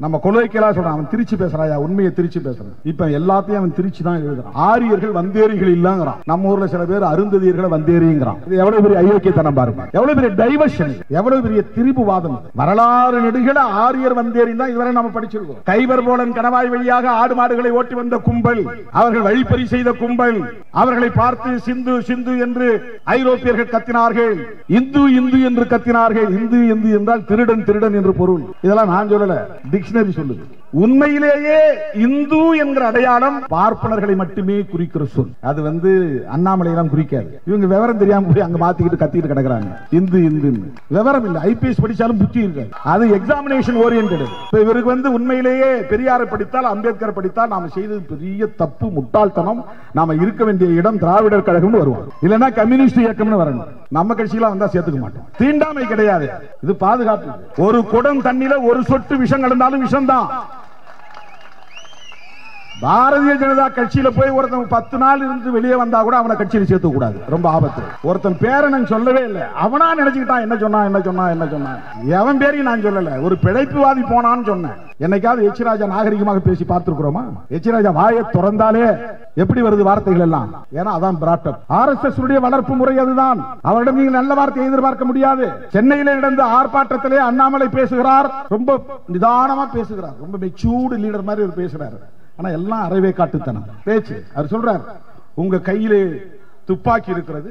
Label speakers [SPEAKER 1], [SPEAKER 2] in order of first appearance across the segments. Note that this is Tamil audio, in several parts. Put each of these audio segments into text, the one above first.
[SPEAKER 1] நம்ம கொள்கைக்கெல்லாம் சொல்றான், அவன் திருச்சி பேசுறாயா, உண்மையை திருச்சி பேசுறான். இப்ப எல்லாத்தையும் அவன் திருச்சி தான் எழுதுறான். ஆரியர்கள் வந்தேரிகள் இல்லங்கிறான். நம்ம ஊர்ல சில பேர் அருந்ததியர்களை வந்தேரிங்கிறான். இது எவ்வளவு பெரிய அயோக்கியத்தனம் பாருங்க, எவ்வளவு பெரிய டைவர்ஷன், எவ்வளவு பெரிய திரிபுவாதம். வரலாறு நெடுகில ஆரியர் வந்தேரின் தான் இதுவரை நம்ம படிச்சிருக்கோம். கைவர் போலன் கணவாய் வழியாக ஆடு மாடுகளை ஓட்டி வந்த கும்பல், அவர்கள் வழிப்பறி செய்த கும்பல், அவர்களை பார்த்து சிந்து சிந்து என்று ஐரோப்பியர்கள் கத்தினார்கள், இந்து இந்து என்று கத்தினார்கள். இந்து இந்து என்றால் திருடன் திருடன் என்று பொருள். இதெல்லாம் நான் சொல்லல, டிக்ஷனரி சொல்லுது. உண்மையிலேயே இந்து என்கிற அடையாளம் பார்ப்பனர்களை மட்டுமே குறிக்கிற சொல். அது அண்ணாமலை எல்லாம் குறிக்காது. இவங்க விவரம் தெரியாம போய் அங்க மாத்திக்கிட்டு கத்திட்டு கிடக்குறாங்க. இந்து இந்து விவரம் இல்ல. ஐபிஎஸ் படிச்சாலும் புத்தி இருக்காது. அது எக்ஸாமினேஷன் ஓரியன்டட். இவருக்கு உண்மையிலேயே பெரியாரை படித்தால், அம்பேத்கர் படித்தால் நாம செய்தது பெரிய தப்பு, முட்டாள்தனம். நாம இருக்க வேண்டிய இடம் திராவிடர் கழகம்னு வருவோம், இல்லன்னா கம்யூனிஸ்ட் இயக்கம்னு வரணும். நம்ம கட்சியில வந்தா சேர்த்துக்க மாட்டோம். தீண்டாமை கிடையாது, இது பாதுகாப்பு. ஒரு குடம் தண்ணில ஒரு சொட்டு விஷம் கலந்தாலும் விஷம் தான். பாரதிய ஜனதா கட்சியில போய் ஒருத்தன் 10 நாள் இருந்து வெளியே வந்தா கூட அவனை கட்சியில சேர்த்து கூடாது, ரொம்ப ஆபத்து. ஒருத்தன் பேரை நான் சொல்லவே இல்லை, அவனா நினைச்சுக்கிட்டான் என்ன சொன்னா என்ன சொன்னா என்ன சொன்னா. எவன் பேரையும் நான் சொல்லல, ஒரு பிழைப்புவாதி போனான்னு சொன்னேன். என்னைக்காவது எச் ராஜா நாகரிகமாக பேசி பார்த்திருக்கிறோமா? எச் ராஜா வாயை திறந்தாலே எப்படி வருது வார்த்தைகள் எல்லாம்? ஏன்னா அதான் பிராட்டப். RSS உடைய வளர்ப்பு முறை அதுதான். அவரிடம் நீங்கள் நல்ல வார்த்தையை எதிர்பார்க்க முடியாது. சென்னையில நடந்த ஆர்ப்பாட்டத்திலே அண்ணாமலை பேசுகிறார், ரொம்ப நிதானமா பேசுகிறார், ரொம்ப மெச்சூர்டு லீடர் மாதிரி பேசுறாரு. ஆனா எல்லாம் அறவே காட்டுத்தனம் பேச்சு. அவர் சொல்றார், உங்க கையிலே துப்பாக்கி இருக்கிறது,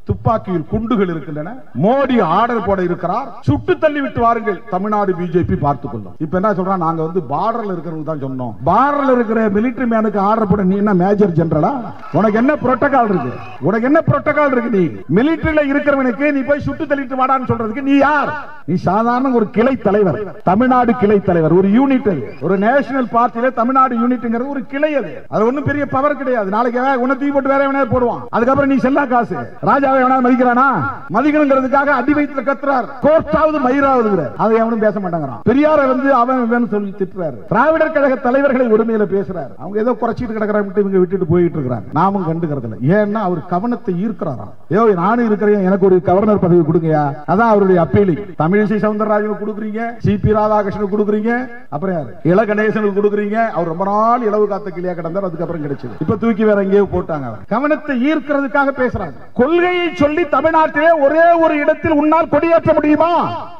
[SPEAKER 1] துப்பாக்கியில் குண்டுகள் இருக்கின்றன, மோடி ஆர்டர் போட இருக்கிறார், சுட்டு தள்ளி விட்டு வாருங்கள், தமிழ்நாடு பிஜேபி பார்த்துக் கொள்ளும். இப்ப என்ன சொல்றான், நாங்க பார்டர்ல இருக்கிறவங்க தான் சொன்னோம். பார்டர்ல இருக்கிற மிலிட்டரி மேனுக்கு ஆர்டர் போட நீ என்ன மேஜர் ஜெனரலா? உனக்கு என்ன புரோட்டோகால் இருக்கு? உனக்கு என்ன புரோட்டோகால் இருக்கு? நீ மிலிட்டரியில இருக்கிறவனுக்கு நீ போய் சுட்டு தள்ளிட்டு வாடான்னு சொல்றதுக்கு நீ யார்? நீ சாதாரண ஒரு கிளை தலைவர், தமிழ்நாடு கிளை தலைவர், ஒரு யூனிட். ஒரு நேஷனல் பார்ட்டியில தமிழ்நாடு யூனிட்ங்கிறது ஒரு கிளை. அது ஒன்னும் பெரிய பவர் கிடையாது. நாளைக்கு உன்னை தூக்கி போட்டு வேற எவனே போடுவான். அதுக்கப்புறம் நீ செல்லா காசு. ராஜா மதிக்கிறானா? மதிக்கணுங்கிறதுக்காக அடி வயிற்றுல கத்துறார், கோர்ட்டாவது மயிராவது. அதை எவனும் பேச மாட்டாங்கிறான். பெரியாரை அவன் சொல்லி திட்டுறாரு. திராவிடர் கழக தலைவர்களை உரிமையில பேசுறாரு. அவங்க ஏதோ குறைச்சிட்டு கிடக்கிறாங்க, இவங்க விட்டுட்டு போயிட்டு இருக்காங்க. நாமும் கண்டுக்கிறது இல்லை. ஏன்னா அவர் கவனத்தை ஈர்க்கிறாராம். ஏதோ நானும் இருக்கிறேன், எனக்கு ஒரு கவர்னர் பதவி கொடுங்கயா. அதான் அவருடைய அப்பீலிங். தமிழிசை சவுந்தரராஜனுக்கு கொடுக்குறீங்க, சிபி ராதாகிருஷ்ணனுக்கு கொடுக்குறீங்க, அப்புறம் யாரு இள கணேசனுக்கு கொடுக்குறீங்க. அவர் ரொம்ப நாள் இளவு காத்த கிளியா கிடந்தார், அதுக்கப்புறம் கிடைச்சது. இப்ப தூக்கி வேற எங்கேயோ போட்டாங்க. கவனத்தை ஈர்க்கிறதுக்காக பேசுறாங்க. கொள்கையை சொல்லி தமிழ்நாட்டிலே ஒரே ஒரு இடத்தில் உன்னால் கொடியேற்ற முடியுமா?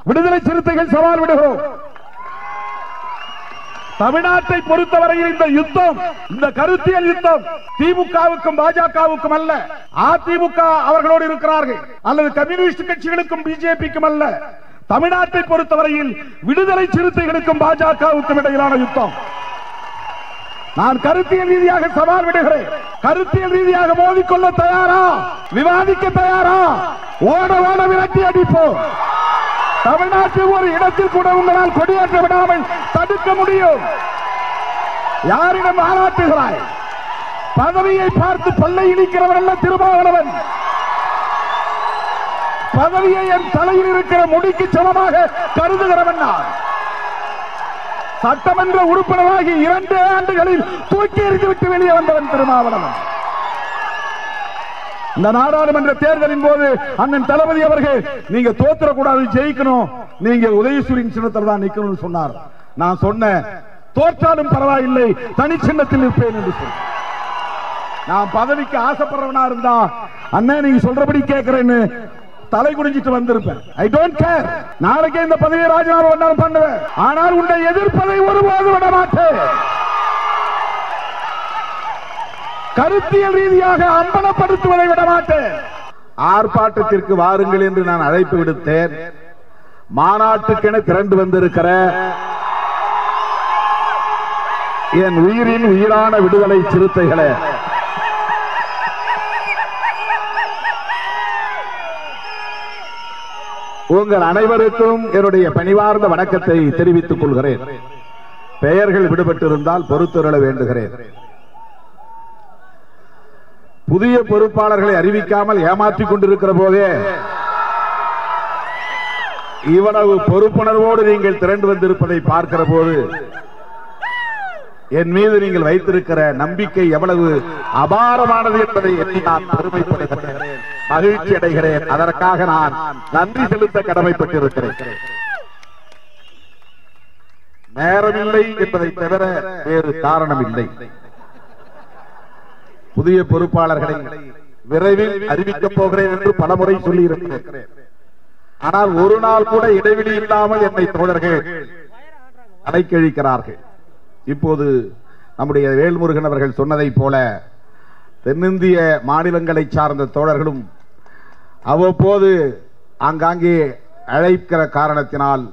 [SPEAKER 1] விடுதலை சிறுத்தைகள் சவால் விடுகிறோம். தமிழ்நாட்டை பொறுத்தவரையில் இந்த யுத்தம், இந்த கருத்தியல் யுத்தம் திமுகவுக்கும் பாஜகவுக்கும் அல்ல, அதிமுக அவர்களோடு இருக்கிறார்கள், அல்லது கம்யூனிஸ்ட் கட்சிகளுக்கும் பிஜேபிக்கும் அல்ல. தமிழ்நாட்டை பொறுத்தவரையில் விடுதலை சிறுத்தைகளுக்கும் பாஜகவுக்கும் இடையிலான யுத்தம். நான் கருத்தியல் ரீதியாக சவால் விடுகிறேன். கருத்தியல் ரீதியாக மோதிக்கொள்ள தயாரா? விவாதிக்க தயாரா? ஓட ஓட விரட்டி அடிப்போம். தமிழ்நாட்டில் ஒரு இடத்தில் கூட உங்களால் கொடியேற்ற விடாமல் தடுக்க முடியும். யாரிடம் ஆராட்டுகிறாய்? பதவியை பார்த்து பல்லை இழிக்கிறவன் அல்ல திருமாவளவன். பதவியை என் தலையில் இருக்கிற முடிக்கு சமமாக கருதுகிறவன் நான். சட்டமன்ற உறுப்பினராகி 2 ஆண்டுகளில் தூக்கி எறிந்துவிட்டு வெளியே வந்தவன் திருமாவளவன். இந்த நாடாளுமன்ற தேர்தலின் போது அண்ணன் தளபதி அவர்கள், நீங்க தோற்றக்கூடாது, ஜெயிக்கணும், நீங்க உதயசூரியன் சின்னத்தில் தான் நிக்கணும்னு சொன்னார். நான் சொன்னேன், தோற்றாலும் பரவாயில்லை, தனி சின்னத்தில் இருப்பேன் என்று சொன்னேன். நான் பதவிக்கு ஆசைப்படுறவனா இருந்தா அண்ணன் நீங்க சொல்றபடி கேட்கிறேன்னு தலை குடிஞ்சிட்டு வந்திருப்பேன். I don't care. நாளைக்கே இந்த பதவியை ராஜினாமா பண்ணுவேன். ஆனால் உன்னை எதிர்ப்பதை ஒருபோது விட மாட்டேன். கருத்தியல் ரீதியாக அம்பலப்படுத்துவதை விட மாட்டேன். ஆர்ப்பாட்டத்திற்கு வாருங்கள் என்று நான் அழைப்பு விடுத்தேன். மாநாட்டுக்கென திரண்டு வந்திருக்கிற என் உயிரின் உயிரான விடுதலை சிறுத்தைகளே, உங்கள் அனைவருக்கும் என்னுடைய பணிவார்ந்த வணக்கத்தை தெரிவித்துக் கொள்கிறேன். பெயர்கள் விடுபட்டிருந்தால் பொறுத்துருள வேண்டுகிறேன். புதிய பொறுப்பாளர்களை அறிவிக்காமல் ஏமாற்றிக் கொண்டிருக்கிற போதே இவ்வளவு பொறுப்புணர்வோடு நீங்கள் திரண்டு வந்திருப்பதை பார்க்கிற போது என் மீது நீங்கள் வைத்திருக்கிற நம்பிக்கை எவ்வளவு அபாரமானது என்பதை எண்ணி நான் பெருமைப்படுகிறேன், மகிழ்ச்சி அடைகிறேன். அதற்காக நான் நன்றி செலுத்த கடமைப்பட்டிருக்கிறேன்.
[SPEAKER 2] நேரமில்லை என்பதை தவிர வேறு காரணம் இல்லை. புதிய பொறுப்பாளர்களை விரைவில் அறிவிக்கப் போகிறேன் என்று பலமுறை சொல்லி இருக்கிறேன். ஆனால் ஒரு நாள் கூட இடைவெளி இல்லாமல் என்னை தோழர்கள் அலைக்கழிக்கிறார்கள். இப்போது நம்முடைய வேல்முருகன் அவர்கள் சொன்னதை போல தென்னிந்திய மாநிலங்களை சார்ந்த தோழர்களும் அவ்வப்போது ஆங்காங்கே அழைக்கிற காரணத்தினால்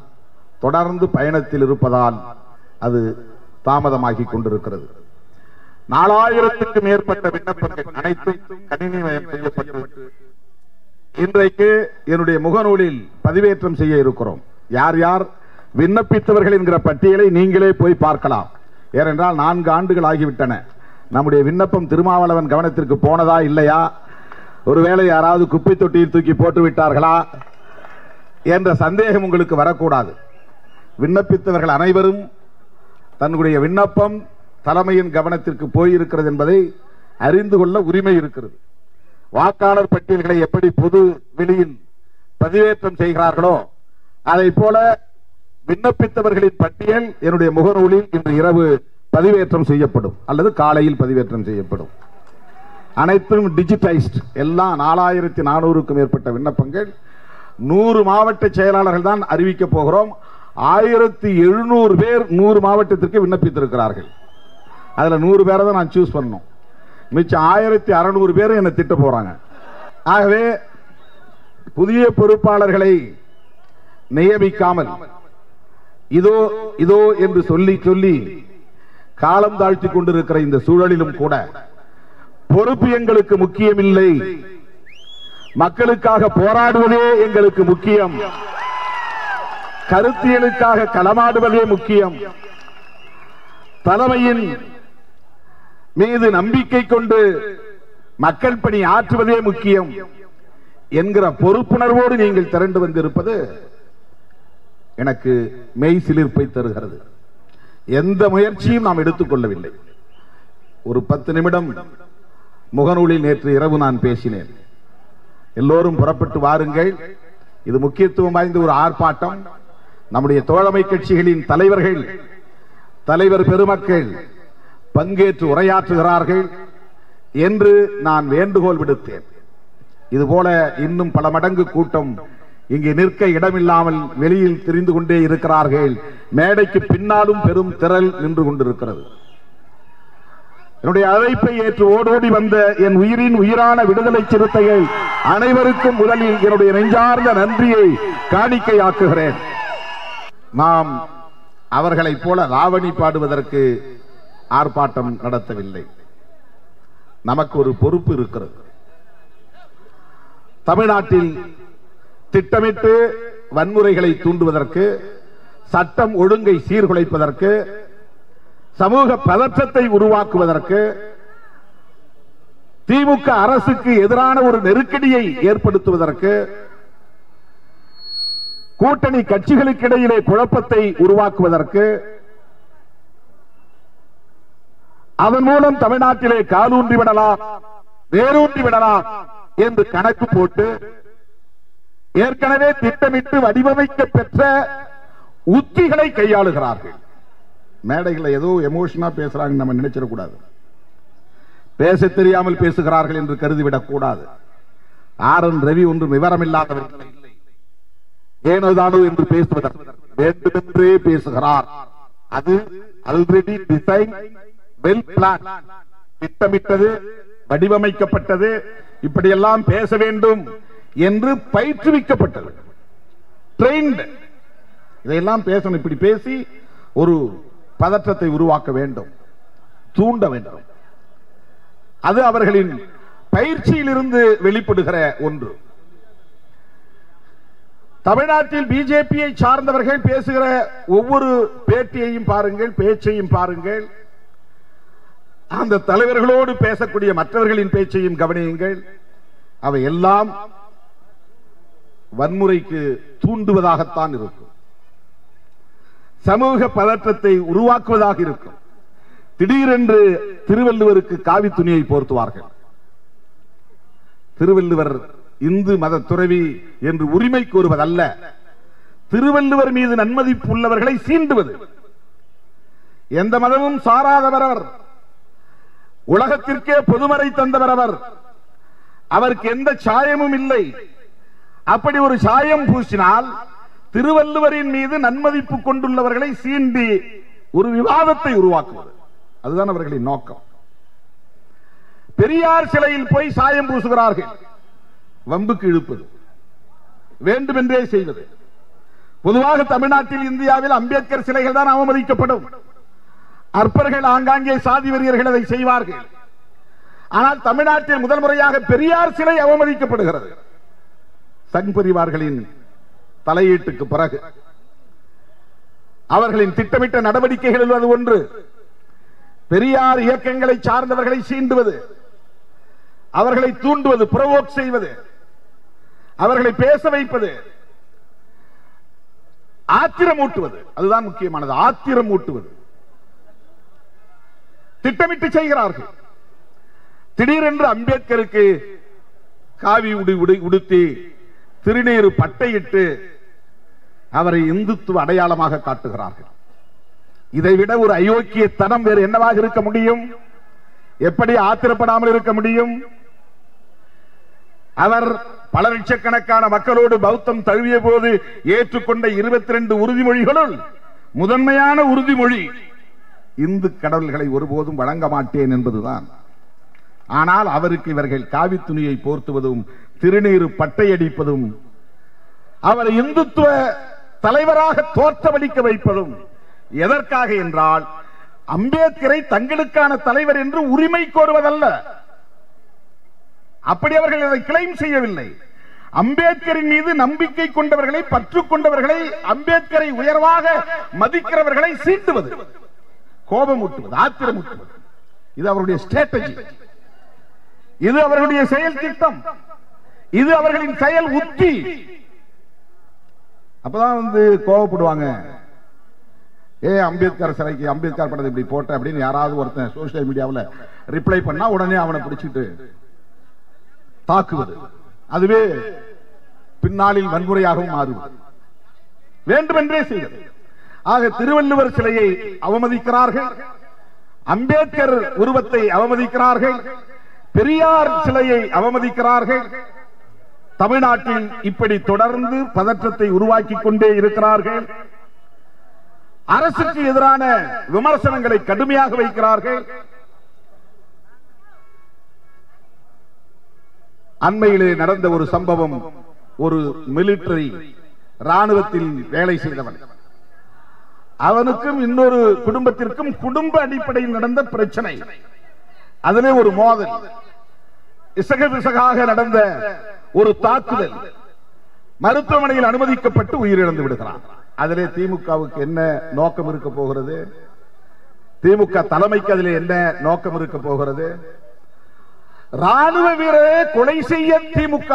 [SPEAKER 2] தொடர்ந்து பயணத்தில் இருப்பதால் அது தாமதமாகிக் கொண்டிருக்கிறது. 4000க்கு மேற்பட்ட விண்ணப்பங்கள் அனைத்தும் கணினிமயம் செய்யப்பட்டு இன்றைக்கு என்னுடைய முகநூலில் பதிவேற்றம் செய்ய இருக்கிறோம். யார் யார் விண்ணப்பித்தவர்கள் என்கிற பட்டியலை நீங்களே போய் பார்க்கலாம். ஏனென்றால் 4 ஆண்டுகள் ஆகிவிட்டன. நம்முடைய விண்ணப்பம் திருமாவளவன் கவனத்திற்கு போனதா இல்லையா, ஒருவேளை யாராவது குப்பை தொட்டியில் தூக்கி போட்டு விட்டார்களா என்ற சந்தேகம் உங்களுக்கு வரக்கூடாது. விண்ணப்பித்தவர்கள் அனைவரும் தன்னுடைய விண்ணப்பம் தலைமையின் கவனத்திற்கு போயிருக்கிறது என்பதை அறிந்து கொள்ள உரிமை இருக்கிறது. வாக்காளர் பட்டியல்களை எப்படி பொது வெளியில் பதிவேற்றம் செய்கிறார்களோ அதை போல விண்ணப்பித்தவர்களின் பட்டியல் என்னுடைய முகநூலில் இன்று இரவு பதிவேற்றம் செய்யப்படும் அல்லது காலையில் பதிவேற்றம் செய்யப்படும். அனைத்தும் டிஜிட்டைஸ்ட். எல்லாம் 4400க்கும் மேற்பட்ட விண்ணப்பங்கள். 100 மாவட்ட செயலாளர்கள் தான் அறிவிக்க போகிறோம். 1700 பேர் 100 மாவட்டத்திற்கு விண்ணப்பித்திருக்கிறார்கள். அதுல 100 பேரை தான் நான் சூஸ் பண்ணணும். மிச்சம் 1600 பேர் என்ன திட்ட போறாங்க. ஆகவே புதிய பொறுப்பாளர்களை நியமிக்காமல் இதோ இதோ என்று சொல்லி சொல்லி காலம் தாழ்த்தி கொண்டிருக்கிற இந்த சூழலிலும் கூட பொறுப்பு எங்களுக்கு முக்கியமில்லை, மக்களுக்காக போராடுவதே எங்களுக்கு முக்கியம், கருத்தியலுக்காக களமாடுவதே முக்கியம், தலைமையின் மீது நம்பிக்கை கொண்டு மக்கள் பணி ஆற்றுவதே முக்கியம் என்கிற பொறுப்புணர்வோடு நீங்கள் திரண்டு வந்திருப்பது எனக்கு மெய் சிலிர்ப்பை தருகிறது. எந்த முயற்சியும் நாம் எடுத்துக்கொள்ளவில்லை. ஒரு 10 நிமிடம் முகநூலில் நேற்று இரவு நான் பேசினேன். எல்லோரும் புறப்பட்டு வாருங்கள், இது முக்கியத்துவம் வாய்ந்த ஒரு ஆர்ப்பாட்டம், நம்முடைய தோழமை கட்சிகளின் தலைவர்கள் தலைவர் பெருமக்கள் பங்கேற்று உரையாற்றுகிறார்கள் என்று நான் வேண்டுகோள் விடுத்தேன். இதுபோல இன்னும் பல மடங்கு கூட்டம் இங்கே நிற்க இடமில்லாமல் வெளியில் திரிந்து கொண்டே இருக்கிறார்கள். மேடைக்கு பின்னாலும் பெரும் திரள் நின்று கொண்டிருக்கிறது. என்னுடைய அழைப்பை ஏற்று ஓடோடி வந்த என் உயிரின் உயிரான விடுதலை சிறுத்தைகள் அனைவருக்கும் முதலில் என்னுடைய நெஞ்சார்ந்த நன்றியை காணிக்கையாக்குகிறேன். நாம் அவர்களைப் போல ராவணி பாடுவதற்கு ஆர்ப்பாட்டம் நடத்தவில்லை. நமக்கு ஒரு பொறுப்பு இருக்கிறது. தமிழ்நாட்டில் திட்டமிட்டு வன்முறைகளை தூண்டுவதற்கு, சட்டம் ஒழுங்கை சீர்குலைப்பதற்கு, சமூக பதற்றத்தை உருவாக்குவதற்கு, திமுக அரசுக்கு எதிரான ஒரு நெருக்கடியை ஏற்படுத்துவதற்கு, கூட்டணி கட்சிகளுக்கு இடையிலே குழப்பத்தை உருவாக்குவதற்கு, அதன் மூலம் தமிழ்நாட்டிலே காலூன்றி விடலாம், வேரூன்றி விடலாம் என்று கணக்கு போட்டு ஏற்கனவே திட்டமிட்டு வடிவமைக்க பெற்ற உத்திகளை கையாளுகிறார்கள். மேடைகளை ஏதோ எமோஷனா பேசுறாங்க நம்ம நினைச்சிடக்கூடாது. பேச தெரியாமல் பேசுகிறார்கள் என்று கருதிவிடக் கூடாது. RN ரவி ஒன்று விவரமில்லாதவர்கள் இல்லை, ஏனோதானோ என்று பேசுவதற்கு வேண்டுமென்றே பேசுகிறார். அது ஆல்ரெடி டிசைன், வெல் பிளான், திட்டமிட்டது, வடிவமைக்கப்பட்டது. இப்படியெல்லாம் பேச வேண்டும் என்று பயிற்றுவிக்கப்பட்டது, ட்ரெயின்ட். இதையெல்லாம் பேசணும். இப்படி பேசி ஒரு பதற்றத்தை உருவாக்க வேண்டும், தூண்ட வேண்டும். அது அவர்களின் பயிற்சியிலிருந்து வெளிப்படுகிற ஒன்று. தமிழ்நாட்டில் பிஜேபியை சார்ந்தவர்கள் பேசுகிற ஒவ்வொரு பேட்டியையும் பாருங்கள், பேச்சையும் பாருங்கள். அந்த தலைவர்களோடு பேசக்கூடிய மற்றவர்களின் பேச்சையும் கவனியுங்கள். அவை எல்லாம் வன்முறைக்கு தூண்டுவதாகத்தான் இருக்கும், சமூக பதற்றத்தை உருவாக்குவதாக இருக்கும். திடீரென்று திருவள்ளுவருக்கு காவி துணியை போர்த்துவார்கள். திருவள்ளுவர் இந்து மத துறவி என்று உரிமை கோருவதல்ல, திருவள்ளுவர் மீது நன்மதிப்பு உள்ளவர்களை சீண்டுவது. எந்த மதமும் சாராதவர் அவர். உலகத்திற்கே பொதுமறை தந்தவர் அவர். அவருக்கு எந்த சாயமும் இல்லை. அப்படி ஒரு சாயம் பூசினால் திருவள்ளுவரின் மீது நன்மதிப்பு கொண்டுள்ளவர்களை சீண்டி ஒரு விவாதத்தை உருவாக்குவது, அதுதான் அவர்களின் நோக்கம். பெரியார் சிலையில் போய் சாயம் பூசுகிறார்கள், வம்புக்கு இழுப்பது, வேண்டுமென்றே செய்வது. பொதுவாக தமிழ்நாட்டில், இந்தியாவில் அம்பேத்கர் சிலைகள் தான் அவமதிக்கப்படும். அற்பர்கள், ஆங்காங்கே சாதி வெறியர்கள் அதை செய்வார்கள். ஆனால் தமிழ்நாட்டில் முதல் முறையாக பெரியார் சிலை அவமதிக்கப்படுகிறது. சங் பரிவார்களின் தலையீட்டுக்கு பிறகு அவர்களின் திட்டமிட்ட நடவடிக்கைகளில் அது ஒன்று. பெரியார் இயக்கங்களை சார்ந்தவர்களை சீண்டுவது, அவர்களை தூண்டுவது, புரோவோக் செய்வது, அவர்களை பேச வைப்பது, ஆத்திரமூட்டுவது, அதுதான் முக்கியமானது. ஆத்திரமூட்டுவது திட்டமிட்டு செய்கிறார்கள். திடீரென்று அம்பேத்கருக்கு காவி உடுத்தி திருநீறு பட்டையிட்டு அவரை இந்துத்துவ அடையாளமாக காட்டுகிறார்கள். இதைவிட ஒரு அயோக்கியத்தனம் வேறு என்னவாக இருக்க முடியும்? எப்படி ஆத்திரப்படாமல் இருக்க முடியும்? அவர் பல லட்சக்கணக்கான மக்களோடு பௌத்தம் தழுவிய போது ஏற்றுக்கொண்ட 22 உறுதிமொழிகளுள் முதன்மையான உறுதிமொழி இந்து கடவுள்களை ஒருபோதும் வழங்க மாட்டேன் என்பதுதான். ஆனால் அவருக்கு இவர்கள் காவி துணியை போர்த்துவதும் திருநீறு பட்டையடிப்பதும் அவரை இந்துத்துவ தலைவராக தோற்றமளிக்க வைப்பதும் எதற்காக என்றால் அம்பேத்கரை தங்களுக்கான தலைவர் என்று உரிமை கோருவதல்ல. அப்படி அவர்கள் அதை கிளைம் செய்யவில்லை. அம்பேத்கரின் மீது நம்பிக்கை கொண்டவர்களை, பற்று கொண்டவர்களை, அம்பேத்கரை உயர்வாக மதிக்கிறவர்களை சீட்டுவது, கோபமூட்டுவது, ஆத்திரமூட்டுவது, இது அவருடைய ஸ்ட்ராட்டஜி, இது அவர்களுடைய செயல் திட்டம், இது அவர்களின் செயல் உத்தி. அப்பதான் கோபப்படுவாங்க. அம்பேத்கர் சிலைக்கு அம்பேத்கர் படத்தை இப்படி போட்ட அப்படின்னு யாராவது ஒருத்தன் சோசியல் மீடியாவில் ரிப்ளை பண்ணா உடனே அவனை பிடிச்சிட்டு தாக்குவது, அதுவே பின்னாளில் வன்முறையாகவும் மாறுவது, வேண்டுமென்றே செய்வது. ஆக திருவள்ளுவர் சிலையை அவமதிக்கிறார்கள், அம்பேத்கர் உருவத்தை அவமதிக்கிறார்கள், பெரியார் சிலையை அவமதிக்கிறார்கள். தமிழ்நாட்டில் இப்படி தொடர்ந்து பதற்றத்தை உருவாக்கிக் கொண்டே இருக்கிறார்கள். அரசுக்கு எதிரான விமர்சனங்களை கடுமையாக வைக்கிறார்கள். அண்மையிலே நடந்த ஒரு சம்பவம், ஒரு மிலிட்டரி ராணுவத்தில் வேலை செய்தவன், அவனுக்கும் இன்னொரு குடும்பத்திற்கும் குடும்ப அடிப்படையில் நடந்த பிரச்சனை, அதிலே ஒரு மோதல், இசகாக நடந்த ஒரு தாக்குதல், மருத்துவமனையில் அனுமதிக்கப்பட்டு உயிரிழந்து விடுகிறான். அதிலே திமுகவுக்கு என்ன நோக்கம் இருக்க போகிறது? திமுக தலைமைக்கு அதிலே என்ன நோக்கம் இருக்க போகிறது? ராணுவ வீரரை கொலை செய்ய திமுக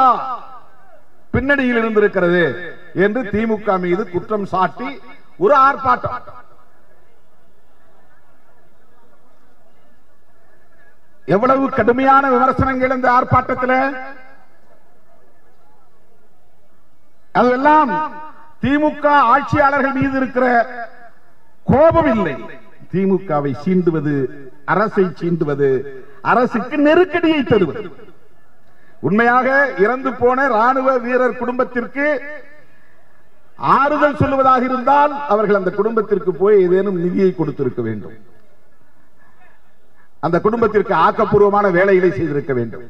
[SPEAKER 2] பின்னணியில் இருந்திருக்கிறது என்று திமுக மீது குற்றம் சாட்டி ஒரு ஆர்ப்பாட்டம். எவ்வளவு கடுமையான விமர்சனங்கள் இந்த ஆர்ப்பாட்டத்தில். அதெல்லாம் திமுக ஆட்சியாளர்கள் மீது இருக்கிற கோபம் இல்லை, திமுகவை சீண்டுவது, அரசை சீண்டுவது, அரசுக்கு நெருக்கடியை தருவது. உண்மையாக இறந்து போன ராணுவ வீரர் குடும்பத்திற்கு ஆறுதல் சொல்லுவதாக இருந்தால் அவர்கள் அந்த குடும்பத்திற்கு போய் ஏதேனும் நிதியை கொடுத்திருக்க வேண்டும், அந்த குடும்பத்திற்கு ஆக்கப்பூர்வமான வேலைகளை செய்திருக்க வேண்டும்.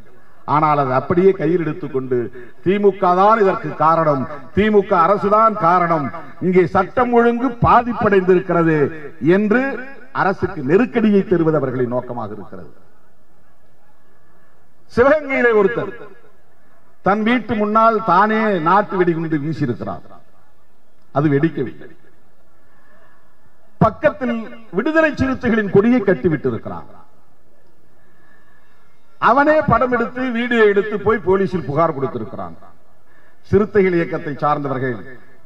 [SPEAKER 2] ஆனால் அது அப்படியே கையில் எடுத்துக்கொண்டு திமுக தான் இதற்கு காரணம், திமுக அரசுதான் காரணம், இங்கே சட்டம் ஒழுங்கு பாதிப்படைந்திருக்கிறது என்று அரசுக்கு நெருக்கடியை தருவது அவர்களின் நோக்கமாக இருக்கிறது. சிவகங்கையிலே ஒருத்தர் தன் வீட்டு முன்னால் தானே நாட்டு வெடிகுண்டு வீசியிருக்கிறார், அது வெடிக்கவில்லை. பக்கத்தில் விடுதலை சிறுத்தைகளின் கொடியை கட்டிவிட்டு இருக்கிறார். அவனே படம் எடுத்து வீடியோ எடுத்து போய் போலீசில் புகார் கொடுத்திருக்கிறான். சிறுத்தைகள் இயக்கத்தை சார்ந்தவர்கள்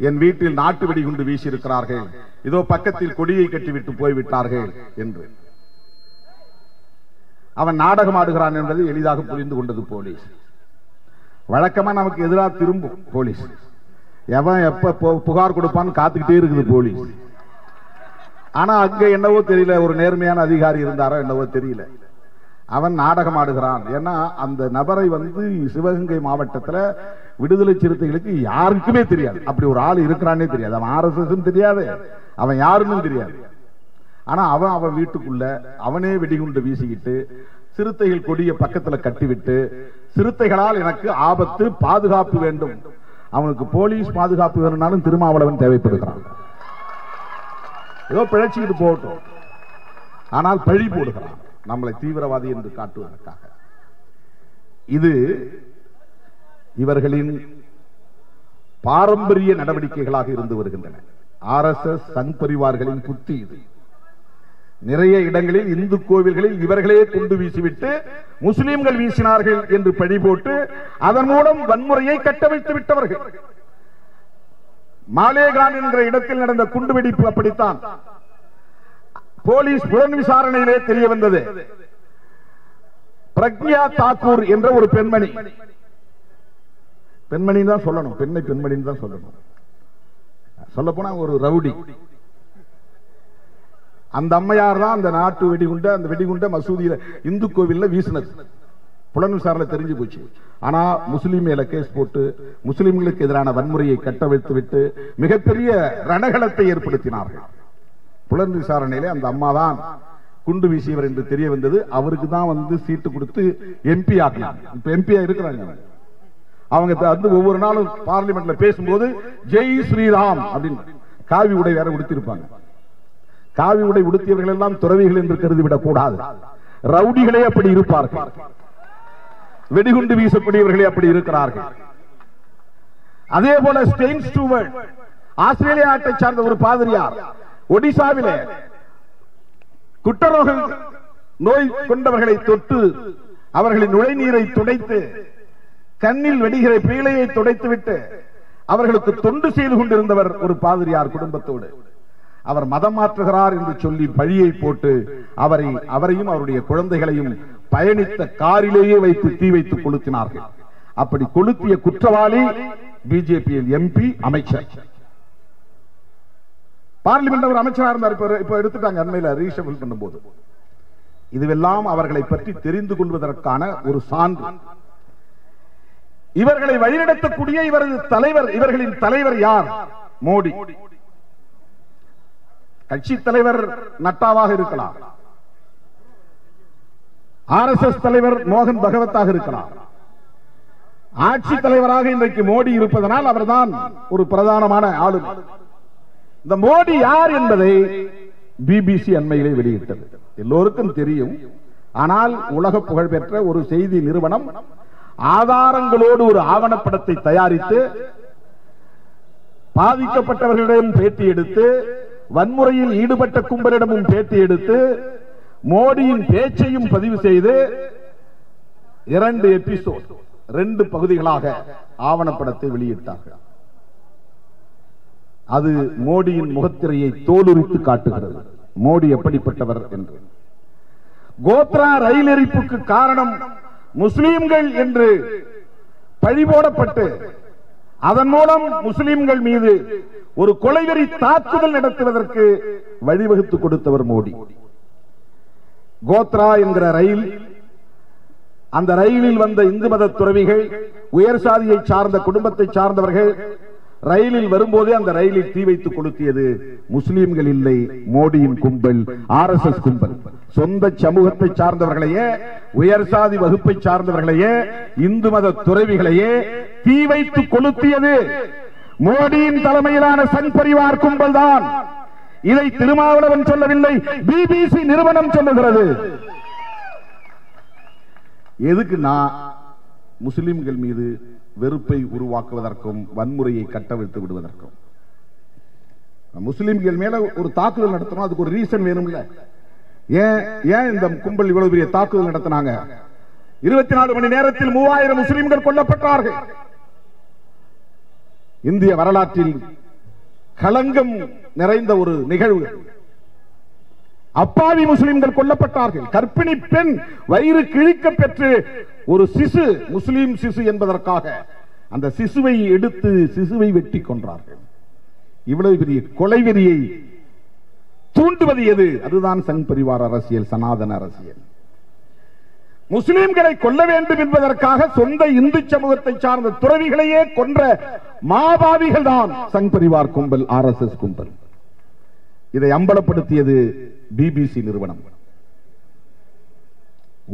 [SPEAKER 2] என் வீட்டில் நாட்டு வெடிகுண்டு வீசி இருக்கிறார்கள், இதோ பக்கத்தில் கொடியை கட்டிவிட்டு போய்விட்டார்கள் என்று. அவன் நாடகம் ஆடுகிறான் என்பது எளிதாக புரிந்து கொண்டது போலீஸ். வழக்கமா நமக்கு எதிராக திரும்பும் போலீஸ், எவன் எப்ப புகார் கொடுப்பான்னு காத்துக்கிட்டே இருக்குது போலீஸ்.
[SPEAKER 1] ஆனா அங்க என்னவோ தெரியல, ஒரு நேர்மையான அதிகாரி இருந்தாரோ என்னவோ தெரியல, அவன் நாடகம் ஆடுகிறான். ஏன்னா அந்த நபரை சிவகங்கை மாவட்டத்தில் விடுதலை சிறுத்தைகளுக்கு யாருக்குமே தெரியாது, அப்படி ஒரு ஆள் இருக்கிறானே தெரியாது. அவன் RSS தெரியாது, அவன் யாருன்னு தெரியாது. ஆனா அவன் வீட்டுக்குள்ள அவனே வெடிகுண்டு வீசிக்கிட்டு சிறுத்தைகள் கொடிய பக்கத்துல கட்டிவிட்டு, சிறுத்தைகளால் எனக்கு ஆபத்து, பாதுகாப்பு வேண்டும், அவனுக்கு போலீஸ் பாதுகாப்பு வேணும்னாலும் திருமாவளவன் தேவைப்படுகிறான். ஏதோ பிழைச்சிக்கிட்டு போகட்டும், ஆனால் பழி போடுகிறான் நம்மளை தீவிரவாதி என்று காட்டுவதற்காக. இது இவர்களின் பாரம்பரிய நடவடிக்கைகளாக இருந்து வருகின்றன. RSS சங் பரிவார்களின் புத்தி இது. நிறைய இடங்களில் இந்து கோவில்களில் இவர்களே குண்டு வீசிவிட்டு முஸ்லிம்கள் வீசினார்கள் என்று பழி போட்டு அதன் மூலம் வன்முறையை கட்டமைத்து விட்டவர்கள். மாலேகான் என்கிற இடத்தில் நடந்த குண்டுவெடிப்பு அப்படித்தான். போலீஸ் புலன் விசாரணையிலே தெரிய வந்தது. பிரக்யா தாக்கூர் என்ற ஒரு பெண்மணி தான் சொல்லணும், பெண்மணி தான் சொல்லணும், சொல்ல போனா ஒரு ரவுடி. அந்த அம்மையார் தான் அந்த நாட்டு வெடிகுண்ட மசூதியில இந்து கோவில்ல வீசினது. புலன் விசாரணை தெரிஞ்சு போச்சு. ஆனா முஸ்லீம் மேல கேஸ் போட்டு முஸ்லிம்களுக்கு எதிரான வன்முறையை கட்டவிழ்த்து விட்டு மிகப்பெரிய ரணகளத்தை ஏற்படுத்தினார்கள். புலன் விசாரணையிலே அந்த அம்மா தான் குண்டு வீசியவர் என்று தெரிய வந்தது. அவருக்கு தான் சீட்டு கொடுத்து MP ஆக்கினாங்க. இப்ப MP இருக்கிறாங்க. அவங்க ஒவ்வொரு நாளும் பார்லிமெண்ட்ல பேசும்போது ஜெய் ஸ்ரீராம் அப்படின்னு காவி உடை வேற உடுத்திருப்பாங்க. காவி உடை உடுத்தியவர்கள் எல்லாம் துறவிகள் என்று கருதிவிடக் கூடாது. ரவுடிகளே அப்படி இருப்பார்கள், வெடிகுண்டு வீசக்கூடியவர்களே அப்படி இருக்கிறார்கள். அதே போல ஸ்டெயின் ஸ்டூவர்ட் ஆஸ்திரேலியா நாட்டை சார்ந்த ஒரு பாதிரியார் ஒடிசாவிலே குட்டரோக நோய் கொண்டவர்களை தொட்டு அவர்களின் நுழைநீரை துடைத்து கண்ணில் வெடிகிற பீலையை துடைத்துவிட்டு அவர்களுக்கு தொண்டு செய்து கொண்டிருந்தவர் ஒரு பாதிரியார் குடும்பத்தோடு. அவர் மதம் மாற்றுகிறார் என்று சொல்லி பழியை போட்டு அவரையும் அவருடைய குழந்தைகளையும் பயணித்த காரிலேயே வைத்து தீ வைத்து கொளுத்தினார்கள். அப்படி கொளுத்திய குற்றவாளி பிஜேபியில் MP, அமைச்சர், பார்லிமெண்ட் ஒரு அமைச்சராக இருந்தார். இப்ப எடுத்துட்டாங்க, அண்மையில ரீஷபிள் பண்ணும்போது. இதுவெல்லாம் அவர்களை பற்றி தெரிந்து கொள்வதற்கான ஒரு சான்று. இவர்களை வழிநடத்தக்கூடிய இவர்களின் தலைவர் யார்? மோடி. கட்சி தலைவர் நட்டாவாக இருக்கலாம், RSS தலைவர் மோகன் பகவத்தாக இருக்கலாம். ஆட்சி தலைவராக இன்றைக்கு மோடி இருப்பதனால் அவர்தான் ஒரு பிரதானமான ஆளுநர். இந்த மோடி யார் என்பதை BBC அண்மையிலே வெளியிட்டது, எல்லோருக்கும் தெரியும். ஆனால் உலக புகழ்பெற்ற ஒரு செய்தி நிறுவனம் ஆதாரங்களோடு ஒரு ஆவணப்படத்தை தயாரித்து பாதிக்கப்பட்டவர்களிடம் பேட்டி எடுத்து வன்முறையில் ஈடுபட்ட கும்பலிடமும் பேட்டி எடுத்து மோடியின் பேச்சையும் பதிவு செய்து 2 எபிசோட் 2 பகுதிகளாக ஆவணப்படத்தை வெளியிட்டார்கள். அது மோடியின் முகத்திரையை தோலுரித்து காட்டுகிறது, மோடி எப்படிப்பட்டவர் என்று. கோத்ரா ரயில் எரிப்புக்கு காரணம் முஸ்லிம்கள் என்று பழிபோடப்பட்டு அதன் மூலம் முஸ்லிம்கள் மீது ஒரு கொலைவெறி தாக்குதல் நடத்துவதற்கு வழிவகுத்து கொடுத்தவர் மோடி. கோத்ரா என்கிற ரயில், அந்த ரயிலில் வந்த இந்து மத துறவிகள், உயர் சாதியை சார்ந்த குடும்பத்தை சார்ந்தவர்கள் ரயிலில் வரும்போதே அந்த ரயிலில் தீ வைத்து கொளுத்தியது முஸ்லிம்கள் இல்லை, மோடியின் கும்பல், RSS கும்பல். சொந்த சமூகத்தை சார்ந்தவர்களையே, உயர் சாதி வகுப்பை சார்ந்தவர்களையே, இந்து மத துறவிகளையே தீ வைத்து கொளுத்தியது மோடியின் தலைமையிலான சங் பரிவார் கும்பல் தான். இதை திருமாவளவன் சொல்லவில்லை, BBC நிறுவனம் சொல்லுகிறது. எதுக்குன்னா முஸ்லிம்கள் மீது வெறுப்பை உருவாக்குவதற்கும் வன்முறையை கட்டவிழ்த்து விடுவதற்கும். முஸ்லிம்கள் மேல ஒரு தாக்குதல் நடத்தணும், அதுக்கு ஒரு ரீசன் வேணும்ல. ஏன் இந்த கும்பல் இவ்வளவு பெரிய தாக்குதல் நடத்தினாங்க? 24 மணி நேரத்தில் 3000 முஸ்லிம்கள் கொல்லப்பட்டார்கள். இந்திய வரலாற்றில் களங்கம் நிறைந்த ஒரு நிகழ்வு. அப்பாவி முஸ்லிம்கள் கொல்லப்பட்டார்கள். கர்ப்பிணி பெண் வயிறு கிழிக்க பெற்று ஒரு சிசு, முஸ்லிம் சிசு என்பதற்காக அந்த சிசுவை எடுத்து சிசுவை வெட்டி கொன்றார்கள். இவ்வளவு பெரிய கொலைவெறியை
[SPEAKER 2] தூண்டுவது எது? அதுதான் சங் பரிவார் அரசியல், சனாதன அரசியல். முஸ்லிம்களை கொல்ல வேண்டும் என்பதற்காக சொந்த இந்து சமூகத்தை சார்ந்த துறவிகளையே கொன்ற மாபாவிகள் தான் சங் பரிவார் கும்பல், RSS கும்பல். இதை அம்பலப்படுத்தியது BBC நிறுவனம்.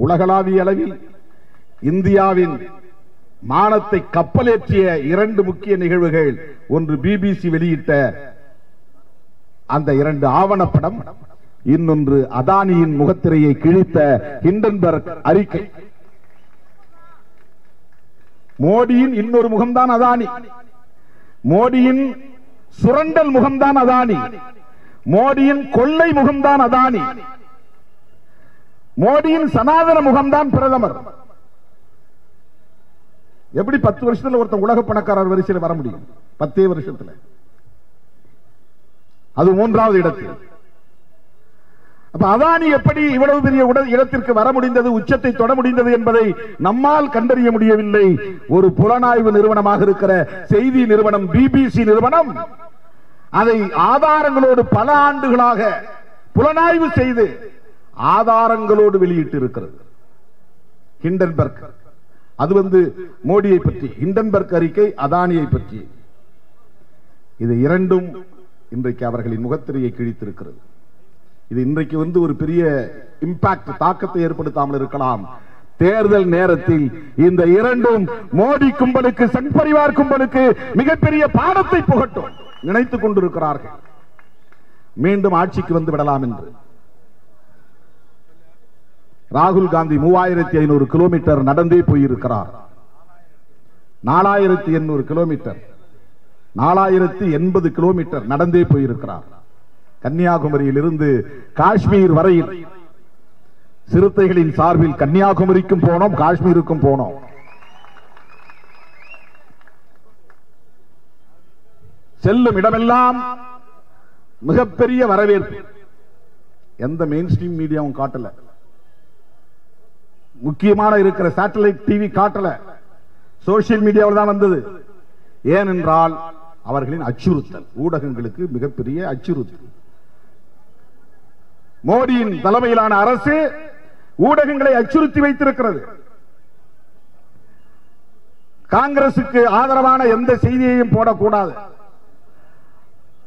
[SPEAKER 2] உலகளாவிய அளவில் இந்தியாவின் மானத்தை கப்பலேற்றிய 2 முக்கிய நிகழ்வுகள். ஒன்று BBC வெளியிட்ட அந்த 2 ஆவணப்படம், இன்னொன்று அதானியின் முகத்திரையை கிழித்த ஹிண்டன்பர்க் அறிக்கை. மோடியின் இன்னொரு முகம்தான் அதானி, மோடியின் சுரண்டல் முகம்தான் அதானி, மோடியின் கொள்ளை முகம்தான் அதானி, மோடியின் சனாதன முகம்தான் பிரதமர். எப்படி 10 வருஷத்துல ஒருத்தன் உலக பணக்காரர் வரிசையில் வர முடியும்? 10 வருஷத்துல அது 3வது இடத்தில். அப்ப அதானி எப்படி இவ்வளவு பெரிய இடத்திற்கு வர முடிந்தது, உச்சத்தை தொட முடிந்தது என்பதை நம்மால் கண்டறிய முடியவில்லை. ஒரு புலனாய்வு நிறுவனமாக இருக்கிற செய்தி நிறுவனம் BBC நிறுவனம் அதை ஆதாரங்களோடு பல ஆண்டுகளாக புலனாய்வு செய்து ஆதாரங்களோடு வெளியிட்டு இருக்கிறது. ஹிண்டன்பர்க், அது மோடியை பற்றி, ஹிண்டன்பர்க் அறிக்கை அதானியை பற்றி. இது 2ம் இன்றைக்கு அவர்களின் முகத்திரையை கிழித்திருக்கிறது. இது இன்றைக்கு ஒரு பெரிய இம்பாக்ட், தாக்கத்தை ஏற்படுத்தாமல் இருக்கலாம். தேர்தல் நேரத்தில் இந்த 2ம் மோடி கும்பலுக்கு, சங் பரிவார் கும்பலுக்கு மிகப்பெரிய பாடத்தை புகட்டும் நினைத்துக் கொண்டிருக்கிறார்கள். மீண்டும் ஆட்சிக்கு வந்து விடலாம் என்று. ராகுல் காந்தி 3500 கிலோமீட்டர் நடந்தே போயிருக்கிறார். 4800 கிலோமீட்டர், 4080 கிலோமீட்டர் நடந்தே போயிருக்கிறார். கன்னியாகுமரியில் இருந்து காஷ்மீர் வரையில் சிறுத்தைகளின் சார்பில் கன்னியாகுமரிக்கும் போனோம், காஷ்மீருக்கும் போனோம். செல்லும் இடமெல்லாம் மிகப்பெரிய வரவேற்பு. எந்த மெயின் ஸ்ட்ரீம் மீடியாவும் காட்டல, முக்கியமான இருக்கிற சேட்டலைட் டிவி காட்டல, சோசியல் மீடியாவில் தான் வந்தது. ஏனென்றால் அவர்களின் அச்சுறுத்தல், ஊடகங்களுக்கு மிகப்பெரிய அச்சுறுத்தல். மோடியின் தலைமையிலான அரசு ஊடகங்களை அச்சுறுத்தி வைத்திருக்கிறது. காங்கிரசுக்கு ஆதரவான எந்த செய்தியையும் போடக்கூடாது,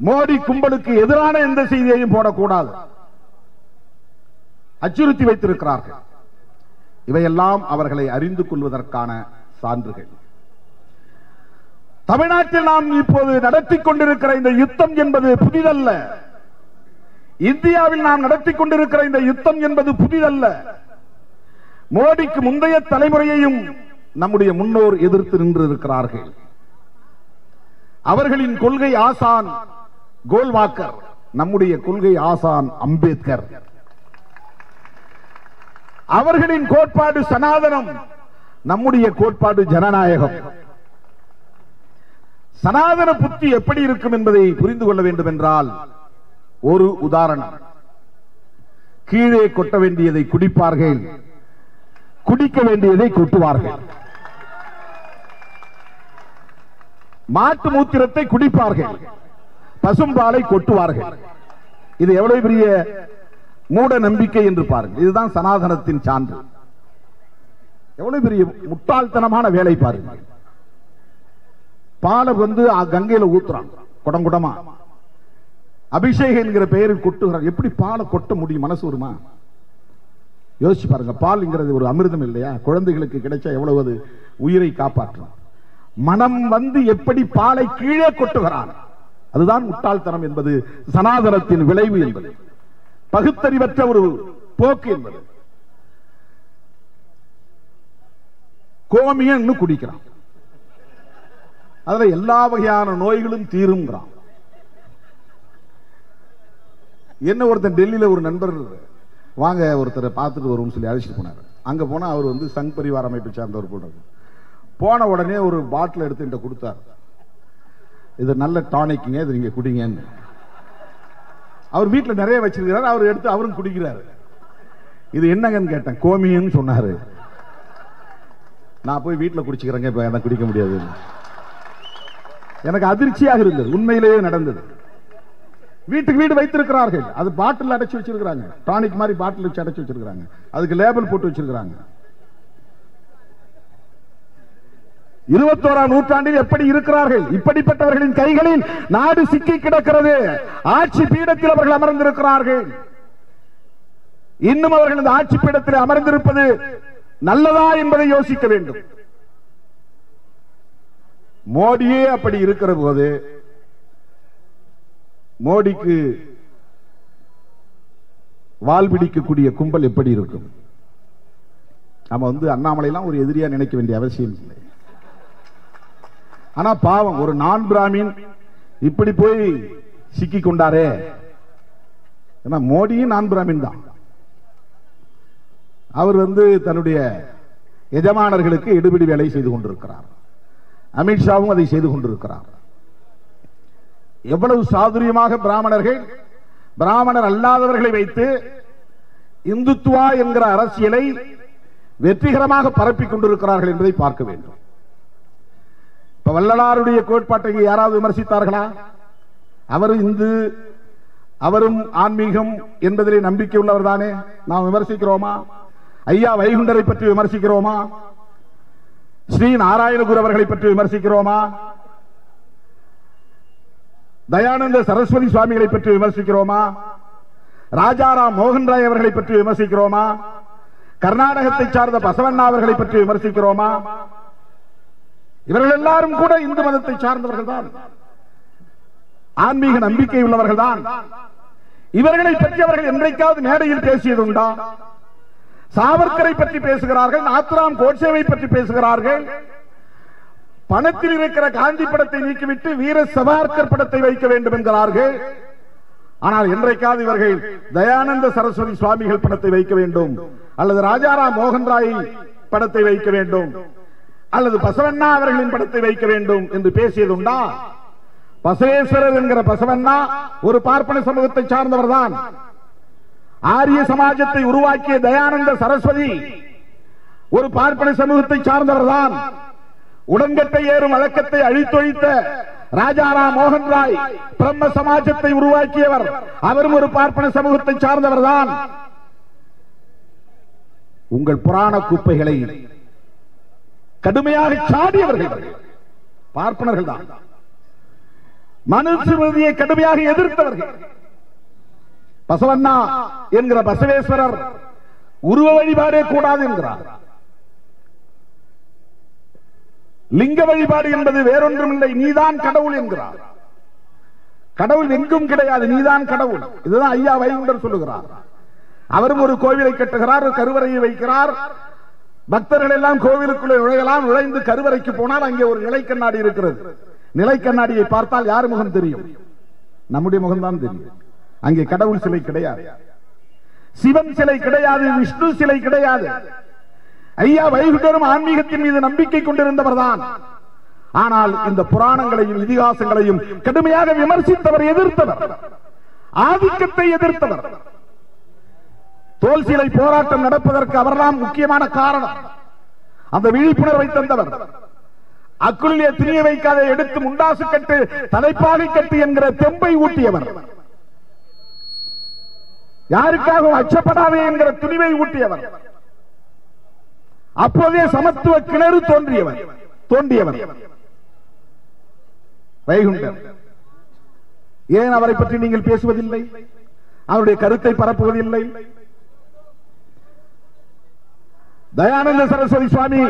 [SPEAKER 2] மோடி கும்பலுக்கு எதிரான எந்த செய்தியையும் போடக்கூடாது, அச்சுறுத்தி வைத்திருக்கிறார்கள். இவையெல்லாம் அவர்களை அறிந்து கொள்வதற்கான சான்றுகள். தமிழ்நாட்டில் நாம் இப்போது நடத்தி கொண்டிருக்கிற இந்த யுத்தம் என்பது புதிதல்ல. இந்தியாவில் நாம் நடத்தி கொண்டிருக்கிற இந்த யுத்தம் என்பது புதிதல்ல. மோடிக்கு முந்தைய தலைமுறையையும் நம்முடைய முன்னோர் எதிர்த்து நின்று இருக்கிறார்கள். அவர்களின் கொள்கை ஆசான் கோல்வாக்கர், நம்முடைய கொள்கை ஆசான் அம்பேத்கர். அவர்களின் கோட்பாடு சனாதனம், நம்முடைய கோட்பாடு ஜனநாயகம். சனாதன புத்தி எப்படி இருக்கும் என்பதை புரிந்து கொள்ள வேண்டும் என்றால் ஒரு உதாரணம். கீழே கொட்ட வேண்டியதை குடிப்பார்கள், குடிக்க வேண்டியதை கொட்டுவார்கள். மாட்டு மூத்திரத்தை குடிப்பார்கள், பசும்பாலை கொட்டுவார்கள். இது எவ்வளவு பெரிய மூட நம்பிக்கை என்று பாருங்கள். இதுதான் சனாதனத்தின் சான்று. எவ்வளவு பெரிய முட்டாள்தனமான வேலை பாருங்கள். பாலை கங்கையில ஊத்துறான் குடங்குடமா, அபிஷேகம் என்கிற பெயரில் கொட்டுகிறார். எப்படி பாலை கொட்ட முடியும்? மனசு வருமா? யோசிச்சு பாருங்க. பால்ங்கிறது ஒரு அமிர்தம் இல்லையா? குழந்தைகளுக்கு கிடைச்சா எவ்வளவு அது உயிரை காப்பாற்றும். மனம் எப்படி பாலை கீழே கொட்டுகிறான். அதுதான் முட்டாள்தனம் என்பது, சனாதனத்தின் விளைவு என்பது, பகுத்தறிவற்ற ஒரு போக்கு என்பது. கோமியம் குடிக்கிறான், அதுல எல்லா வகையான நோய்களும் தீரும்ங்கிறான். என்ன ஒருத்தர் டெல்லியில ஒரு நண்பர் வாங்க ஒருத்தரை பார்த்துட்டு வருவோம் சொல்லி அழைச்சிட்டு போனார். அங்க போனா அவர் சங் பரிவார் அமைப்பை சார்ந்தவர் போடுறாரு. போன உடனே ஒரு பாட்டில் எடுத்து என்கிட்ட கொடுத்தார். இது நல்ல டானிக்குங்க, இது நீங்க குடிங்கன்னு. அவர் வீட்டில் நிறைய வச்சிருக்கிறார், அவர் எடுத்து அவரும் குடிக்கிறாரு. இது என்னங்கன்னு கேட்டேன். கோமியன்னு சொன்னாரு. நான் போய் வீட்டில் குடிச்சுக்கிறேங்க, இப்ப எனக்கு குடிக்க முடியாது. எனக்கு அதிர்ச்சியாக இருந்தது, உண்மையிலேயே நடந்தது.
[SPEAKER 1] வீட்டுக்கு வீடு வைத்திருக்கிறார்கள். அது பாட்டில் அடைச்சு வச்சிருக்காங்க, டானிக் மாதிரி பாட்டில் வச்சு அடைச்சு வச்சிருக்காங்க, அதுக்கு லேபிள் போட்டு வச்சிருக்காங்க. 21ஆம் நூற்றாண்டில் எப்படி இருக்கிறார்கள்? இப்படிப்பட்டவர்களின் கைகளில் நாடு சிக்கி கிடக்கிறது. ஆட்சி பீடத்தில் அவர்கள் அமர்ந்திருக்கிறார்கள். இன்னும் அவர்கள் இந்த ஆட்சி பீடத்தில் அமர்ந்திருப்பது நல்லதா என்பதை யோசிக்க வேண்டும். மோடியே அப்படி இருக்கிற போது மோடிக்கு வால் பிடிக்கக்கூடிய கும்பல் எப்படி இருக்கும்? நம்ம அண்ணாமலைலாம் ஒரு எதிரியா நினைக்க வேண்டிய அவசியம் இல்லை. ஆனா பாவம், ஒரு நான் பிராமின் இப்படி போய் சிக்கி கொண்டாரே. மோடியும் நான் பிராமின் தான். அவர் தன்னுடைய எஜமானர்களுக்கு எடுபிடி வேலை செய்து கொண்டிருக்கிறார். அமித்ஷாவும் அதை செய்து கொண்டிருக்கிறார். எவ்வளவு சாதுரியமாக பிராமணர் அல்லாதவர்களை வைத்து இந்துத்துவா என்கிற அரசியலை வெற்றிகரமாக பரப்பிக் கொண்டிருக்கிறார்கள் என்பதை பார்க்க வேண்டும். இப்ப வள்ளலாருடைய கோட்பாட்டை யாராவது விமர்சித்தார்களா? அவர் அவரும் ஆன்மீகம் என்பதிலே நம்பிக்கை உள்ளவர் தானே. நாம் விமர்சிக்கிறோமா? ஐயா வைகுண்டரை பற்றி விமர்சிக்கிறோமா? ஸ்ரீ நாராயணகுரு அவர்களை பற்றி விமர்சிக்கிறோமா? தயானந்த சரஸ்வதி சுவாமிகளை பற்றி விமர்சிக்கிறோமா? ராஜாராம் மோகன் ராய் அவர்களை பற்றி விமர்சிக்கிறோமா? கர்நாடகத்தை சார்ந்த பசவண்ணா அவர்களை பற்றி விமர்சிக்கிறோமா? இவர்கள் எல்லாரும் கூட இந்து மதத்தை சார்ந்தவர்கள் தான், ஆன்மீக நம்பிக்கை உள்ளவர்கள் தான். இவர்களை பற்றி அவர்கள் என்றைக்காவது மேடையில் பேசியதுண்டா? சாவர்கரை பற்றி பேசுகிறார்கள், நாத்துராம் கோட்சேவை பற்றி பேசுகிறார்கள். பணத்தில் இருக்கிற காந்தி படத்தை நீக்கிவிட்டு வீர சவார்கர் படத்தை வைக்க வேண்டும் என்கிறார்கள். ஆனால் என்றைக்காவது இவர்கள் தயானந்த சரஸ்வதி சுவாமிகள் படத்தை வைக்க வேண்டும், அல்லது ராஜாராம் மோகன் ராய் படத்தை வைக்க வேண்டும், அல்லது பசவண்ணா அவர்களின் படத்தை வைக்க வேண்டும் என்று பேசியதுண்டா? பசவேஸ்வரர் என்கிற பசவண்ணா ஒரு பார்ப்பன சமூகத்தை சார்ந்தவர் தான். ஆரிய சமாஜத்தை உருவாக்கிய தயானந்த சரஸ்வதி ஒரு பார்ப்பன சமூகத்தை சார்ந்தவர் தான். உடன்கட்டை ஏறும் வழக்கத்தை அழித்தொழித்த ராஜாராம் மோகன் ராய் பிரம்ம சமாஜத்தை உருவாக்கியவர், அவரும் ஒரு பார்ப்பன சமூகத்தை சார்ந்தவர் தான். உங்கள் புராண குப்பைகளை கடுமையாக சாடியவர்கள் பார்ப்பனர்கள் தான். மனுஸ்மிருதியை கடுமையாக எதிர்த்தவர்கள். பசவண்ணா என்கிற பசவேஸ்வரர் உருவ வழிபாடே கூடாது என்கிறார். லிங்க வழிபாடு என்பது வேறொன்றும் இல்லை, நீதான் கடவுள் என்கிறார். கடவுள் எங்கும் கிடையாது, நீதான் கடவுள். இதுதான் ஐயா வைகுண்டர் சொல்லுகிறார். அவரும் ஒரு கோவிலை கட்டுகிறார், ஒரு கருவறையை வைக்கிறார். பக்தர்கள் எல்லாம் கோவிலுக்குள்ளே நுழையலாம். நுழைந்து கருவறைக்கு போனால் அங்கே ஒரு நிலை கண்ணாடி இருக்கிறது. நிலை கண்ணாடியை பார்த்தால் யார் முகம் தெரியும்? நம்முடைய முகம்தான் தெரியும். அங்கே கடவுள் சிலை கிடையாது, சிவன் சிலை கிடையாது, விஷ்ணு சிலை கிடையாது. ஐயா வைகுண்டரும் ஆன்மீகத்தின் மீது நம்பிக்கை கொண்டிருந்தவர் தான். ஆனால் இந்த புராணங்களையும் இதிகாசங்களையும் கடுமையாக விமர்சித்தவர், எதிர்த்தவர், ஆதிக்கத்தை எதிர்த்தவர். தோல் சிலை போராட்டம் நடப்பதற்கு அவர்தான் முக்கியமான காரணம். அந்த விழிப்புணர்வை தந்தவர். அக்குள்ளே திணிய வைக்காத எடுத்து முண்டாசு கட்டு தலைப்பாகை கட்டு என்கிற தெம்பை ஊட்டியவர். யாருக்காகவும் அச்சப்படாதே என்கிற துணிவை ஊட்டியவர். அப்போதே சமத்துவ கிணறு தோண்டியவர் வைகுண்டர். ஏன் அவரை பற்றி நீங்கள் பேசுவதில்லை? அவருடைய கருத்தை பரப்புவதில்லை? தயானந்த சரஸ்வதி சுவாமி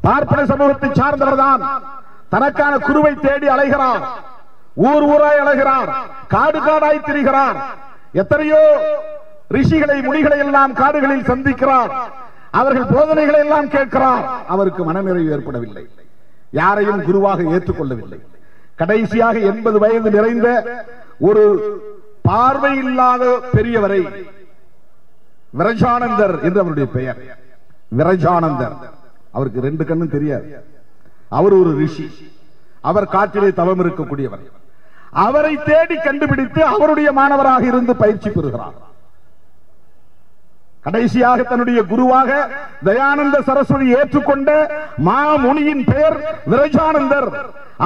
[SPEAKER 1] பார்ப்பன சமூகத்தை சார்ந்தவர் தான். தனக்கான குருவை தேடி அலைகிறார், ஊர் ஊராய் அலைகிறார், காடு காடாய் திரிகிறார். எத்தனையோ ரிஷிகளை முனிகளை எல்லாம் காடுகளில் சந்திக்கிறார். அவர்கள் போதனைகளை எல்லாம் கேட்கிறார். அவருக்கு மனநிறைவு ஏற்படவில்லை, யாரையும் குருவாக ஏற்றுக்கொள்ளவில்லை. கடைசியாக 80 வயது நிறைந்த ஒரு பார்வை இல்லாத பெரியவரை, விரஜானந்தர் என்று அவருடைய பெயர், விரஜானந்தர், அவருக்கு 2 கண்ணும் தெரியாது. அவர் ஒரு ரிஷி, அவர் காற்றிலே தவம் இருக்கக்கூடியவர். அவரை தேடி கண்டுபிடித்து அவருடைய மாணவராக இருந்து பயிற்சி பெறுகிறார். கடைசியாக தன்னுடைய குருவாக தயானந்த சரஸ்வதி ஏற்றுக்கொண்ட மாமுனியின் பெயர் விரஜானந்தர்.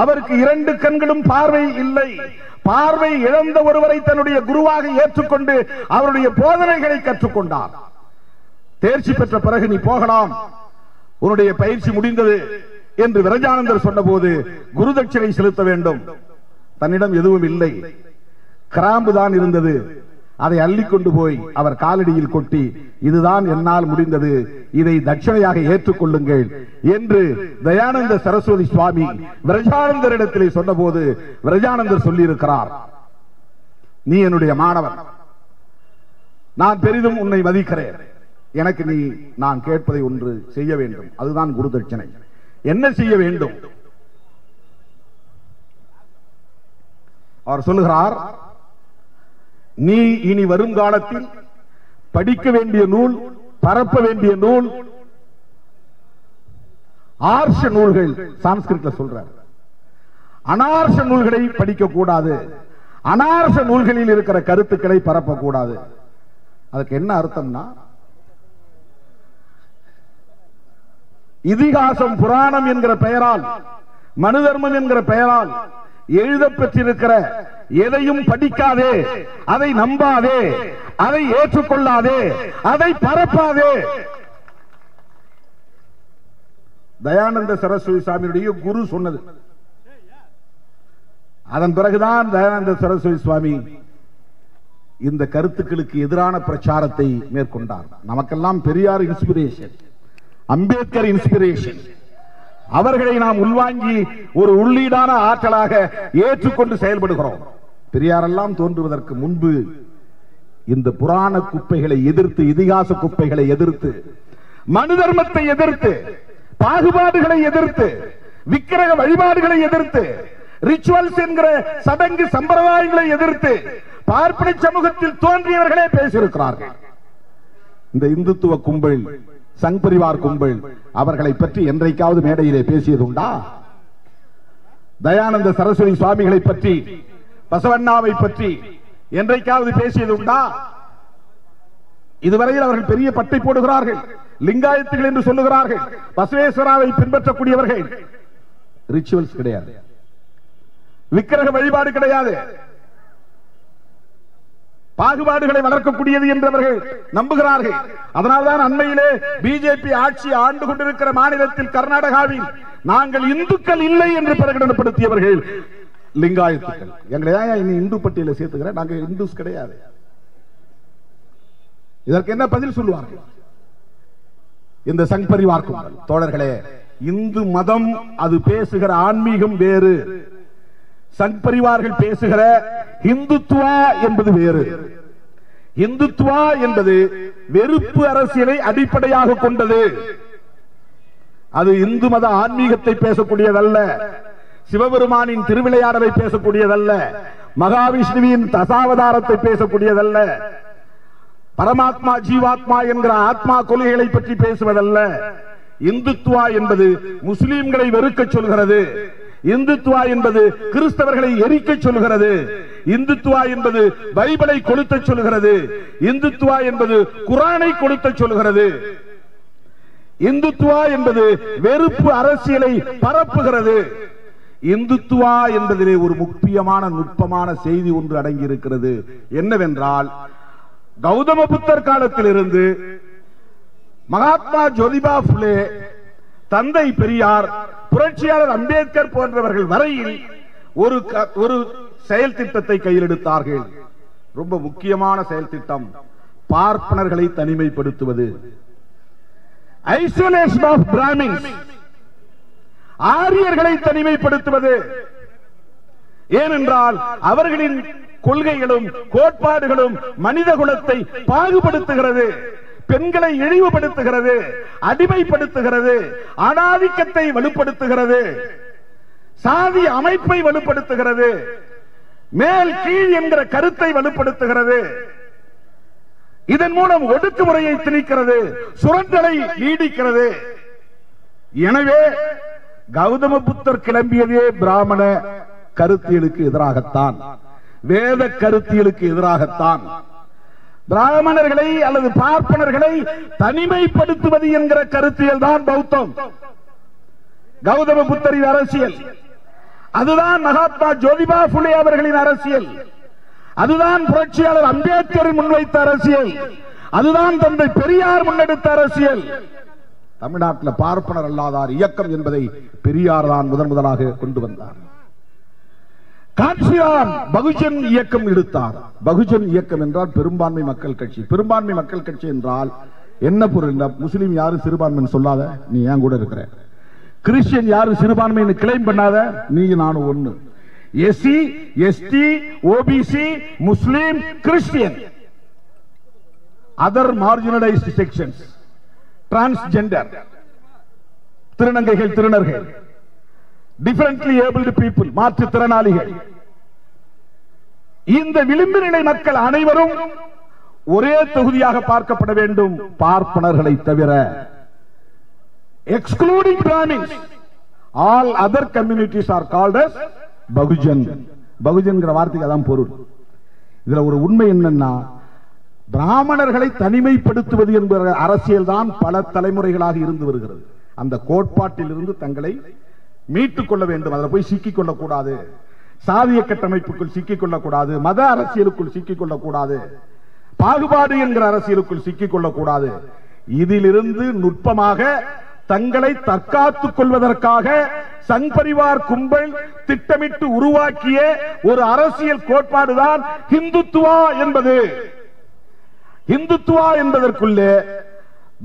[SPEAKER 1] அவருக்கு 2 கண்களும் பார்வை இல்லை, பார்வை இழந்த ஒருவரை தன்னுடைய குருவாக ஏற்றுக்கொண்டு அவருடைய போதனைகளை கற்றுக்கொண்டார். தேர்ச்சி பெற்ற பிறகு நீ போகலாம், உன்னுடைய பயிற்சி முடிந்தது என்று விரஜானந்தர் சொன்னபோது குரு தட்சிணை செலுத்த வேண்டும். தன்னிடம் எதுவும் இல்லை, கிராம்பு தான் இருந்தது. அதை அள்ளிக்கொண்டு போய் அவர் காலடியில் கொட்டி, இதுதான் என்னால் முடிந்தது, இதை தட்சணையாக ஏற்றுக்கொள்ளுங்கள் என்று தயானந்த சரஸ்வதி சுவாமி விரஜானந்தரிடத்திலே சொன்னபோது விரஜானந்தர் சொல்லியிருக்கிறார், நீ என்னுடைய மாணவன், நான் பெரிதும் உன்னை மதிக்கிறேன், எனக்கு நீ நான் கேட்பதை ஒன்று செய்ய வேண்டும், அதுதான் குரு தட்சணை. என்ன செய்ய வேண்டும்? அவர் சொல்லுகிறார், நீ இனி வரும் காலத்தில் படிக்க வேண்டிய நூல், பரப்ப வேண்டிய நூல் ஆர்ஷ நூல்கள், சான்ஸ்கிரிட்ல சொல்றார், அனார்ஷ நூல்களை படிக்க கூடாது, அனார்ஷ நூல்களில் இருக்கிற கருத்துக்களை பரப்பக்கூடாது. அதுக்கு என்ன அர்த்தம்னா, இதிகாசம் புராணம் என்கிற பெயரால், மனு தர்மம் என்கிற பெயரால் எழுதப்பெற்றிருக்கிற எதையும் படிக்காதே, அதை நம்பாதே, அதை ஏற்றுக்கொள்ளாதே, அதை பரப்பாதே. தயானந்த சரஸ்வதி சுவாமியுடைய குரு சொன்னது. அதன் பிறகுதான் தயானந்த சரஸ்வதி சுவாமி இந்த கருத்துக்களுக்கு எதிரான பிரச்சாரத்தை மேற்கொண்டார். நமக்கெல்லாம் பெரியார் இன்ஸ்பிரேஷன், அம்பேத்கர் இன்ஸ்பிரேஷன். அவர்களை நாம் உள்வாங்கி ஒரு உள்ளீடான ஆற்றலாக ஏற்றுக்கொண்டு செயல்படுகிறோம். பெரியாரெல்லாம் தோன்றுவதற்கு முன்பு இந்த புராண குப்பைகளை எதிர்த்து, இதிகாச குப்பைகளை எதிர்த்து, மனு தர்மத்தை எதிர்த்து, பாகுபாடுகளை எதிர்த்து, விக்கிரக வழிபாடுகளை எதிர்த்து, ரிச்சுவல்ஸ் என்கிற சடங்கு சம்பிரதாயங்களை எதிர்த்து பார்ப்பன சமூகத்தில் தோன்றியவர்களே பேசியிருக்கிறார்கள். இந்த இந்துத்துவ கும்பல், சங் பரிவார் கும்பல் அவர்களை பற்றி என்றைக்காவது மேடையிலே பேசியதுண்டா? தயானந்த சரஸ்வதி சுவாமிகளை பற்றி, பசவண்ணாவை பற்றி என்றைக்காவது பேசியதுண்டா? இதுவரையில் அவர்கள் பெரிய பட்டை போடுகிறார்கள், லிங்காயத்துகள் என்று சொல்லுகிறார்கள், பசவேஸ்வராவை பின்பற்றக்கூடியவர்கள். ரிச்சுவல்ஸ் கிடையாது, விக்கிரக வழிபாடு கிடையாது, பாகுபாடுகளை வளர்க்கக்கூடியது என்றவர்கள் நம்புகிறார்கள். அதனால்தான் அண்மையிலே பிஜேபி ஆட்சி ஆண்டு கொண்டிருக்கிற மாநிலத்தில் கர்நாடகாவில் நாங்கள் இந்துக்கள் இல்லை என்று பிரகடனப்படுத்தியவர்கள் லிங்காயத்துக்கள். எங்களை தான் இந்து பட்டியலை சேர்த்துக்கிறேன், நாங்கள் இந்துஸ் கிடையாது. இதற்கு என்ன பதில் சொல்லுவார்கள் இந்த சங் பரிவார் கும்பல்? தோழர்களே, இந்து மதம் அது பேசுகிற ஆன்மீகம் வேறு, சங் பரிவார்கள் பேசுகிற இந்துத்துவா என்பது வேறு. இந்துத்துவா என்பது வெறுப்பு அரசியலை அடிப்படையாக கொண்டது. அது இந்து மத ஆன்மீகத்தை பேசக்கூடியதல்ல, சிவபெருமானின் திருவிளையாடலை பேசக்கூடியதல்ல, மகாவிஷ்ணுவின் தசாவதாரத்தை பேசக்கூடியதல்ல, பரமாத்மா ஜீவாத்மா என்கிற ஆத்மா கொள்கைகளை பற்றி பேசுவதல்ல. இந்துத்துவா என்பது முஸ்லிம்களை வெறுக்க சொல்கிறது, இந்துத்துவா என்பது கிறிஸ்தவர்களை எரிக்க சொல்கிறது, இந்துத்துவா என்பது பைபிளை கொளுத்த சொல்கிறது, இந்துத்துவா என்பது குரானை கொளுத்த சொல்கிறது, இந்துத்துவா என்பது வெறுப்பு அரசியலை பரப்புகிறது. இந்துத்துவா என்பதிலே ஒரு முக்கியமான நுட்பமான செய்தி ஒன்று அடங்கி இருக்கிறது. என்னவென்றால், கௌதம புத்தர் காலத்திலிருந்து மகாத்மா ஜோதிபா புலே, தந்தை பெரியார், புரட்சியாளர் அம்பேத்கர் போன்றவர்கள் வரையில் ஒரு செயல் திட்டத்தை கையில் எடுத்தார்கள். ரொம்ப முக்கியமான செயல் திட்டம், பார்ப்பனர்களை தனிமைப்படுத்துவது, ஐசோலேஷன் ஆஃப் பிராமின்ஸ், ஆரியர்களை தனிமைப்படுத்துவது. ஏனென்றால் அவர்களின் கொள்கைகளும் கோட்பாடுகளும் மனித குலத்தை பாகுபடுத்துகிறது, பெண்களை இழிவுபடுத்துகிறது, அடிமைப்படுத்துகிறது, ஆணாதிக்கத்தை வலுப்படுத்துகிறது, சாதி அமைப்பை வலுப்படுத்துகிறது, மேல் கீழ் என்கிற கருத்தை வலுப்படுத்துகிறது. இதன் மூலம் ஒடுக்குமுறையை திணிக்கிறது, சுரண்டலை நீடிக்கிறது. எனவே கௌதம புத்தர் கிளம்பியதே பிராமண கருத்தியலுக்கு எதிராகத்தான், வேத கருத்தியலுக்கு எதிராகத்தான். பிராமணர்களை அல்லது பார்ப்பனர்களை தனிமைப்படுத்துவது என்கிற கருத்தியல் தான் பௌத்தம், கௌதம புத்தரின் அரசியல். அதுதான் மகாத்மா ஜோதிபா புலே அவர்களின் அரசியல். அதுதான் புரட்சியாளர் அம்பேத்கர் முன்வைத்த அரசியல். அதுதான் தந்தை பெரியார் முன்னெடுத்த அரசியல். தமிழ்நாட்டில் பார்ப்பனர் அல்லாதார் இயக்கம் என்பதை பெரியார் தான் முதலாக கொண்டு வந்தார். காஞ்சிராம் பகுஜன் இயக்கம் எடுத்தார். பகுஜன் இயக்கம் என்றால் பெரும்பான்மை மக்கள் கட்சி. பெரும்பான்மை மக்கள் கட்சி என்றால் என்ன பொருள்? முஸ்லீம் யாரும் சிறுபான்மை சொல்லாத, நீ ஏன் கூட இருக்கிற. கிறிஸ்டியன் யாரும் சிறுபான்மை கிளைம் பண்ணாத, நீ நானும் ஒண்ணு. SC, ST, OBC, Muslim, Christian, other marginalised sections, transgender, திருநங்கைகள், திருநர்கள், டிஃபரண்ட்லி ஏபிள்டு பீப்புள், மாற்றுத்திறனாளிகள், இந்த விளிம்பு நிலை மக்கள் அனைவரும் ஒரே தொகுதியாக பார்க்கப்பட வேண்டும், பார்ப்பனர்களை தவிர. excluding Brahmins, all other communities are called as Bahujan. பகுஜன்கிற வார்த்தைக்கு அதான் பொருள். இதுல ஒரு உண்மை என்னன்னா, பிராமணர்களை தனிமைப்படுத்துவது என்கிற அரசியல் தான் பல தலைமுறைகளாக இருந்து வருகிறது. அந்த கோட்பாட்டில் இருந்து தங்களை மீட்டுக் கொள்ள வேண்டும். அதில் போய் சிக்கிக் கொள்ளக்கூடாது, சாதிய கட்டமைப்புக்குள் சிக்கிக் கொள்ளக்கூடாது, மத அரசியலுக்குள் சிக்கிக் கொள்ளக்கூடாது, பாகுபாடு என்கிற அரசியலுக்குள் சிக்கிக் கொள்ளக்கூடாது. இதிலிருந்து நுட்பமாக தங்களை தற்காத்துக் கொள்வதற்காக சங் பரிவார் கும்பல் திட்டமிட்டு உருவாக்கிய ஒரு அரசியல் கோட்பாடுதான் இந்துத்துவா என்பது. இந்துத்துவா என்பதற்குள்ளே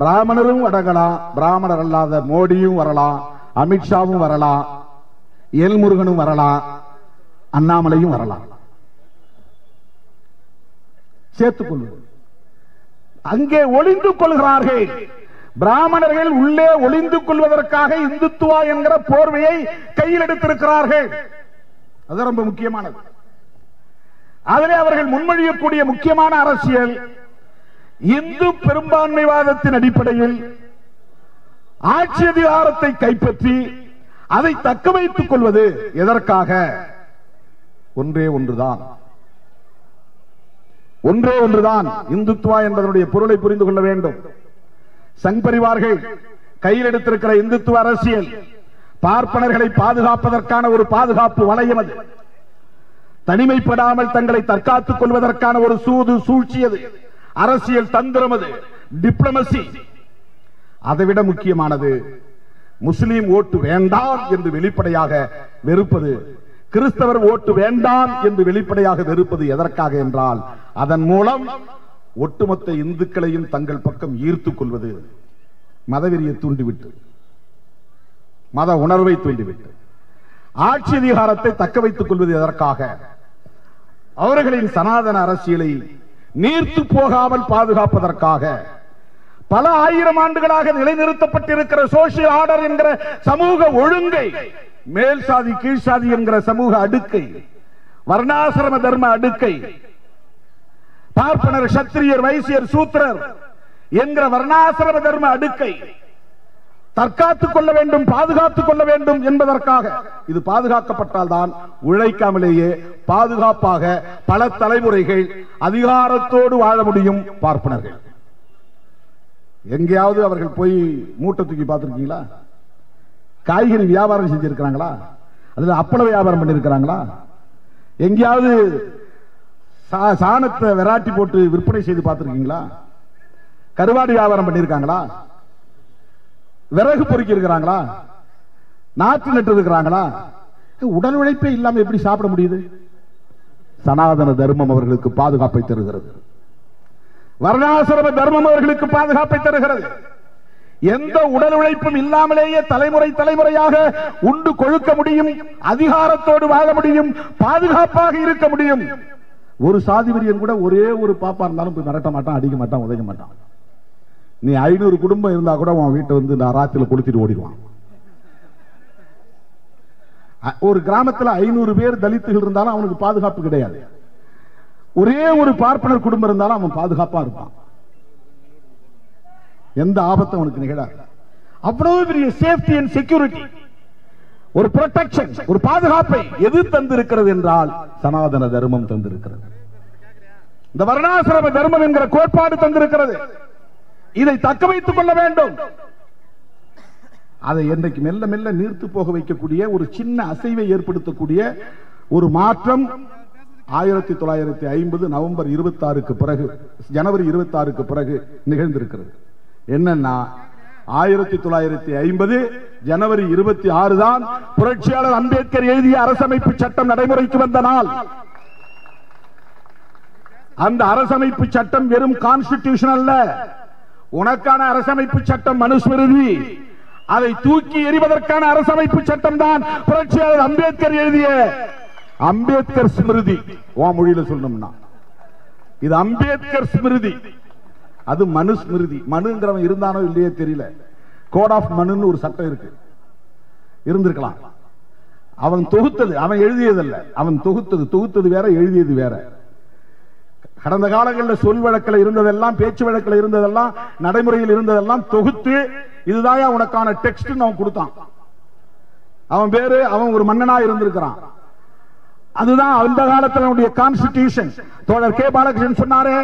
[SPEAKER 1] பிராமணரும் அடங்கலாம், பிராமணர் அல்லாத மோடியும் வரலாம், அமித்ஷாவும் வரலாம், எல்முருகனும் வரலாம், அண்ணாமலையும் வரலாம். சேர்த்துக் கொள்வது. அங்கே ஒளிந்து கொள்கிறார்கள். பிராமணர்கள் உள்ளே ஒளிந்து கொள்வதற்காக இந்துத்துவா என்கிற போர்வையை கையில் எடுத்திருக்கிறார்கள். அது ரொம்ப முக்கியமானது. அதிலே அவர்கள் முன்மொழியக்கூடிய முக்கியமான அரசியல் இந்து பெரும்பான்மைவாதத்தின் அடிப்படையில் ஆட்சி அதிகாரத்தை கைப்பற்றி அதை தக்க வைத்துக் கொள்வது. எதற்காக? ஒன்றே ஒன்றுதான், ஒன்றே ஒன்றுதான். இந்துத்துவா என்பதனுடைய பொருளை புரிந்து கொள்ள வேண்டும். சங் பரிவார்கள் கையில் எடுத்திருக்கிற இந்துத்துவ அரசியல் பார்ப்பனர்களை பாதுகாப்பதற்கான ஒரு பாதுகாப்பு வளையம். அது தனிமைப்படாமல் தங்களை தற்காத்துக் கொள்வதற்கான ஒரு சூது சூழ்ச்சி. அது அரசியல் தந்திரம், அது டிப்ளமசி. அதைவிட முக்கியமானது முஸ்லீம் ஓட்டு வேண்டாம் என்று வெளிப்படையாக வெறுப்பது, கிறிஸ்தவர் ஓட்டு வேண்டாம் என்று வெளிப்படையாக வெறுப்பது. எதற்காக என்றால் அதன் மூலம் ஒட்டுமொத்த இந்துக்களையும் தங்கள் பக்கம் ஈர்த்துக் கொள்வது. மதவெறியை தூண்டிவிட்டு, மத உணர்வை தூண்டிவிட்டு ஆட்சி அதிகாரத்தை தக்க வைத்துக் கொள்வது. எதற்காக? அவர்களின் சனாதன அரசியலை நீர்த்து போகாமல் பாதுகாப்பதற்காக. பல ஆயிரம் ஆண்டுகளாக நிலைநிறுத்தப்பட்டிருக்கிற சோசியல் ஆர்டர் என்கிற சமூக ஒழுங்கை, மேல் சாதி கீழ் சாதி என்கிற சமூக அடுக்கை, வர்ணாசிரம தர்ம அடுக்கை, பார்ப்பனர் சத்திரியர் வைசியர் சூத்திரர் என்கிற வர்ணாசிரம தர்ம அடுக்கை தற்காத்துக் கொள்ள வேண்டும், பாதுகாத்துக் கொள்ள வேண்டும் என்பதற்காக. இது பாதுகாக்கப்பட்டால் தான் உழைக்காமலேயே பாதுகாப்பாக பல தலைமுறைகள் அதிகாரத்தோடு வாழ முடியும். பார்ப்பனர்கள் எங்கேயாவது அவர்கள் போய் மூட்டை தூக்கி பார்த்திருக்கீங்களா? காய்கறி வியாபாரம் செஞ்சிருக்கிறாங்களா? அதுல அப்பள வியாபாரம் பண்ணிருக்கிறாங்களா? எங்கேயாவது சாணத்தை விராட்டி போட்டு விற்பனை செய்து பார்த்திருக்கீங்களா? கருவாடு வியாபாரம் பண்ணிருக்காங்களா? விறகு பொறுக்கி இருக்கிறாங்களா? நாற்று நட்டு இருக்கிறாங்களா? உடல் உழைப்பே இல்லாம எப்படி சாப்பிட முடியுது? சனாதன தர்மம் அவர்களுக்கு பாதுகாப்பை தருகிறது. வர்ணாசிரம தர்மம் அவர்களுக்கு பாதுகாப்பை தருகிறது. எந்த உடல் உழைப்பும் இல்லாமலேயே தலைமுறை தலைமுறையாக உண்டு கொழுக்க முடியும், அதிகாரத்தோடு வாழ முடியும், பாதுகாப்பாக இருக்க முடியும். ஒரு சாதி வெறியன் கூட ஒரே ஒரு பாப்பா இருந்தாலும் போய் மிரட்ட மாட்டான், அடிக்க மாட்டான், உதைக்க மாட்டான். நீ 500 குடும்பம் இருந்தா கூட உன் வீட்டை வந்து நான் ராத்திரில கொளுத்திட்டு ஓடிடுவான். ஒரு கிராமத்தில் 500 பேர் தலித்துகள் இருந்தாலும் அவனுக்கு பாதுகாப்பு கிடையாது. ஒரே ஒரு பார்ப்பனர் குடும்பம் இருந்தாலும் அவன் பாதுகாப்பா இருப்பான். எந்த ஆபத்தும் அவனுக்கு நிகழாது. அவ்வளவு பெரிய சேஃப்டி அண்ட் செக்யூரிட்டி, ஒரு ப்ரொடெக்ஷன், ஒரு பாதுகாப்பை எது தந்திருக்கிறது என்றால் சனாதன தர்மம் தந்திருக்கிறது. இந்த வர்ணாசிரம தர்மம் என்கிற கோட்பாடு தந்திருக்கிறது. இதை தக்க வைத்துக் கொள்ள வேண்டும். அதை என்றைக்கு மெல்ல மெல்ல நீர்த்து போக வைக்கக்கூடிய ஒரு சின்ன அசைவை ஏற்படுத்தக்கூடிய ஒரு மாற்றம் 1950 நவம்பர் 26க்கு பிறகு, ஜனவரி 26க்கு பிறகு நிகழ்ந்திருக்கிறது. என்னன்னா 1950 ஜனவரி 26 தான் புரட்சியாளர் அம்பேத்கர் எழுதிய அரசமைப்பு சட்டம் நடைமுறைக்கு வந்த நாள். அந்த அரசமைப்பு சட்டம் வெறும் கான்ஸ்டிடியூஷன் அல்ல, உனக்கான அரசமைப்பு சட்டம் மனுஸ்மிருதி. அதை தூக்கி எறிவதற்கான அரசமைப்பு சட்டம் தான் புரட்சியாளர் அம்பேத்கர் எழுதிய அம்பேத்கர் ஸ்மிருதி. மொழியில சொல்லணும்னா இது அம்பேத்கர் ஸ்மிருதி, அது மனுஸ்மிருதி. மனுங்கிறவன் இருந்தானோ இல்லையே தெரியல. கோட் ஆஃப் மனுன்னு ஒரு சட்டம் இருக்கு, இருந்திருக்கலாம். அவன் தொகுத்தது, அவன் எழுதியதல்ல, அவன் தொகுத்தது வேற, எழுதியது வேற. கடந்த காலங்களில் சொல் வழக்கில் இருந்ததெல்லாம், பேச்சு வழக்கில் இருந்ததெல்லாம், நடைமுறையில் இருந்ததெல்லாம் தொகுத்து இதுதான் உனக்கான டெக்ஸ்ட் அவன் கொடுத்தான். அவன் பேரு, அவன் ஒரு மன்னனா இருந்திருக்கிறான். அதுதான் அந்த காலத்தில் கான்ஸ்டிடியூஷன். தோழர் கே பாலகிருஷ்ணன் சொன்னாரே,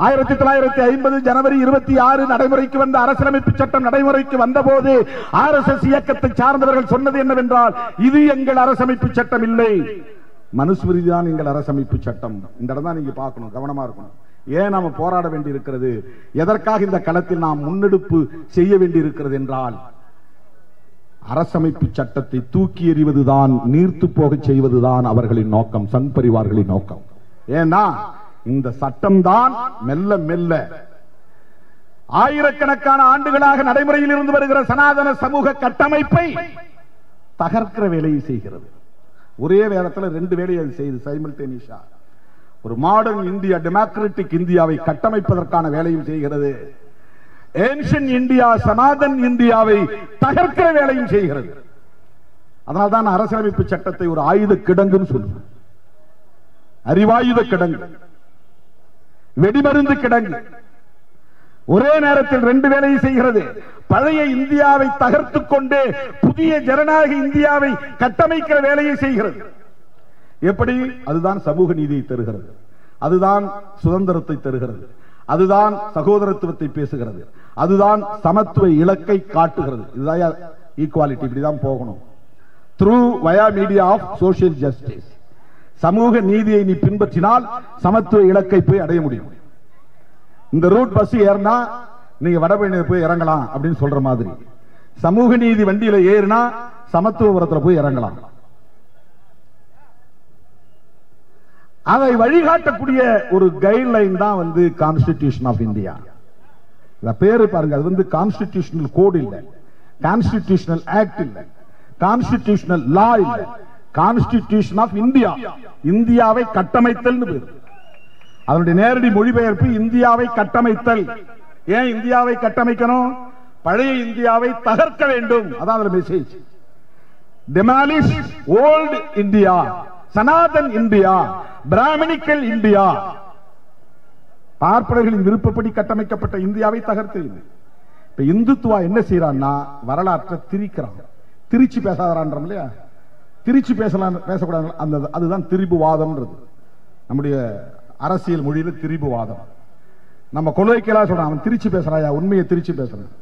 [SPEAKER 1] 1950 ஜனவரி 26 நடைமுறைக்கு வந்த அரசியலமைப்பு சட்டம் நடைமுறைக்கு வந்த போது RSS இயக்கத்தை சார்ந்தவர்கள் சொன்னது என்னவென்றால், இது எங்கள் அரசமைப்பு சட்டம் இல்லை, மனுஸ்மிருதி தான் எங்கள் அரசமைப்பு சட்டம். இந்த இடம் தான் நீங்க பார்க்கணும், கவனமா இருக்கணும். ஏன் நாம போராட வேண்டி இருக்கிறது, எதற்காக இந்த களத்தில் நாம் முன்னெடுப்பு செய்ய வேண்டி இருக்கிறது என்றால், அரசமைப்பு சட்டத்தை தூக்கி எறிவதுதான், நீர்த்து போக செய்வதுதான் அவர்களின் நோக்கம், சங் பரிவார்களின் நோக்கம். ஏன்னா இந்த சட்டம் தான் மெல்ல மெல்ல ஆயிரக்கணக்கான ஆண்டுகளாக நடைமுறையில் இருந்து வருகிற சனாதன சமூக கட்டமைப்பை தகர்க்கிற வேலையை செய்கிறது. ஒரே வேதத்தில் ரெண்டு வேலையை செய்து சைமல்டேனியஸா ஒரு மாடர்ன் இந்தியா, டெமோக்ராட்டிக் இந்தியாவை கட்டமைப்பதற்கான வேலையும் செய்கிறது. ஏன்ஷியன் இந்தியா, சனாதன் இந்தியாவை தகர்க்கிற வேலையும் செய்கிறது. அதனால்தான் அரசியலமைப்பு சட்டத்தை ஒரு ஆயுத கிடங்குன்னு சொல்லுவோம். அறிவாயுத கிடங்கு, வெடிமருந்து கிடங்கு. ஒரே நேரத்தில் ரெண்டு வேலையை செய்கிறது. பழைய இந்தியாவை தகர்த்துக் கொண்டு புதிய ஜனநாயக இந்தியாவை கட்டமைக்கிற வேலையை செய்கிறது. எப்படி? அதுதான் சமூக நீதியை தருகிறது, அதுதான் சுதந்திரத்தை தருகிறது, அதுதான் சகோதரத்துவத்தை பேசுகிறது, அதுதான் சமத்துவ இலக்கை காட்டுகிறது. இதுதான் ஈக்குவாலிட்டி. இப்படிதான் போகணும். Through via media of social justice. சமூக நீதியை நீ பின்பற்றினால் சமத்துவ இலக்கை போய் அடைய முடியும். இந்த ரூட் பஸ் ஏறினா நீங்க வடபழனியில் போய் இறங்கலாம் அப்படின்னு சொல்ற மாதிரி, சமூக நீதி வண்டியில ஏறினா சமத்துவபுரத்துல போய் இறங்கலாம். அதை வழிகாட்டக்கூடிய ஒரு கைட்லைன் தான் கான்ஸ்டிடியூஷன் ஆஃப் இந்தியா. பேரு பாருங்க, அது கான்ஸ்டிடியூஷனல் கோட் இல்ல, கான்ஸ்டிடியூஷனல் ஆக்ட் இல்ல, கான்ஸ்டிடியூஷனல் லா இல்ல, கான்ஸ்டிடியூஷன் ஆஃப் இந்தியா. இந்தியாவை கட்டமைத்தல் பேர். அதனுடைய நேரடி மொழிபெயர்ப்பு இந்தியாவை கட்டமைத்தல். ஏன் இந்தியாவை கட்டமைக்கணும்? பழைய இந்தியாவை தகர்க்க வேண்டும். அதான் அதுல message. Demolish old India, Sanatan India, Brahminical India. பார்ப்பனர்களின் விருப்பப்படி கட்டமைக்கப்பட்ட இந்தியாவை தகர்த்து. இப்ப இந்துத்துவா என்ன செய்யறான்னா, வரலாற்றை திரிக்கிறான். திருச்சி பேசாதான் இல்லையா, திருச்சி பேசலாம் பேசக்கூடாது. அந்த அதுதான் திரிபுவாதம்ன்றது. நம்முடைய அரசியல் மொழியில திரிபுவாதம். நம்ம கொள்கைக்கெல்லாம் சொல்றான், அவன் திருச்சி பேசுறாயா, உண்மையை திருச்சி பேசுறான்.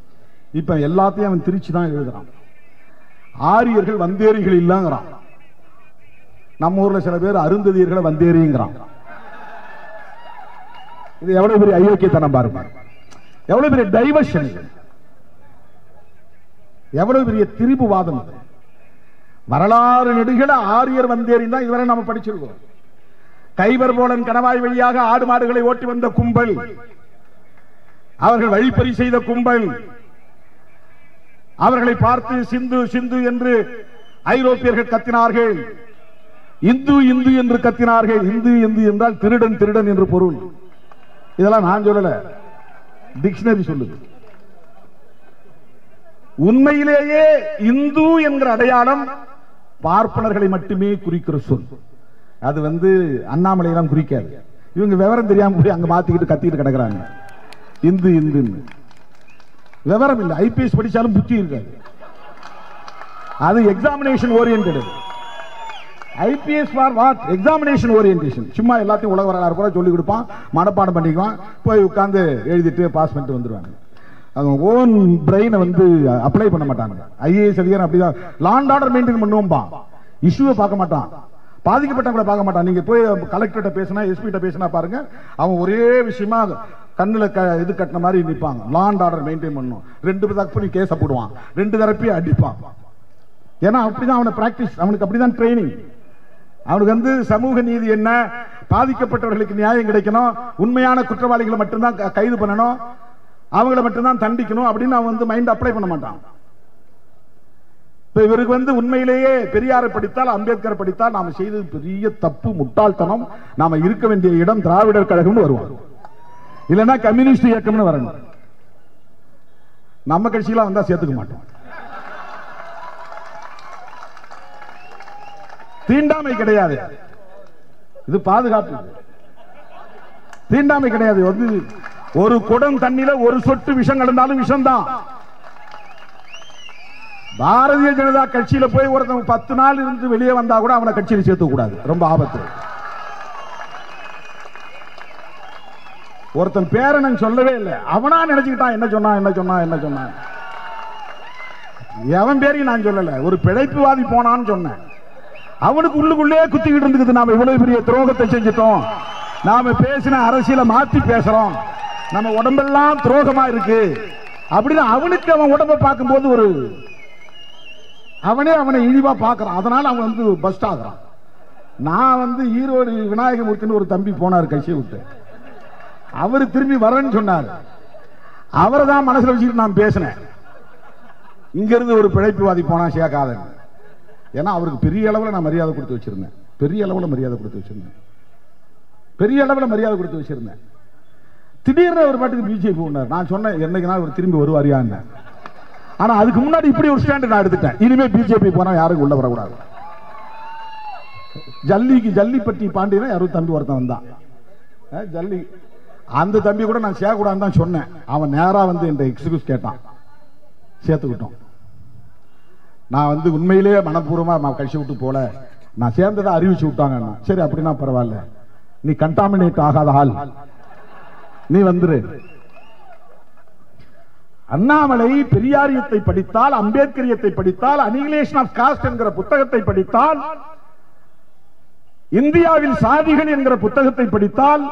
[SPEAKER 1] இப்ப எல்லாத்தையும் அவன் திருச்சி தான் எழுதுறான். ஆரியர்கள் வந்தேரிகள் இல்லங்கிறான். நம்ம ஊர்ல சில பேர் அருந்ததியர்களை வந்தேரிங்கிறான். இது எவ்வளவு பெரிய அயோக்கியத்தனம் பாருங்க, எவ்வளவு பெரிய டைவர்ஷன், எவ்வளவு பெரிய திரிபுவாதம். வரலாறு நெடுகிற ஆரியர் வந்தேரின் தான் இதுவரை நாம படிச்சிருக்கோம். கைபர் போலன் கணவாய் வழியாக ஆடு மாடுகளை ஓட்டி வந்த கும்பல், அவர்கள் வழிப்பறி செய்த கும்பல், அவர்களை பார்த்து சிந்து சிந்து என்று ஐரோப்பியர்கள் கத்தினார்கள், இந்து இந்து என்று கத்தினார்கள். இந்து இந்து என்றால் திருடன் திருடன் என்று பொருள். இதெல்லாம் நான் சொல்லல, டிக்ஷனரி சொல்லுது. உண்மையிலேயே இந்து என்கிற அடையாளம் பார்ப்பனர்களை மட்டுமே குறிக்கிற சொல். அது அண்ணாமலையெல்லாம் குறிக்காது. இவங்க விவரம் தெரியாம போய் அங்க மாத்திக்கிட்டு கத்திட்டு கிடக்குறாங்க. இந்து இந்து விவரம் இல்லை. ஐபிஎஸ் படிச்சாலும் புத்தி இருக்காது. அது examination oriented. IPS for what? Examination orientation. சும்மா எல்லாத்தையும் உலக வரலாறு கூட சொல்லி கொடுப்பான், மனப்பாடம் பண்ணிக்குவான், போய் உட்கார்ந்து எழுதிட்டு பாஸ் பண்ணிட்டு வந்துருவாங்க. ஓன் பிரெயினை வந்து அப்ளை பண்ண மாட்டாங்க. ஐஏஎஸ் அதிகாரி அப்படிதான் லா அண்ட் ஆர்டர் மெயின்டைன் பண்ணுவோம்பா, இஷ்யூவை பார்க்க மாட்டான், பாதிக்கப்பட்டவங்களை பார்க்க மாட்டான். நீங்க போய் கலெக்டர்கிட்ட பேசினா எஸ்பி கிட்ட பேசினா பாருங்க, அவன் ஒரே விஷயமா கண்ணுல இது கட்டின மாதிரி நிற்பாங்க. லா அண்ட் ஆர்டர் மெயின்டைன் பண்ணும். 2 தரப்பு கேஸ போடுவான், 2 தரப்பையும் அடிப்பான். ஏன்னா அப்படிதான் அவனை பிராக்டிஸ், அவனுக்கு அப்படிதான் ட்ரைனிங். அவனுக்கு வந்து சமூக நீதி என்ன, பாதிக்கப்பட்டவர்களுக்கு நியாயம் கிடைக்கணும், உண்மையான குற்றவாளிகளை மட்டும்தான் கைது பண்ணணும், அவங்களை மட்டும்தான் தண்டிக்கணும் அப்படின்னு அவன் வந்து மைண்ட் அப்ளை பண்ண மாட்டான். இப்ப இவருக்கு வந்து உண்மையிலேயே பெரியாரை படித்தால், அம்பேத்கர் படித்தால் நாம செய்தது பெரிய தப்பு, முட்டாள்தனம், நாம இருக்க வேண்டிய இடம் திராவிடர் கழகம்னு வருவாங்க, இல்லைன்னா கம்யூனிஸ்ட் இயக்கம்னு வரணும். நம்ம கட்சியெல்லாம் வந்தா சேர்த்துக்க மாட்டோம். தீண்டாமை கிடையாது, இது பாதுகாப்பு. தீண்டாமை கிடையாது. வந்து ஒரு குடம் தண்ணியில ஒரு சொட்டு விஷம் கலந்தாலும் விஷம்தான். பாரதிய ஜனதா கட்சியில போய் ஒருத்தன் 10 நாள் இருந்து வெளியே வந்தா கூட அவனை கட்சியில் சேர்த்து கூடாது, ரொம்ப ஆபத்து. ஒருத்தன் பேரன் சொல்லவே இல்லை, அவனா நினைச்சுக்கிட்டான் என்ன சொன்னா என்ன சொன்னா என்ன சொன்ன. எவன் பேரையும் நான் சொல்லல, ஒரு பிழைப்புவாதி போனான்னு சொன்னேன். அவனுக்கு உள்ளுக்குள்ளே குத்திக்கிட்டு இருந்துக்குது, நாம இவ்வளவு பெரிய துரோகத்தை செஞ்சிட்டோம், நாம பேசின அரசியலை மாத்தி பேசுறோம், நம்ம உடம்பெல்லாம் துரோகமா இருக்கு அப்படின்னு அவனுக்கு அவன் உடம்பை பார்க்கும்போது ஒரு அவனை இழிவா பார்க்கறான். அதனால அவன் வந்து பஸ்ட் ஆகிறான். நான் வந்து ஈரோடு விநாயகமூர்த்தின்னு ஒரு தம்பி போனார் கட்சியை விட்டு, அவரு திரும்பி வரேன்னு சொன்னார். அவரை தான் மனசுல வச்சுட்டு நான் பேசினேன். இங்க இருந்து ஒரு பிழைப்புவாதி போனா சேர்க்காதன், ஏன்னா அவருக்கு பெரிய அளவில் நான் மரியாதை கொடுத்து வச்சிருந்தேன், பெரிய அளவில் மரியாதை கொடுத்து வச்சிருந்தேன், பெரிய அளவில் மரியாதை கொடுத்து வச்சிருந்தேன். திடீர்னு ஒரு பாட்டுக்கு பிஜேபி போனார். நான் சொன்னேன் என்னைக்கு நாள் அவர் திரும்பி வருவாரியான்னு. ஆனா அதுக்கு முன்னாடி இப்படி ஒரு ஸ்டாண்ட் நான் எடுத்துட்டேன், இனிமே பிஜேபி போனா யாரும் உள்ள வரக்கூடாது. ஜல்லிப்பட்டி பாண்டியனா யாரும் தம்பி ஒருத்தன் வந்தான், ஜல்லி அந்த தம்பி கூட நான் சேர்க்கூடாதுன்னு தான் சொன்னேன். அவன் நேரா வந்து என் எக்ஸ்கியூஸ் கேட்டான், சேர்த்துக்கிட்டோம். நான் வந்து உண்மையிலேயே மனப்பூர்வமா கட்சி விட்டு போல, நான் சேர்ந்ததை அறிவிச்சு விட்டாங்க. சரி அப்படின்னா பரவாயில்ல, நீ கண்டாமினேட் ஆகாத ஆள், நீ வந்துரு. அண்ணாமலை பெரியாரியத்தை படித்தால், அம்பேத்கரியத்தை படித்தால், அனிகிலேஷன் ஆஃப் காஸ்ட் என்கிற புத்தகத்தை படித்தால், இந்தியாவில் சாதிகள் என்கிற புத்தகத்தை படித்தால்,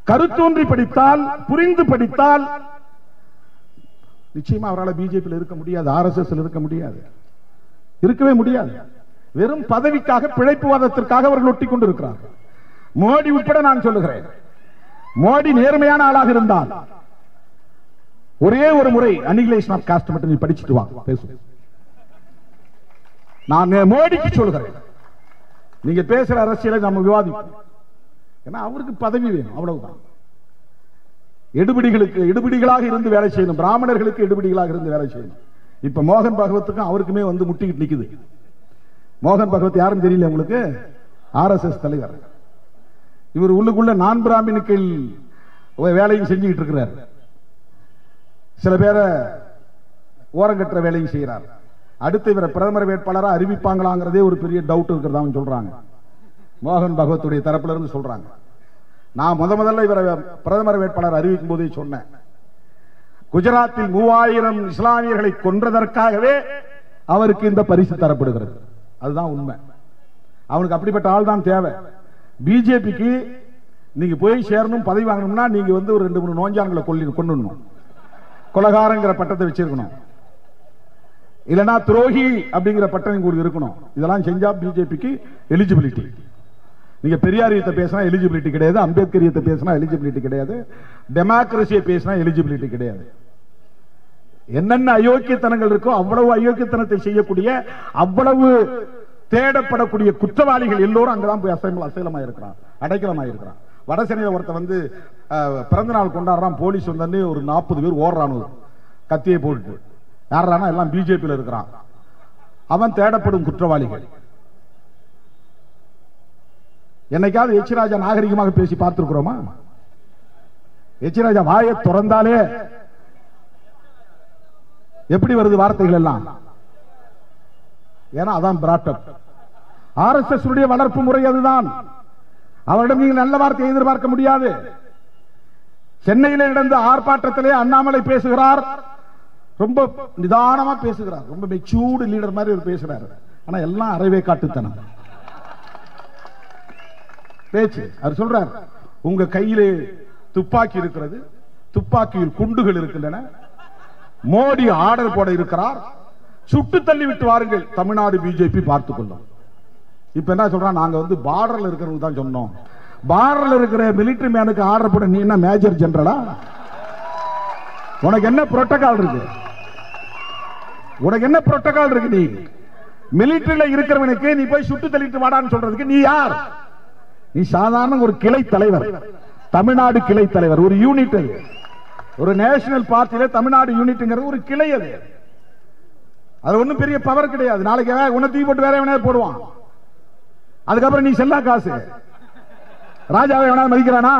[SPEAKER 1] கருத்தூன்றி படித்தால், புரிந்து படித்தால் நிச்சயமா அவரால் பிஜேபியில் இருக்க முடியாது, RSS இருக்க முடியாது, இருக்கவே முடியாது. வெறும் பதவிக்காக, பிழைப்புவாதத்திற்காக அவர்கள் ஒட்டி கொண்டிருக்கிறார்கள். மோடி உட்பட நான் சொல்லுகிறேன், மோடி நேர்மையான ஆளாக இருந்தால் ஒரே ஒரு முறை அனிகிலேஷன் ஆஃப் காஸ்ட் மட்டும் நீ படிச்சுட்டு வா, பேசு. நான் மோடிக்கு சொல்லுகிறேன், நீங்க பேசுற அரசியலை நம்ம விவாதிப்போம். ஏன்னா அவருக்கு பதவி வேணும், அவ்வளவுதான். எடுபிடிகளாக இருந்து வேலை செய்யணும், பிராமணர்களுக்கு எடுபிடிகளாக இருந்து வேலை செய்யணும். இப்ப மோகன் பகவத்துக்கும் அவருக்குமே வந்து முட்டிக்கிட்டு நிக்குது. மோகன் பகவத் யாரும் தெரியல உங்களுக்கு, RSS தலைவர். இவர் உள்ளுக்குள்ள நான் பிராமணிகள் வேலையும் செஞ்சுக்கிட்டு இருக்கிறார், சில பேரை ஓரங்கட்டுற வேலையும் செய்கிறார். அடுத்து இவரை பிரதமர் வேட்பாளராக அறிவிப்பாங்களாங்கிறதே ஒரு பெரிய டவுட் இருக்கிறதா சொல்றாங்க, மோகன் பகவத்துடைய தரப்புல இருந்து சொல்றாங்க. நான் முதல்ல இவரை பிரதமர் வேட்பாளர் அறிவிக்கும் போதே சொன்னேன், குஜராத்தில் 3000 இஸ்லாமியர்களை கொன்றதற்காகவே அவருக்கு இந்த பரிசு தரப்படுகிறது. அதுதான் உண்மை. அவனுக்கு அப்படிப்பட்ட ஆள் தான் தேவை. பிஜேபிக்கு நீங்க போய் சேரணும், பதவி வாங்கணும்னா நீங்க வந்து ஒரு 2-3 நோஞ்சான்களை கொல்லணும், கொலகாரங்கிற பட்டத்தை வச்சிருக்கணும், இல்லைன்னா துரோகி அப்படிங்கிற பட்டம் உங்களுக்கு இருக்கணும். இதெல்லாம் செஞ்சா பிஜேபிக்கு எலிஜிபிலிட்டி. நீங்க பெரியாரியத்தை பேசினா எலிஜிபிலிட்டி கிடையாது, அம்பேத்கரியத்தை பேசினா எலிஜிபிலிட்டி கிடையாது, டெமோக்ரஸியை பேசினா எலிஜிபிலிட்டி கிடையாது. என்னென்ன அயோக்கியத்தனங்கள் இருக்கோ அவ்வளவு அயோக்கியத்தனத்தை செய்யக்கூடிய, அவ்வளவு தேடப்படக்கூடிய குற்றவாளிகள் எல்லோரும் அங்கதான் போய் அசைலமாக இருக்கிறான், அடைக்கலமாக இருக்கிறான். வடசென்னையில் ஒருத்த வந்து பிறந்த நாள் கொண்டாடுறான், போலீஸ் வந்து ஒரு 40 பேர் ஓடுறான் கத்தியை போட்டு. யாரானா எல்லாம் பிஜேபியில் இருக்கிறான், அவன் தேடப்படும் குற்றவாளிகள். என்னைக்காவது எச் ராஜா நாகரிகமாக பேசி பார்த்திருக்கிறோமா? எச் ராஜா வாயை திறந்தாலே எப்படி வருது வார்த்தைகள் எல்லாம்? ஏன்னா அதான் பிராட்டப். RSS உடைய வளர்ப்பு முறை அதுதான். அவரிடம் நீங்கள் நல்ல வார்த்தையை எதிர்பார்க்க முடியாது. சென்னையில் நடந்த ஆர்ப்பாட்டத்திலே அண்ணாமலை பேசுகிறார், ரொம்ப நிதானமா பேசுகிறார், ரொம்ப மெச்சூர்டு லீடர் மாதிரி ஒரு பேசுறாரு. ஆனா எல்லாம் அறவே காட்டுத்தனம் பேச்சு. அவர் சொல்றார், உங்க கையிலே துப்பாக்கி இருக்கிறது, துப்பாக்கியில் குண்டுகள் இருக்கின்றன, மோடி ஆர்டர் போட இருக்கிறார், சுட்டு தள்ளி விட்டு வாருங்கள், தமிழ்நாடு பிஜேபி பார்த்துக் கொள்ளும். இப்ப என்ன சொல்றான், நாங்க வந்து பார்டர்ல இருக்கிறவங்க தான் சொன்னோம். பார்டர்ல இருக்கிற மிலிட்டரி மேனுக்கு ஆர்டர் போட நீ என்ன மேஜர் ஜெனரலா? உனக்கு என்ன புரோட்டோகால் இருக்கு? உனக்கு என்ன புரோட்டோகால் இருக்கு? நீ மிலிட்டரியில இருக்கிறவனுக்கு நீ போய் சுட்டு தள்ளிட்டு வாடான்னு சொல்றதுக்கு நீ யார்? நீ சாதாரண ஒரு கிளை தலைவர், தமிழ்நாடு கிளை தலைவர், ஒரு யூனிட். ஒரு நேஷனல் பார்ட்டியில தமிழ்நாடு யூனிட்ங்கிறது ஒரு கிளை. அது ஒன்னும் பெரிய பவர் கிடையாது. நாளைக்கு உன்னை தூக்கி போட்டு வேற எவனே போடுவான். அதுக்கப்புறம் நீ செல்லா காசு. ராஜாவை எவனா மதிக்கிறானா?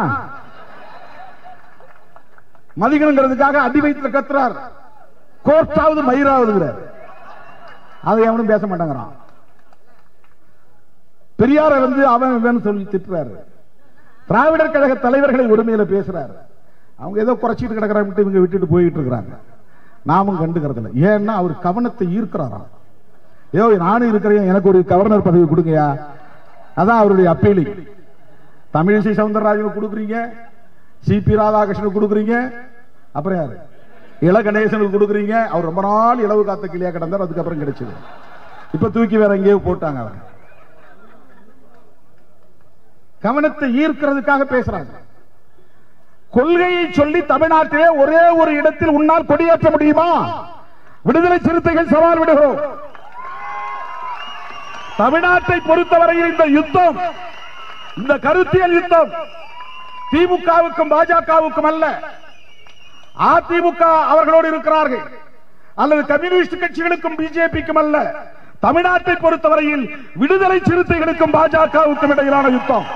[SPEAKER 1] மதிக்கணுங்கிறதுக்காக அடி வயிற்றுல கத்துறார், கோர்ட்டாவது மயிராவது, அதை எவனும் பேச மாட்டேங்கிறான். பெரியாரை வந்து அவன் சொல்லி திட்டுறாரு. திராவிடர் கழக தலைவர்களை உரிமையில பேசுறாரு. அவங்க ஏதோ குறைச்சிட்டு கிடக்கிறாங்க, இவங்க விட்டுட்டு போயிட்டு இருக்கிறாங்க. நாமும் கண்டுக்கிறதில்ல. ஏன்னா அவர் கவனத்தை ஈர்க்கிறாராம். ஏதோ நானும் இருக்கிறேன், எனக்கு ஒரு கவர்னர் பதவி கொடுங்கயா, அதான் அவருடைய அப்பீலிங். தமிழிசை சவுந்தரராஜனுக்கு கொடுக்குறீங்க, சிபி ராதாகிருஷ்ணனுக்கு கொடுக்குறீங்க, அப்புறம் யாரு இள கணேசனுக்கு கொடுக்குறீங்க. அவர் ரொம்ப நாள் இளவு காத்த கிளியா கிடந்தார், அதுக்கப்புறம் கிடைச்சது. இப்ப தூக்கி வேற எங்கேயோ போட்டாங்க. அவர் கவனத்தை ஈர்க்கிறதுக்காக பேசுறாங்க. கொள்கையை சொல்லி தமிழ்நாட்டிலே ஒரே ஒரு இடத்தில் உன்னால் கொடியேற்ற முடியுமா? விடுதலை சிறுத்தைகள் சவால் விடுகிறோம். தமிழ்நாட்டை பொறுத்தவரையில் இந்த யுத்தம், இந்த கருத்தியல் யுத்தம் திமுகவுக்கும் பாஜகவுக்கும் அல்ல. அதிமுக அவர்களோடு இருக்கிறார்கள், அல்லது கம்யூனிஸ்ட் கட்சிகளுக்கும் பிஜேபிக்கும் அல்ல. தமிழ்நாட்டை பொறுத்தவரையில் விடுதலை சிறுத்தைகளுக்கும் பாஜகவுக்கும் இடையிலான யுத்தம்.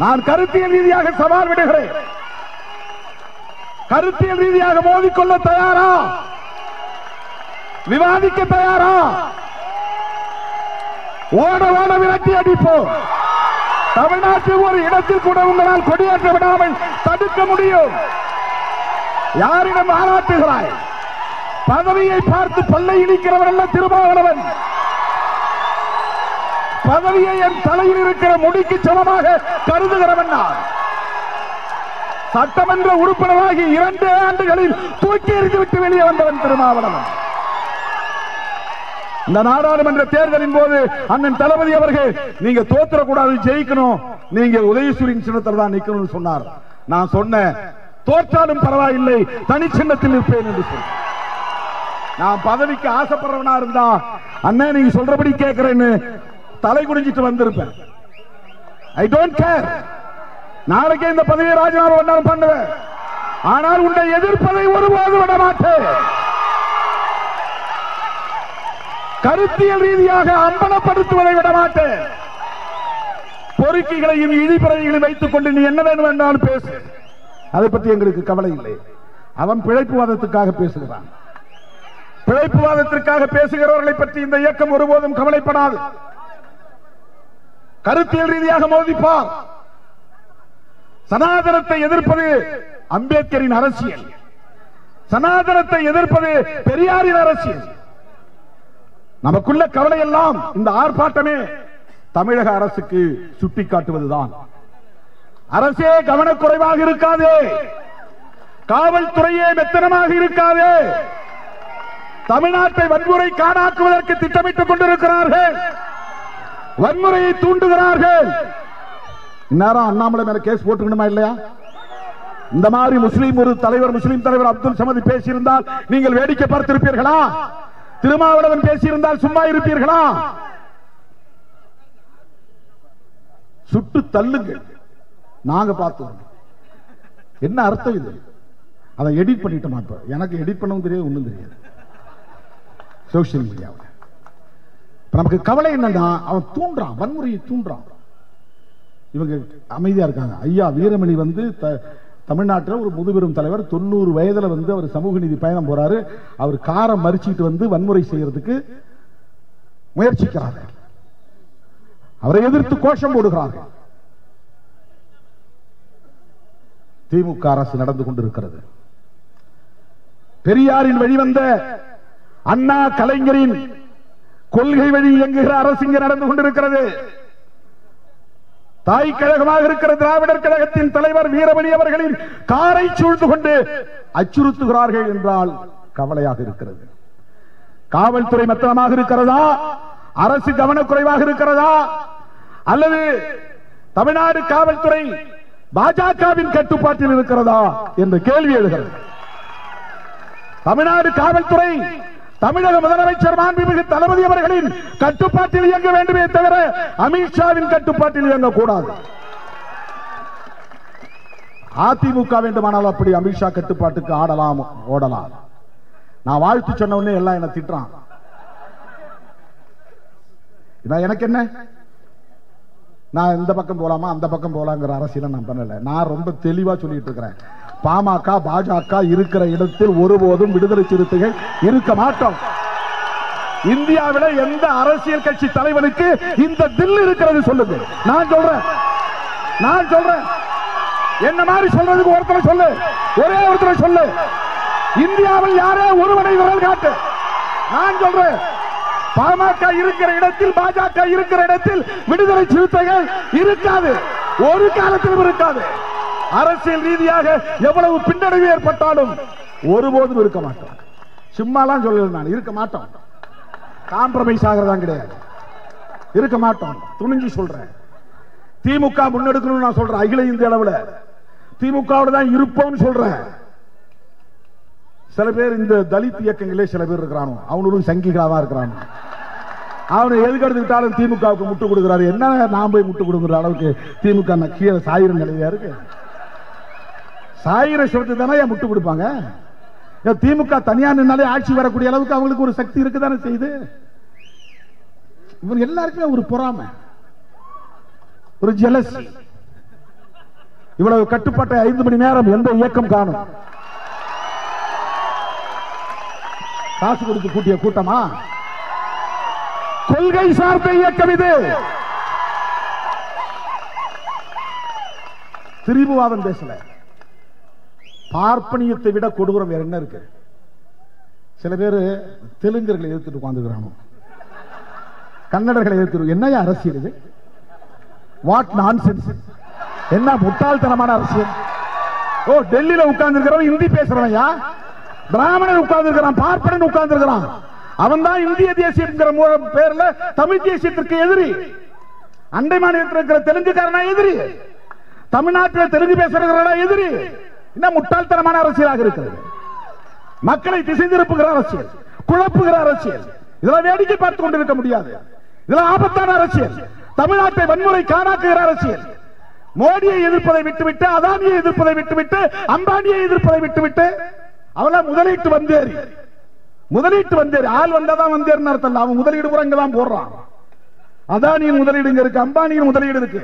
[SPEAKER 1] நான் கருத்தியல் ரீதியாக சவால் விடுகிறேன். கருத்தியல் ரீதியாக மோதிக்கொள்ள தயாரா? விவாதிக்க தயாரா? ஓட ஓட விரட்டி அடிப்போம். தமிழ்நாட்டில் ஒரு இடத்தில் கூட உங்களால் கொடியேற்ற விடாமல் தடுக்க முடியும். யாரிடம் ஆராட்டுகிறாய்? பதவியை பார்த்து பல்லை இடிக்கிறவன் அல்ல திருமாவளவன். பதவியை என் தலையில் இருக்கிற முடிக்கு சமமாக கருதுகிறவன் நான். சட்டமன்ற உறுப்பினராகி 2 ஆண்டுகளில் தூக்கி எறிந்துவிட்டு வெளியே வந்தவன் திருமாவளவன். இந்த நாடாளுமன்ற தேர்தலின் போது அண்ணன் தளபதி அவர்கள், நீங்க தோற்றக்கூடாது, ஜெயிக்கணும், நீங்க உதயசூரியன் சின்னத்தில் தான் நிக்கணும்னு சொன்னார். நான் சொன்னேன், தோற்றாலும் பரவாயில்லை, தனி சின்னத்தில் இருப்பேன் என்று சொன்னேன். நான் பதவிக்கு ஆசைப்படுறவனா இருந்தா அண்ணன் நீங்க சொல்றபடி கேட்கிறேன்னு தலை குடிஞ்சிட்டு வந்திருப்பேன். I don't care. நாளைக்கே இந்த பதவியை ராஜினாமா பண்ணாலும் பண்ணுவேன். ஆனால் உன்னை எதிர்ப்பதை ஒருபோது விட மாட்டேன். கருத்தியல் ரீதியாக அம்பலப்படுத்துவதை விட மாட்டேன். பொறுக்கிகளையும் இழிபிறவைகளையும் வைத்துக் கொண்டு நீ என்ன வேண்டும் என்றாலும் பேசு, அதை பற்றி எங்களுக்கு கவலை இல்லை. அவன் பிழைப்புவாதத்துக்காக பேசுகிறான். பிழைப்புவாதத்திற்காக பேசுகிறவர்களை பற்றி இந்த இயக்கம் ஒருபோதும் கவலைப்படாது. கருத்தியல் ரீதியாக மோதிப்பார். சனாதனத்தை எதிர்ப்பது அம்பேத்கரின் அரசியல், சனாதனத்தை எதிர்ப்பது பெரியாரின் அரசியல். நமக்குள்ள கவலை எல்லாம் இந்த ஆர்ப்பாட்டமே தமிழக அரசுக்கு சுட்டிக்காட்டுவதுதான். அரசே கவனக்குறைவாக இருக்காதே, காவல்துறையே மெத்தனமாக இருக்காதே. தமிழ்நாட்டை வன்முறை காணாக்குவதற்கு திட்டமிட்டுக் கொண்டிருக்கிறார்கள், வன்முறையை தூண்டுகிறார்கள். இந்நேரம் அண்ணாமலை மேல கேஸ் போட்டுக்கணுமா இல்லையா? இந்த மாதிரி முஸ்லீம் ஒரு தலைவர், முஸ்லீம் தலைவர் அப்துல் சமது பேசியிருந்தால் நீங்கள் வேடிக்கை பார்த்திருப்பீர்களா? திருமாவளவன் பேசியிருந்தால் சும்மா இருப்பீர்களா? சுட்டு தள்ளுங்கள், நாங்க பார்த்தோம். என்ன அர்த்தம் இது? அதை எடிட் பண்ணிட்டு மாட்டோம். எனக்கு எடிட் பண்ணவும் தெரியாது, ஒண்ணும் தெரியாது. சோசியல் மீடியாவில் நமக்கு கவலை என்னன்னா, அவன் தூண்டுறான், வன்முறையை தூண்டுறான். இவங்க அமைதியா இருக்காங்க. ஐயா வீரமணி வந்து தமிழ்நாட்டில் ஒரு முதுபெரும் தலைவர், 90 வயதுல வந்து அவர் சமூக நீதி பயணம் போறாரு. அவர் காரை மறிச்சிட்டு வந்து வன்முறை செய்யறதுக்கு முயற்சிக்கிறார்கள். அவரை எதிர்த்து கோஷம் போடுகிறார்கள். திமுக அரசு நடந்து கொண்டிருக்கிறது. பெரியாரின் வழிவந்த அண்ணா கலைஞரின் கொள்கை வழி இயங்குகிற அரசு இங்கே நடந்து கொண்டிருக்கிறது. தாய் கழகமாக இருக்கிற திராவிடர் கழகத்தின் தலைவர் வீரமணி அவர்களின் காரை சூழ்ந்து கொண்டு அச்சுறுத்துகிறார்கள் என்றால் கவலையாக இருக்கிறது. காவல்துறை மெத்தனமாக இருக்கிறதா, அரசு கவனக்குறைவாக இருக்கிறதா, அல்லது தமிழ்நாடு காவல்துறை பாஜகவின் கட்டுப்பாட்டில் இருக்கிறதா என்ற கேள்வி எழுகிறது. தமிழ்நாடு காவல்துறை தமிழக முதலமைச்சர் மாண்புமிகு தளபதி அவர்களின் கட்டுப்பாட்டில் இயங்க வேண்டுமே தவிர அமித்ஷாவின் கட்டுப்பாட்டில் இயங்கக்கூடாது. அதிமுக வேண்டுமானால் அப்படி அமித்ஷா கட்டுப்பாட்டுக்கு ஆடலாம், ஓடலாம். நான் வாழ்த்து சொன்ன உடனே எல்லாம் என்ன திட்டுறான். எனக்கு என்ன, நான் இந்த பக்கம் போலாமா அந்த பக்கம் போலாங்கிற அரசியலை நான் பண்ணல. நான் ரொம்ப தெளிவா சொல்லிட்டு இருக்கிறேன். பாமக பாஜக இருக்கிற இடத்தில் ஒருபோதும் விடுதலை சிறுத்தைகள் இருக்க மாட்டோம். இந்தியாவில் எந்த அரசியல் கட்சி தலைவனுக்கு இந்த தில் இருக்கிறது சொல்லுங்க. நான் சொல்றேன் என்ன மாதிரி சொல்றதுக்கு ஒருத்தரை சொல்லு, ஒரே ஒருத்தரை சொல்லு. இந்தியாவில் யாரே ஒருவனை விரல் காட்டு. நான் சொல்றேன், பாமக இருக்கிற இடத்தில் பாஜக இருக்கிற இடத்தில் விடுதலை சிறுத்தைகள் இருக்காது, ஒரு காலத்திலும் இருக்காது. அரசியல் ரீதியாக எவ்வளவு பின்னடைவு ஏற்பட்டாலும் ஒருபோதும் இருக்க மாட்டோம். சும்மாலாம் சொல்லல, நான் இருக்க மாட்டோம். காம்ப்ரமைஸ் ஆகிறதா கிடையாது, இருக்க மாட்டோம். துணிஞ்சு சொல்றேன். திமுக முன்னெடுக்கணும் நான் சொல்றேன். அகில இந்திய அளவில் திமுகவோட தான் இருப்போம் சொல்றேன். சில பேர் இந்த தலித் இயக்கங்களே சில பேர் இருக்கிறானோ, அவனும் சங்கிகளாக இருக்கிறானோ. அவனை எதுக்கு எடுத்துக்கிட்டாலும் திமுகவுக்கு முட்டு கொடுக்கிறாரு. என்ன நான் போய் முட்டு கொடுக்குற அளவுக்கு திமுக கீழே சாயிர நிலையா இருக்கு. சாயிர சொல்லிட்டு தானே ஏன் முட்டு கொடுப்பாங்க? திமுக தனியா நின்னாலே ஆட்சி வரக்கூடிய அளவுக்கு அவங்களுக்கு ஒரு சக்தி இருக்குதானே செய்யுது. இவங்க எல்லாருக்குமே ஒரு பொறாமை, ஒரு ஜெலசி. இவ்வளவு கட்டுப்பாட்டை 5 மணி நேரம் எந்த இயக்கம் காணும்? காசு கொடுத்து கூட்டிய கூட்டமா? கொள்கை சார்ந்த இயக்கம் இது. திரிபுவாதம் பேசல. பார்ப்பனியத்தை விட கொடூரம் வேற என்ன இருக்கு? சில பேர் தெலுங்கர்களை எதிர்த்துட்டு உட்கார்ந்துக்கிறாங்க, கன்னடர்களை எதிர்த்து. என்ன அரசியல் இது? What nonsense! என்ன முட்டாள்தனமான அரசியல்! ஓ, டெல்லியில உட்கார்ந்து இருக்கிறவன் இந்தி பேசுறவன்யா, பிராமணன் உட்கார்ந்து இருக்கிறான், பார்ப்பனன் உட்கார்ந்து இருக்கிறான். அவன் தான் இந்திய தேசியங்கிற பேர்ல தமிழ் தேசியத்திற்கு எதிரி. அண்டை மாநிலத்தில் இருக்கிற தெலுங்குக்காரனா எதிரி, தமிழ்நாட்டில் தெலுங்கு பேசுறவர்களா எதிரி. என்ன முட்டாள்தனமான அரசியலாக இருக்கிறது! மக்களை திசை திருப்புகிற அரசியல், குழப்புகிற அரசியல். இதெல்லாம் வேடிக்கை பார்த்துக் கொண்டிருக்க முடியாது. இதெல்லாம் ஆபத்தான அரசியல். தமிழ்நாட்டை வன்முறை காணாக்குகிற அரசியல். மோடியை எதிர்ப்பதை விட்டுவிட்டு, அதானியை எதிர்ப்பதை விட்டுவிட்டு, அம்பானியை எதிர்ப்பதை விட்டுவிட்டு, அவெல்லாம் முதலீட்டு வந்தேறி ஆள் வந்தாதான் வந்தேர்னு அர்த்தம். அவன் முதலீடு கூட இங்கதான் போடுறான். அதானியின் முதலீடு இங்க இருக்கு, அம்பானியின் முதலீடு இருக்கு.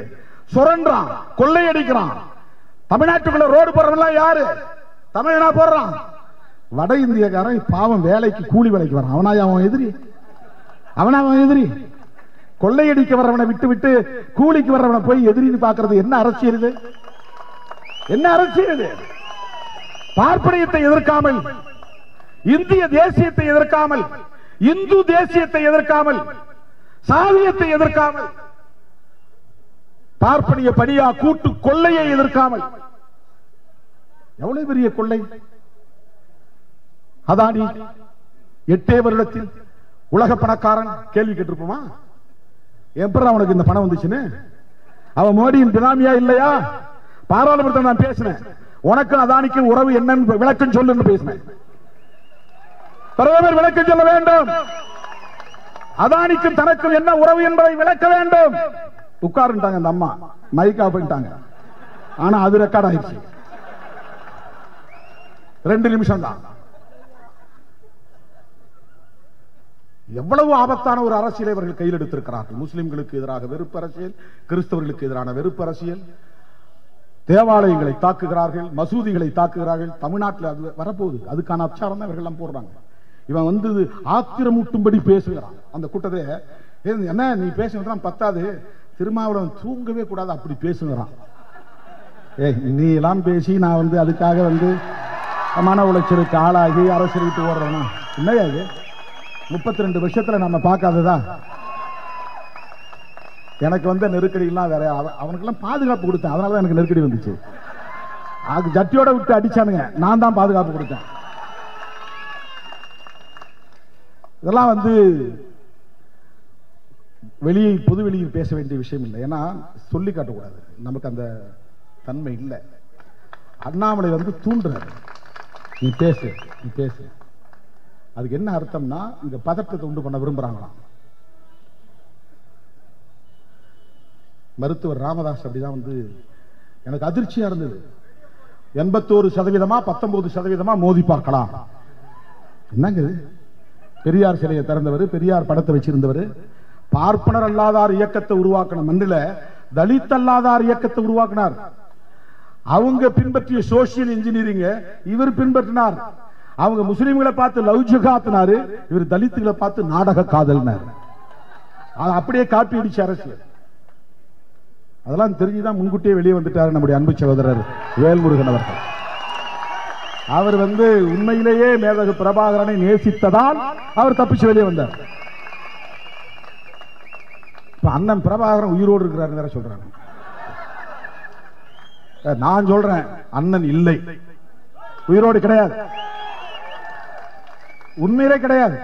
[SPEAKER 1] சுரண்டான், கொள்ளையடிக்கிறான். தமிழ்நாட்டுக்குள்ள ரோடு போடுறவன் யாரு? தமிழனா போடுறான். வட இந்தியக்காரன் பாவம் வேலைக்கு கூலி வேலைக்கு வரான். அவன் எதிரி. கொள்ளையடிக்க வர்றவனை விட்டு விட்டு கூலிக்கு வர்றவனை போய் எதிரின்னு பார்க்கிறது என்ன அரசியல் இது? என்ன அரசியல் இது? பார்ப்பனியத்தை எதிர்க்காமல், இந்திய தேசியத்தை எதிர்க்காமல், இந்து தேசியத்தை எதிர்க்காமல், சாதியத்தை எதிர்க்காமல், பார்ப்பனிய பணியா கூட்டு கொள்ளையை எதிர்க்காமல். எவ்வளவு பெரிய கொள்ளை! அதானி 8 வருடத்தில் உலக பணக்காரன். கேள்வி கேட்டிருப்போமா? எப்படி அவனுக்கு இந்த பணம் வந்துச்சுன்னு? அவன் மோடியின் பினாமியா இல்லையா? பாராளுமன்றத்தில் நான் பேசினேன். உனக்கு அதானிக்கு உறவு என்னன்னு விளக்கம் சொல்லு பேசினேன். பிரதமர் விளக்கம் சொல்ல வேண்டும். அதானிக்கும் தனக்கும் என்ன உறவு என்பதை விளக்க வேண்டும். உட்காருட்டாங்க அந்த அம்மா, மைக் ஆஃப் பண்ணிட்டாங்க. ஆனா அது ரெக்கார்ட் ஆயிடுச்சு. 2 நிமிஷம் தான். எவ்வளவு ஆபத்தான ஒரு அரசியலை இவர்கள் கையில் எடுத்திருக்கிறார்கள். முஸ்லிம்களுக்கு எதிராக வெறுப்பு அரசியல், கிறிஸ்தவர்களுக்கு எதிரான வெறுப்பு அரசியல். தேவாலயங்களை தாக்குகிறார்கள், மசூதிகளை தாக்குகிறார்கள். தமிழ்நாட்டில் அது வரப்போகுது. அதுக்கான அச்சாரம் தான் இவர்கள் போடுறாங்க. இவன் வந்து ஆத்திரமூட்டும்படி பேசுகிறான் அந்த கூட்டத்தை. என்ன நீ பேசுறதுலாம் பத்தாது, திருமாவளவன் தூங்கவே கூடாது அப்படி பேசுகிறான். நீ எல்லாம் பேசி நான் அதுக்காக மன உளைச்சலுக்கு ஆளாகி அரசியலுக்கு ஓடுறேன்னா இல்லையா? இது 32 வருஷத்துல நம்ம பார்க்காததா? எனக்கு நெருக்கடிலாம் வேற. அவனுக்கெல்லாம் பாதுகாப்பு கொடுத்தேன், அதனாலதான் எனக்கு நெருக்கடி வந்துச்சு. அது ஜட்டியோட விட்டு அடிச்சானுங்க, நான் தான் பாதுகாப்பு கொடுத்தேன். இதெல்லாம் பொது வெளியில் பேச வேண்டிய விஷயம் இல்லை. ஏன்னா சொல்லி காட்டக்கூடாது, நமக்கு அந்த தன்மை இல்லை. அண்ணாமலை தூண்டுறாரு, நீ பேசு நீ பேசு. அதுக்கு என்ன அர்த்தம்னா இங்க பதட்டத்தை உண்டு பண்ண விரும்புறாங்களாம். மருத்துவர் ராமதாஸ் அப்படிதான் எனக்கு அதிர்ச்சியா இருந்தது. 81% 19% மோதி பார்க்கலாம். என்னங்க பெரியார் சிலையை திறந்தவர், பெரியார் படத்தை வச்சிருந்தவர், பார்ப்பனர் அல்லாதார் இயக்கத்தை உருவாக்கின மண்ணில தலித் அல்லாதார் இயக்கத்தை உருவாக்கினார். அவங்க பின்பற்றிய சோசியல் இன்ஜினியரிங் இவர் பின்பற்றினார். அவங்க முஸ்லிம்களை பார்த்து லவ் ஜிஹாத்னாரு, இவர் தலித்துகளை பார்த்து நாடக காதல்னார். அப்படியே காப்பி அடிச்ச அரசியல். அதெல்லாம் தெரிஞ்சுதான் முன்கூட்டியே வெளியே வந்துட்டார் நம்முடைய அன்பு சகோதரர் வேல்முருகன் அவர்கள். அவர் உண்மையிலேயே மேதகு பிரபாகரனை நேசித்ததால் அவர் தப்பிச்சு வெளியே வந்தார். அண்ணன் பிரபாகரன் உயிரோடு இருக்கிறார் வேற சொல்றாங்க. நான் சொல்றேன் அண்ணன் இல்லை, உயிரோடு கிடையாது, உண்மையிலே கிடையாது.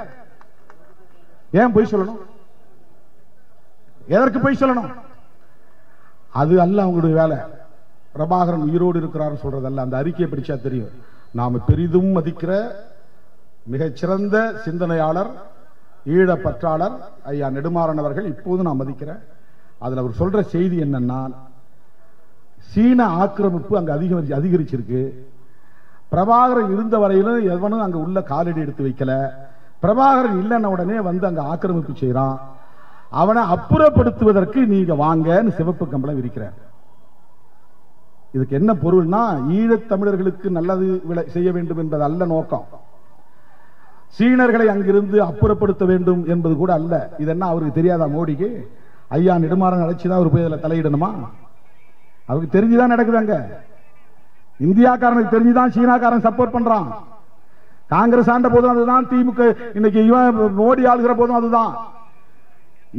[SPEAKER 1] ஏன் பொய் சொல்லணும்? எதற்கு பொய் சொல்லணும்? அது அல்ல அவங்களுடைய வேலை. பிரபாகரன் உயிரோடு இருக்கிறார் சொல்றதல்ல. அந்த அறிக்கையை படிச்சா தெரியும். நாம பெரிதும் மதிக்கிற மிகச்சிறந்த சிந்தனையாளர், ஈழப்பற்றாளர் ஐயா நெடுமாறன் அவர்கள் இப்போது நான் மதிக்கிறேன். அதுல அவர் சொல்ற செய்தி என்னன்னா, சீன ஆக்கிரமிப்பு அங்க அதிகரிச்சிருக்கு. பிரபாகரன் இருந்த வரையிலும் எவனும் அங்க உள்ள காலடி எடுத்து வைக்கல. பிரபாகரன் இல்லைன்ன உடனே அங்க ஆக்கிரமிப்பு செய்யறான். அவனை அப்புறப்படுத்துவதற்கு நீங்க வாங்கன்னு சிவப்பு கம்பளம் விரிக்கிறார். இதுக்கு என்ன பொருள்னா, ஈழத் தமிழர்களுக்கு நல்லது செய்ய வேண்டும் என்பது அல்ல நோக்கம். சீனர்களை அங்கிருந்து அப்புறப்படுத்த வேண்டும் என்பது கூட அல்ல. இது என்ன அவருக்கு தெரியாதா? மோடிக்கு ஐயா நெடுமாறன் அழைச்சுதான் அவர் போய் அதில் தலையிடணுமா? அவருக்கு தெரிஞ்சுதான் நடக்குதாங்க. இந்தியாக்காரனுக்கு தெரிஞ்சுதான் சீனாக்காரன் சப்போர்ட் பண்றான். காங்கிரஸ் ஆண்ட போதும் அதுதான், திமுக இன்னைக்கு மோடி ஆளுகிற போதும் அதுதான்.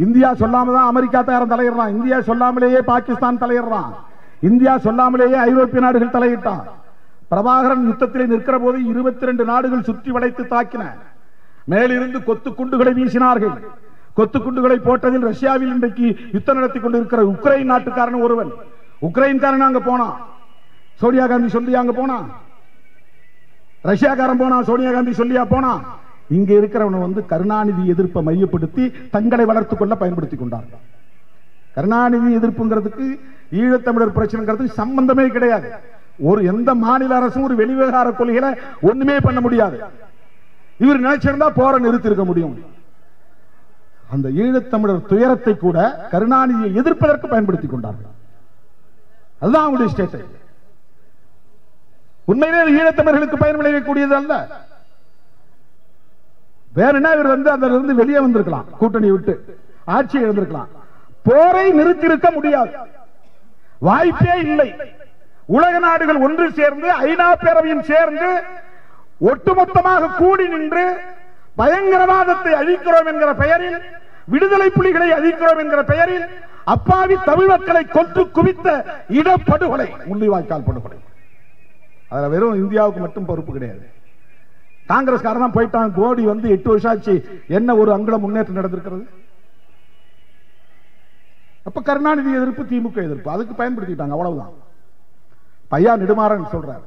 [SPEAKER 1] இந்தியா சொல்லாம தான் அமெரிக்கா தயாரம் தலையிடுறான். இந்தியா சொல்லாமலேயே பாகிஸ்தான் தலையிடுறான். இந்தியா சொல்லாமலேயே ஐரோப்பிய நாடுகள் தலையிட்டான். பிரபாகரன் யுத்தத்திலே நிற்கிற போது 22 நாடுகள் சுற்றி வளைத்து தாக்கின. மேலிருந்து கொத்து குண்டுகளை வீசினார்கள். கொத்து குண்டுகளை போட்டதில் ரஷ்யாவில் இன்றைக்கு யுத்தம் நடத்தி கொண்டிருக்கிற உக்ரைன் நாட்டுக்காரன் ஒருவன், உக்ரைன்காரன் அங்க போனான். சோனியா காந்தி சொல்லி அங்க போனான். ரஷ்யாக்காரன் போனா, சோனியா காந்தி சொல்லியா போனா? இங்க இருக்கிறவன் கருணாநிதி எதிர்ப்பை மையப்படுத்தி தங்களை வளர்த்துக் கொள்ள பயன்படுத்திக் கொண்டார்கள். கருணாநிதி எதிர்ப்புங்கிறதுக்கு ஈழத்தமிழர் பிரச்சனைங்கிறதுக்கு சம்பந்தமே கிடையாது. ஒரு எந்த மாநில அரசும் ஒரு வெளிவிவகார கொள்கையில ஒண்ணுமே பண்ண முடியாது. இவர் நினைச்சிருந்தா போற நிறுத்தி இருக்க முடியும். அந்த ஈழத்தமிழர் துயரத்தை கூட கருணாநிதியை எதிர்ப்பதற்கு பயன்படுத்திக் கொண்டார்கள். அதுதான் அவங்களுடைய ஸ்டேட்டை. உண்மையிலே ஈழத்தமிழர்களுக்கு பயன் விளைவிக்கக்கூடியது அல்ல. வேற என்ன, இவர் அதுல இருந்து வெளியே வந்திருக்கலாம், கூட்டணி விட்டு ஆட்சியை இழந்திருக்கலாம். போரை நிறுத்தியிருக்க முடியாது, வாய்ப்பே இல்லை. உலக நாடுகள் ஒன்று சேர்ந்து, ஐநா பேரவையும் சேர்ந்து ஒட்டுமொத்தமாக கூடி நின்று பயங்கரவாதத்தை அழிக்கிறோம் என்கிற பெயரில், விடுதலை புலிகளை அழிக்கிறோம் என்கிற பெயரில் அப்பாவி தமிழ் மக்களை கொன்று குவித்த இடப்படுகொலை, முள்ளிவாய்க்கால் படுகொலை. அதுல வெறும் இந்தியாவுக்கு மட்டும் பொறுப்பு கிடையாது. காங்கிரஸ்காரன் தான் போயிட்டான். மோடி 8 வருஷம் ஆச்சு, என்ன ஒரு அங்குல முன்னேற்றம் நடந்திருக்கிறது? அப்ப கருணாநிதி எதிர்ப்பு, திமுக எதிர்ப்பு, அதுக்கு பயன்படுத்திட்டாங்க, அவ்வளவுதான். ஐயா நெடுமாறன் சொல்றார்,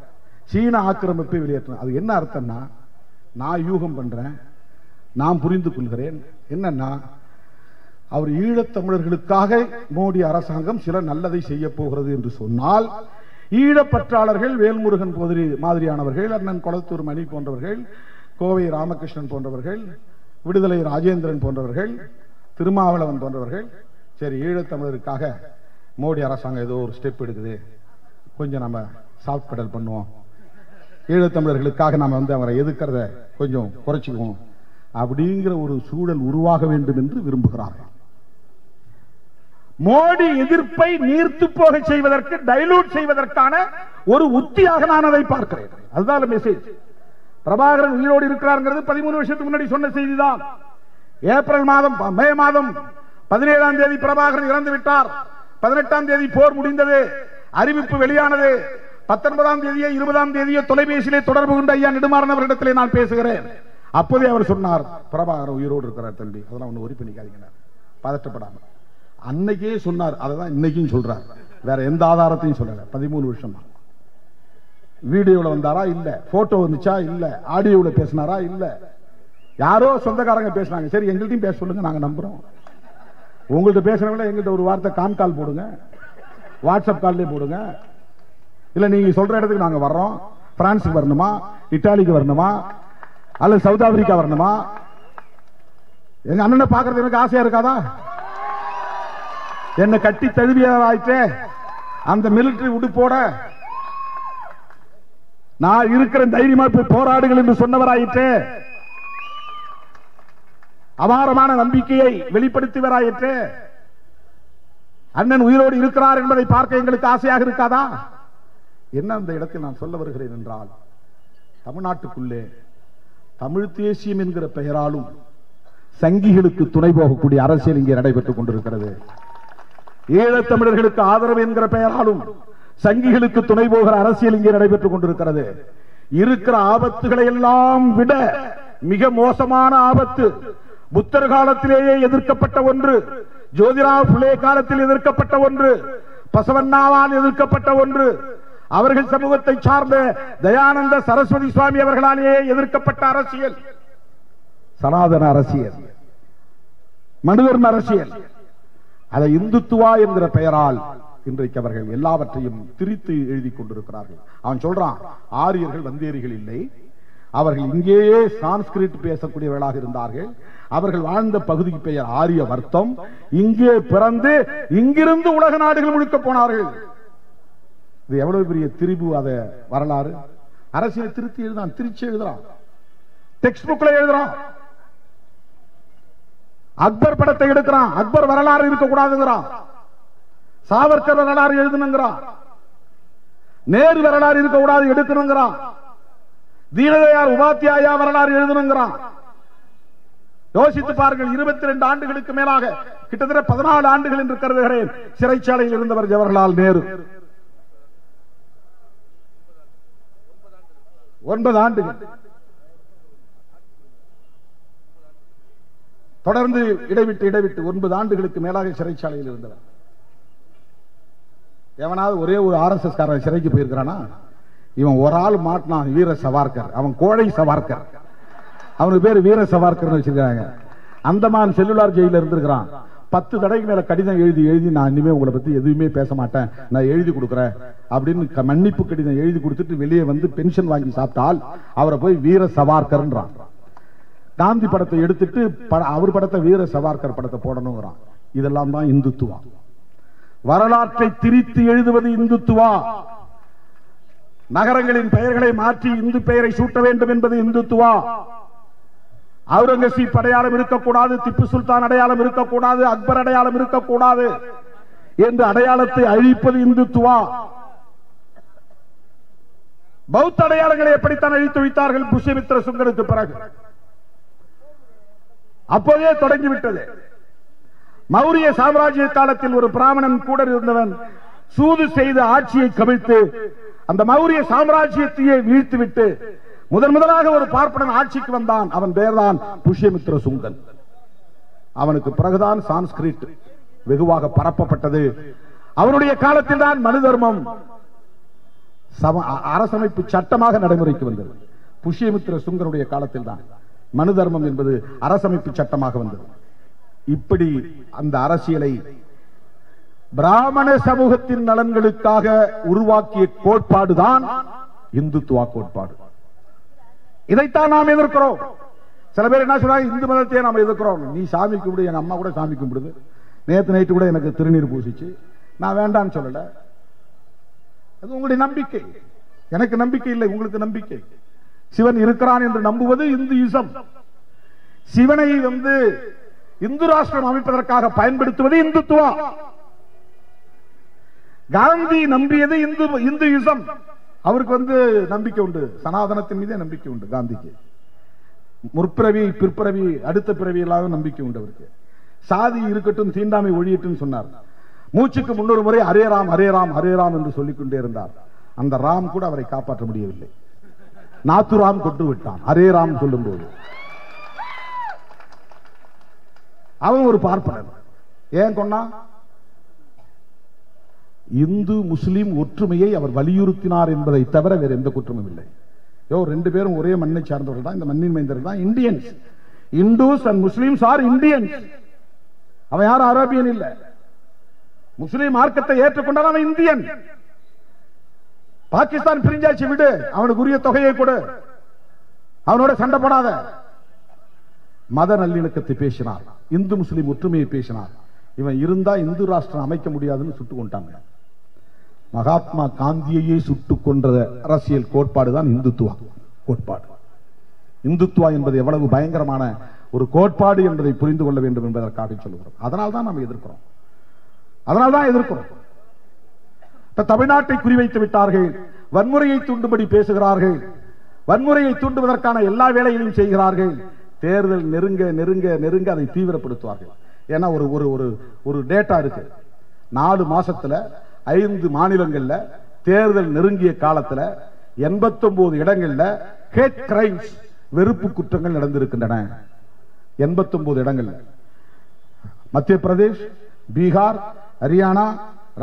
[SPEAKER 1] சீன ஆக்கிரமிப்பை வெளியேற்றணும். அது என்ன அர்த்தம்னா, நான் யூகம் பண்றேன், நான் புரிந்து கொள்கிறேன். என்னன்னா, அவர் ஈழத்தமிழர்களுக்காக மோடி அரசாங்கம் சில நல்லதை செய்ய போகிறது என்று சொன்னால், ஈழப்பற்றாளர்கள் வேல்முருகன் மாதிரியானவர்கள், அண்ணன் கொளத்தூர் மணி போன்றவர்கள், கோவை ராமகிருஷ்ணன் போன்றவர்கள், விடுதலை ராஜேந்திரன் போன்றவர்கள், திருமாவளவன் போன்றவர்கள், சரி ஈழத்தமிழருக்காக மோடி அரசாங்கம் ஏதோ ஒரு ஸ்டெப் எடுக்குது, கொஞ்சம் நம்ம சாஃப்ட் பெடல் பண்ணுவோம், ஈழத்தமிழர்களுக்காக நாம அவரை எதிர்க்கிறத கொஞ்சம் குறைச்சிக்குவோம் அப்படிங்கிற ஒரு சூழல் உருவாக வேண்டும் என்று விரும்புகிறார்கள். மோடி எதிர்ப்பை நீர்த்து போக செய்வதற்கு, டைலூட் செய்வதற்கான ஒரு உத்தியாக நான் அதை பார்க்கிறேன். அதுதான் மெசேஜ். பிரபாகரன் உயிரோடு இருக்கிறார் 13 வருஷத்துக்கு முன்னாடி சொன்ன செய்திதான். ஏப்ரல் மாதம், மே மாதம் 17ஆம் தேதி பிரபாகரன் இறந்து விட்டார். 18ஆம் தேதி போர் முடிந்தது, அறிவிப்பு வெளியானது. 19ஆம் தேதியோ 20ஆம் தேதியோ தொலைபேசியிலே தொடர்பு கொண்டு ஐயா நெடுமாறன் அவரிடத்திலே நான் பேசுகிறேன். அப்போதே அவர் சொன்னார், பிரபாகரன் உயிரோடு இருக்கிறார் தம்பி, அதெல்லாம் ஒண்ணு ஒரி பண்ணிக்காதீங்க, பதட்டப்படாம. அன்னைக்கே சொன்னார், அதான் இன்னைக்கும் சொல்றார். வேற எந்த ஆதாரத்தையும் சொல்லல. 13 வருஷமா வீடியோல வந்தாரா இல்ல, போட்டோ வந்துச்சா இல்ல, ஆடியோல பேசினாரா இல்ல, யாரோ சொந்தக்காரங்க பேசினாங்க. சரி, எங்கள்கிட்டையும் பேச சொல்லுங்க, நாங்க நம்புறோம். உங்கள்கிட்ட பேசுறவங்கள எங்கள்கிட்ட ஒரு வார்த்தை கால் போடுங்க, வாட்ஸ்அப் கால்லே போடுங்க. இல்ல நீங்க சொல்ற இடத்துக்கு நாங்க வர்றோம். பிரான்ஸுக்கு வரணுமா, இத்தாலிக்கு வரணுமா, அல்லது சவுத் ஆப்பிரிக்கா வரணுமா? எங்க அண்ணனை பாக்குறது எனக்கு ஆசையா இருக்காதா? என்ன கட்டி தழுவியாயிட்டே அந்த மிலிட்டரி உடுப்போட நான் இருக்கிற தைரியமா போய் போராடுகள் என்று சொன்னவராயிற்று. அபாரமான நம்பிக்கையை வெளிப்படுத்தியவராயிற்று. அண்ணன் உயிரோடு இருக்கிறார் என்பதை பார்க்க எங்களுக்கு ஆசையாக இருக்காதா? என்ன அந்த இடத்தில் நான் சொல்ல வருகிறேன் என்றால், தமிழ்நாட்டுக்குள்ளே தமிழ் தேசியம் என்கிற பெயராலும் சங்கிகளுக்கு துணை போகக்கூடிய அரசியல் இங்கே நடைபெற்றுக் கொண்டிருக்கிறது. ஈழத்தமிழர்களுக்கு ஆதரவு என்கிற பெயராலும் சங்கிகளுக்கு துணை போகிற அரசியல் இங்கே நடைபெற்றுக் கொண்டிருக்கிறது. இருக்கிற ஆபத்துகளை எல்லாம் விட மிக மோசமான ஆபத்து, புத்தர் காலத்திலேயே எதிர்க்கப்பட்ட ஒன்று, ஜோதிராவ் புலே காலத்தில் எதிர்க்கப்பட்ட ஒன்று, பசவண்ணாவால் எதிர்க்கப்பட்ட ஒன்று, அவர்கள் சமூகத்தை சார்ந்த தயானந்த சரஸ்வதி சுவாமி அவர்களாலேயே எதிர்க்கப்பட்ட அரசியல், சனாதன அரசியல், மனுதர்ம அரசியல். அதை இந்துத்துவா என்கிற பெயரால் இன்றைக்கு அவர்கள் எல்லாவற்றையும் திரித்து எழுதி கொண்டிருக்கிறார்கள். அவன் சொல்றான், ஆரியர்கள் வந்தேரிகள் இல்லை, அவர்கள் இங்கேயே சான்ஸ்கிரிட் பேசக்கூடியவர்களாக இருந்தார்கள், அவர்கள் வாழ்ந்த பகுதிக்கு பெயர் ஆரிய வர்த்தம், இங்கே பிறந்து இங்கிருந்து உலக நாடுகள் முழுக்க போனார்கள். இது எவ்வளவு பெரிய திரிபு! அத வரலாறு அரசியல் திருத்தி எழுதான், திருச்சி எழுதுறான், டெக்ஸ்ட் புக்ல எழுதுறான். அக்பர் படத்தை எடுக்கிறான், அக்பர் வரலாறு இருக்கக்கூடாதுங்கிறான், சாவர்கர் வரலாறு எழுதணுங்கிறான், நேரு வரலாறு இருக்கக்கூடாது எடுக்கணுங்கிறான், தீனதயாள் உபாத்தியாயா வரலாறு எழுதணுங்கிறான். யோசித்து பாருங்கள், 22 ஆண்டுகளுக்கு மேலாக, கிட்டத்தட்ட 14 ஆண்டுகள் என்று கருதுகிறேன், சிறைச்சாலையில் இருந்தவர் ஜவஹர்லால் நேரு. 9 ஆண்டுகள் தொடர்ந்து இடைவிட்டு 9 ஆண்டுகளுக்கு மேலாக சிறைச்சாலையில் இருந்தவர். எவனாவது ஒரே ஒரு RSS காரன் சிறைக்கு போயிருக்கிறானா? இவன் ஒரு ஆள் மாட்டினான், வீர சவார்கர். அவன் கோழை சவார்கர், அவனுக்கு பேர் வீர சவார்கர் வச்சிருக்காங்க. அந்தமான் செல்லுலார் ஜெயில இருந்திருக்கிறான். 10 தடவைக்கு மேல கடிதம் எழுதி நான் இனிமே உங்களை பத்தி எதுவுமே பேச மாட்டேன், நான் எழுதி கொடுக்குறேன் அப்படின்னு மன்னிப்பு கடிதம் எழுதி கொடுத்துட்டு வெளியே வந்து பென்ஷன் வாங்கி சாப்பிட்டால் அவரை போய் வீர சவார்கர்ன்றான். காந்தி படத்தை எடுத்துட்டு அவர் படத்தை வீர சவார்கர் படத்தை போடணுங்கிறான். இதெல்லாம் தான் இந்துத்துவா. வரலாற்றை திரித்து எழுதுவது இந்துத்துவா. நகரங்களின் பெயர்களை மாற்றி இந்து பெயரை சூட்ட வேண்டும் என்பது இந்துத்துவா. அவுரங்கசீப் அடையாளம் இருக்கக்கூடாது, திப்பு சுல்தான் அடையாளம் இருக்கக்கூடாது, அக்பர் அடையாளம் இருக்கக்கூடாது என்று அடையாளத்தை அழிப்பது இந்துத்துவா. பௌத்த அடையாளங்களை எப்படித்தான் அழித்து வைத்தார்கள் புஷ்யமித்ர சுங்கருக்கு பிறகு. அப்போதே தொடங்கிவிட்டது. மௌரிய சாம்ராஜ்ய காலத்தில் ஒரு பிராமணன் கூட இருந்தவன் சூது செய்து ஆட்சியை கவிழ்த்து அந்த மௌரிய சாம்ராஜ்யத்தையே வீழ்த்துவிட்டு முதலாக ஒரு பார்ப்பனன் ஆட்சிக்கு வந்தான். அவன் பெயர்தான் புஷ்யமித்ர சுங்கன். அவனுக்கு பிறகுதான் சான்ஸ்கிரிட் வெகுவாக பரப்பப்பட்டது. அவனுடைய காலத்தில் தான் மனு தர்மம் அரசமைப்பு சட்டமாக நடைமுறைக்கு வந்தது. புஷ்யமித்ர சுங்கனுடைய காலத்தில் தான் மனு தர்மம் என்பது அரசமைப்பு சட்டமாக வந்தது. இப்படி அந்த அரசியலை பிராமண சமூகத்தின் நலன்களுக்காக உருவாக்கிய கோட்பாடுதான் இந்துத்துவா கோட்பாடு. இதைத்தான் நாம் எதிர்க்கிறோம். சில பேர் என்ன சொல்றாங்க, இந்து மதத்தையே நாம் எதிர்க்கிறோம். நீ சாமி கும்பிடு, எங்க அம்மா கூட சாமி கும்பிடுது, நேற்று நைட்டு கூட எனக்கு திருநீர் பூசிச்சு, நான் வேண்டான்னு சொல்லல. அது உங்களுடைய நம்பிக்கை, எனக்கு நம்பிக்கை இல்லை, உங்களுக்கு நம்பிக்கை. சிவன் இருக்கிறான் என்று நம்புவது இந்துயிசம். சிவனை இந்து ராஷ்டிரம் அமைப்பதற்காக பயன்படுத்துவது இந்துத்துவா. காந்தி நம்பியது இந்துயிசம். அவருக்கு நம்பிக்கை உண்டு, சனாதனத்தின் மீதே நம்பிக்கை உண்டு காந்திக்கு. முற்பிறவி பிற்பிறவி அடுத்த பிறவி எல்லாம் நம்பிக்கை உண்டு அவருக்கு. சாதி இருக்கட்டும், தீண்டாமை ஒழியட்டும் சொன்னார். மூச்சுக்கு 300 முறை ஹரே ராம் ஹரே ராம் ஹரே ராம் என்று சொல்லிக் கொண்டே இருந்தார். அந்த ராம் கூட அவரை காப்பாற்ற முடியவில்லை. நாத்துராம் கொண்டு விட்டான் ஹரே ராம் சொல்லும் போது. அவன் ஒரு பார்ப்பனர். ஏன் கொண்டா? இந்து முஸ்லிம் ஒற்றுமையை அவர் வலியுறுத்தினார் என்பதை தவிர வேறு எந்த குற்றமும் இல்லை. ரெண்டு பேரும் ஒரே மண்ணை சார்ந்தவர்கள் தான், இந்த மண்ணின் மைந்தர்கள் தான் Indians. Hindus and Muslims are Indians. அவன் யாரும் அரேபியன் இல்ல. முஸ்லிம் மார்க்கத்தை ஏற்றுக்கொண்டால் அவன் இந்தியன். பாகிஸ்தான் பிரிஞ்சாச்சு விடு, அவனுக்கு உரிய தொகையை கொடு, அவனோட சண்டை போடாத. மத நல்லிணக்கத்தை பேசினார், இந்து முஸ்லிம் ஒற்றுமையை பேசினார். இவன் இருந்தா இந்து ராஷ்டிரம் அமைக்க முடியாதுன்னு சுட்டுக் கொண்டாங்க. மகாத்மா காந்தியையே சுட்டுக் கொன்ற அரசியல் கோட்பாடு தான் இந்துத்துவா கோட்பாடு. இந்துத்துவா என்பது எவ்வளவு பயங்கரமான ஒரு கோட்பாடு என்பதை புரிந்து கொள்ள வேண்டும் என்பதற்காக சொல்லுகிறோம். அதனால் தான் நாம் எதிர்க்கிறோம். தமிழ்நாட்டை குறிவைத்து விட்டார்கள். வன்முறையை தூண்டும்படி பேசுகிறார்கள். வன்முறையை தூண்டுவதற்கான எல்லா வேலைகளையும் செய்கிறார்கள். தேர்தல் நெருங்க நெருங்க நெருங்க அதை தீவிரப்படுத்துவார்கள். ஏன்னா ஒரு டேட்டா இருக்கு. 4 மாசத்துல 5 மாநிலங்கள்ல தேர்தல் நெருங்கிய காலத்துல 89 இடங்கள்ல ஹேட் கிரைம்ஸ், வெறுப்பு குற்றங்கள் நடந்திருக்கின்றன. 89 இடங்கள்ல. மத்திய பிரதேஷ், பீகார், ஹரியானா,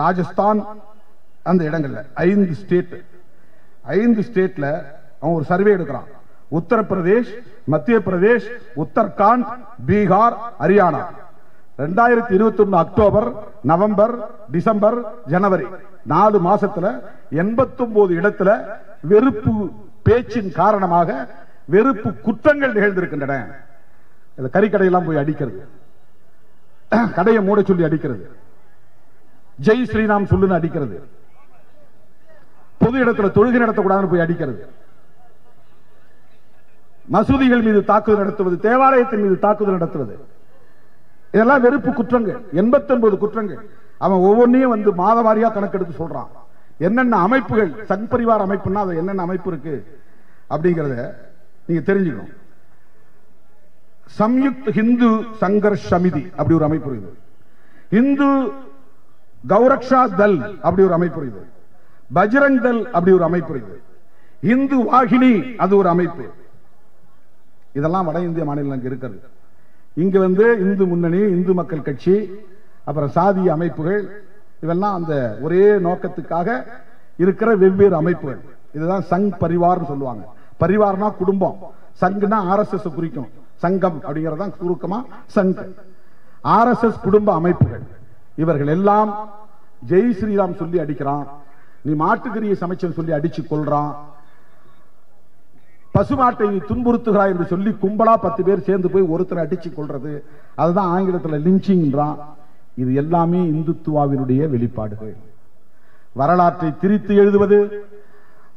[SPEAKER 1] ராஜஸ்தான், அந்த இடங்கள்ல 5 ஸ்டேட்ல அவன் ஒரு சர்வே எடுக்கிறான். Uttar Pradesh, Madhya Pradesh, Uttarakhand, Bihar, Haryana 2021 October, November, December, ஜனவரி 4 மாசத்துல 89 இடத்துல வெறுப்பு பேச்சின் காரணமாக வெறுப்பு குற்றங்கள் நிகழ்ந்திருக்கின்றன. கறிக்கடையெல்லாம் போய் அடிக்கிறது, கடையை மூட சொல்லி அடிக்கிறது, ஜெய் ஸ்ரீராம் சொல்லுன்னு அடிக்கிறது, பொது இடத்துல தொழுகை நடத்தக்கூடாதுன்னு போய் அடிக்கிறது, மசூதிகள் மீது தாக்குதல் நடத்துவது, தேவாலயத்தின் மீது தாக்குதல் நடத்துவது, இதெல்லாம் வெறுப்பு குற்றங்கள். 89 குற்றங்கள். அவன் ஒவ்வொன்றையும் மாத வாரியா கணக்கெடுத்து சொல்றான். என்னென்ன அமைப்புகள், சங் பரிவார் அமைப்புன்னா அது என்னென்ன அமைப்பு இருக்கு அப்படிங்கறத நீங்க தெரிஞ்சுக்கணும். சம்யுக்த் ஹிந்து சங்கர்ஷ் சமிதி அப்படி ஒரு அமைப்பு இருக்குது. இந்து கௌரக்ஷா தல் அப்படி ஒரு அமைப்பு இருக்குது. பஜ்ரங் தல் அப்படி ஒரு அமைப்பு இருக்குது. இந்து வாகினி அது ஒரு அமைப்பு. இதெல்லாம் வட இந்திய மாநிலங்கள் இருக்கிறது. இங்க இந்து முன்னணி, இந்து மக்கள் கட்சி, அப்புறம் சாதிய அமைப்புகள், இதெல்லாம் அந்த ஒரே நோக்கத்துக்காக இருக்கிற வெவ்வேறு அமைப்புகள். இதுதான் சங் பரிவார் சொல்லுவாங்க. பரிவார்னா குடும்பம், சங்னா ஆர்எஸ்எஸ் குறிக்கும். சங்கம் அப்படிங்கறதான் சுருக்கமா சங். ஆர்எஸ்எஸ் குடும்ப அமைப்புகள். இவர்கள் எல்லாம் ஜெய் ஸ்ரீராம் சொல்லி அடிக்கிறான், நீ மாட்டுக்கறியை சமைச்சன்னு சொல்லி அடிச்சு கொள்றான், பசுமாட்டை துன்புறுத்துகிறாய் என்று சொல்லி கும்பலா 10 பேர் சேர்ந்து போய் ஒருத்தரை அடிச்சு கொள்றது, அதுதான் ஆங்கிலத்தில் லிஞ்சிங்ன்றான். இது எல்லாமே இந்துத்துவாவினுடைய வெளிப்பாடுகள். வரலாற்றை திரித்து எழுதுவது,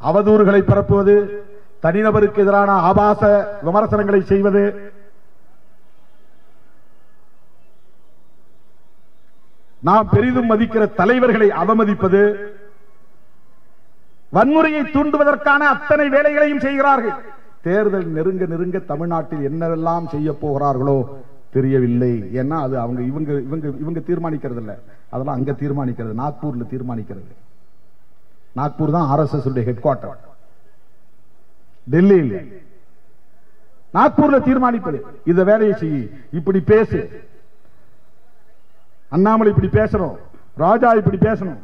[SPEAKER 1] அவதூறுகளை பரப்புவது, தனிநபருக்கு எதிரான ஆபாச விமர்சனங்களை செய்வது, நாம் பெரிதும் மதிக்கிற தலைவர்களை அவமதிப்பது, வன்முறையை தூண்டுவதற்கான அத்தனை வேலைகளையும் செய்கிறார்கள். தேர்தல் நெருங்க நெருங்க தமிழ்நாட்டில் என்னவெல்லாம் செய்ய போகிறார்களோ தெரியவில்லை. ஏன்னா அது அவங்க இவங்க தீர்மானிக்கிறது இல்ல, அதெல்லாம் அங்க தீர்மானிக்கிறது, நாக்பூர்ல தீர்மானிக்கிறது. நாக்பூர் தான் ஆர்எஸ்எஸ் ஹெட் குவார்டர், டெல்லி இல்ல, நாக்பூர்ல தீர்மானிப்பது. இந்த வேலையை செய்ய, இப்படி பேசு, அண்ணாமலை இப்படி பேசணும், ராஜா இப்படி பேசணும்,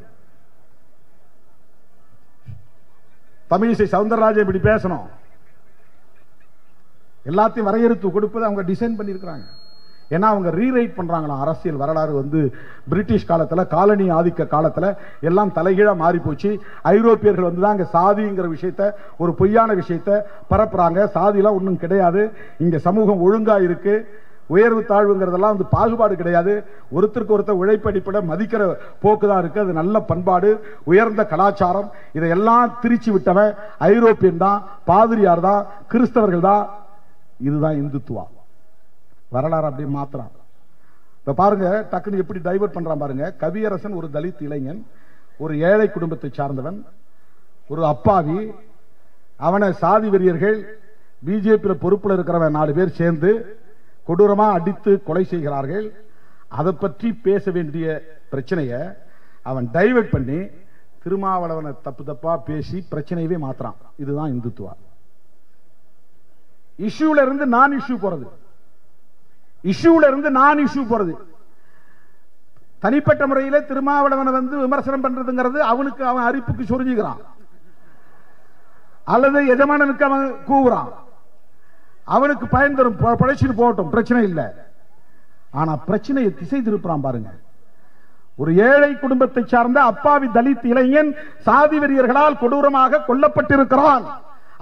[SPEAKER 1] தமிழிசை சவுந்தரராஜன் இப்படி பேசணும், எல்லாத்தையும் வரையறுத்து கொடுப்பது அவங்க டிசைன் பண்ணியிருக்கிறாங்க. ஏன்னா அவங்க ரீரைட் பண்றாங்களா அரசியல் வரலாறு. பிரிட்டிஷ் காலத்துல, காலனி ஆதிக்க காலத்துல எல்லாம் தலைகீழா மாறி போச்சு. ஐரோப்பியர்கள் தான் அங்க சாதிங்கிற விஷயத்த, ஒரு பொய்யான விஷயத்த பரப்புறாங்க. சாதிலாம் ஒன்றும் கிடையாது, இங்க சமூகம் ஒழுங்கா இருக்கு, உயர்வு தாழ்வுங்கிறதெல்லாம் பாகுபாடு கிடையாது, ஒருத்தருக்கு ஒருத்தர் உழைப்பு அடிப்படை மதிக்கிற போக்குதான் இருக்கு. அது நல்ல பண்பாடு, உயர்ந்த கலாச்சாரம். இதையெல்லாம் திரிச்சு விட்டவன் ஐரோப்பியன் தான், பாதிரியார் தான், கிறிஸ்தவர்கள் தான். இதுதான் இந்துத்துவா. வரலாறு அப்படியே மாத்திரம். இப்ப பாருங்க, டக்குன்னு எப்படி டைவர்ட் பண்றான் பாருங்க. கவியரசன் ஒரு தலித் இளைஞன், ஒரு ஏழை குடும்பத்தை சார்ந்தவன், ஒரு அப்பாவி, அவனை சாதி வெறியர்கள் பிஜேபியில் பொறுப்பில் இருக்கிறவன் 4 பேர் சேர்ந்து கொடூரமா அடித்து கொலை செய்கிறார்கள். அதை பற்றி பேச வேண்டிய பிரச்சனையை அவன் டைவர்ட் பண்ணி திருமாவளவனை தப்பு தப்பா பேசி பிரச்சனையவே மாத்துறான். இதுதான் இந்துத்துவா. இஷ்யூல இருந்து நான் இஷ்யூ போறது, இஷ்யூல இருந்து நான் இஷ்யூ போறது. தனிப்பட்ட முறையில் திருமாவளவனை வந்து விமர்சனம் பண்றதுங்கிறது அவனுக்கு அவன் அரிப்புக்கு சொரிஞ்சுக்கிறான், அல்லது எஜமானனுக்கு அவன் கூவுறான், அவனுக்கு பயன் தரும், படைச்சிட்டு போகட்டும், பிரச்சனை இல்லை. ஆனா பிரச்சனையை திசை திருப்புறான் பாருங்க. ஒரு ஏழை குடும்பத்தை சார்ந்த அப்பாவி தலித் இளைஞன் சாதி வெறியர்களால் கொடூரமாக கொல்லப்பட்டிருக்கிறான்.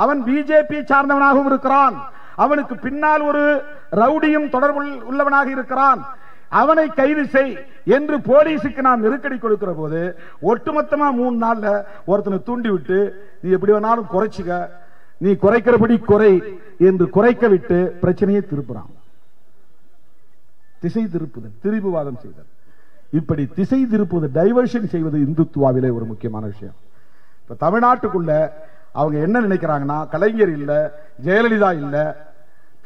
[SPEAKER 1] அவன் பிஜேபி சார்ந்தவனாகவும் இருக்கிறான். அவனுக்கு பின்னால் ஒரு ரவுடியும் தொடர்பு உள்ளவனாக இருக்கிறான். அவனை கைது செய் என்று போலீசுக்கு நாம் நெருக்கடி கொடுக்கிற போது ஒட்டுமொத்தமா 3 நாள்ல ஒருத்தனை தூண்டி விட்டு நீ எப்படி வேணாலும் குறைச்சுக்க, நீ குறைக்கிறபடி குறை என்று குறைக்க விட்டு பிரச்சனையை திருப்புறான். திசை திருப்புதல், திரிபுவாதம் செய்தல். இப்படி திசை திருப்புவது, டைவர்ஷன் செய்வது இந்துத்துவாவிலே ஒரு முக்கியமான விஷயம். இப்ப தமிழ்நாட்டுக்குள்ள அவங்க என்ன நினைக்கிறாங்கன்னா, கலைஞர் இல்ல, ஜெயலலிதா இல்ல,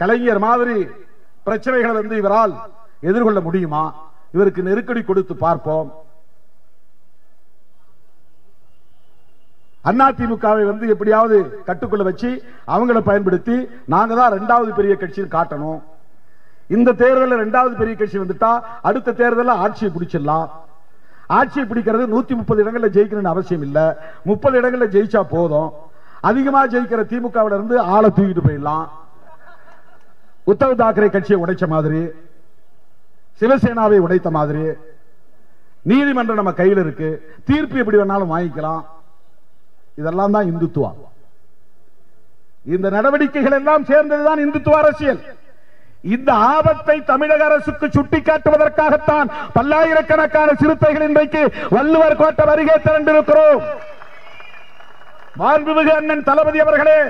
[SPEAKER 1] கலைஞர் மாதிரி பிரச்சனைகளை வந்து இவரால் எதிர்கொள்ள முடியுமா, இவருக்கு நெருக்கடி கொடுத்து பார்ப்போம். அதிமுகவை வந்து எப்படியாவது கட்டுக்குள்ள வச்சு அவங்களை பயன்படுத்தி நாங்க தான் 2வது பெரிய கட்சின்னு காட்டணும். இந்த தேர்தலில் 2வது பெரிய கட்சி வந்துட்டா அடுத்த தேர்தலில் ஆட்சியை பிடிச்சிடலாம். ஆட்சியை பிடிக்கிறது 130 இடங்களில் ஜெயிக்கணும்னு அவசியம் இல்ல, 30 இடங்களில் ஜெயிச்சா போதும். அதிகமா ஜெயிக்கிற திமுகவில இருந்து ஆளை தூக்கிட்டு போயிடலாம். உத்தவ் தாக்கரே கட்சியை உடைச்ச மாதிரி, சிவசேனாவை உடைத்த மாதிரி, நீதிமன்றம் நம்ம கையில் இருக்கு, தீர்ப்பு எப்படி வேணாலும் வாங்கிக்கலாம். இதெல்லாம் தான் இந்துத்துவா. இந்த நடவடிக்கைகள் எல்லாம் சேர்ந்ததுதான் இந்துத்துவ அரசியல். இந்த ஆபத்தை தமிழக அரசுக்கு சுட்டிக்காட்டுவதற்காகத்தான் பல்லாயிரக்கணக்கான சிறுத்தைகள் இன்றைக்கு வள்ளுவர் கோட்டை வருகை திரண்டிருக்கிறோம். மாண்புமிகு அண்ணன் தளபதி அவர்களே,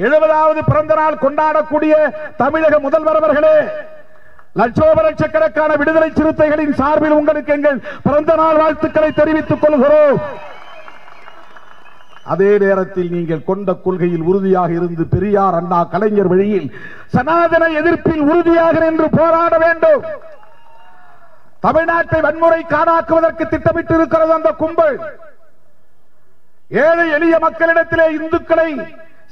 [SPEAKER 1] 70வது பிறந்த நாள் கொண்டாடக்கூடிய தமிழக முதல்வர் அவர்களே, லட்சோப லட்சக்கணக்கான விடுதலை சிறுத்தைகளின் சார்பில் உங்களுக்கு எங்கள் பிறந்த நாள் வாழ்த்துக்களை தெரிவித்துக் கொள்கிறோம். அதே நேரத்தில் நீங்கள் கொண்ட கொள்கையில் உறுதியாக இருந்து பெரியார், அண்ணா, கலைஞர் வழியில் சனாதன எதிர்ப்பில் உறுதியாக நின்று போராட வேண்டும். தமிழ்நாட்டை வன்முறை காணாக்குவதற்கு திட்டமிட்டு இருக்கிறது அந்த கும்பல். ஏழை எளிய மக்களிடத்திலே இந்துக்களை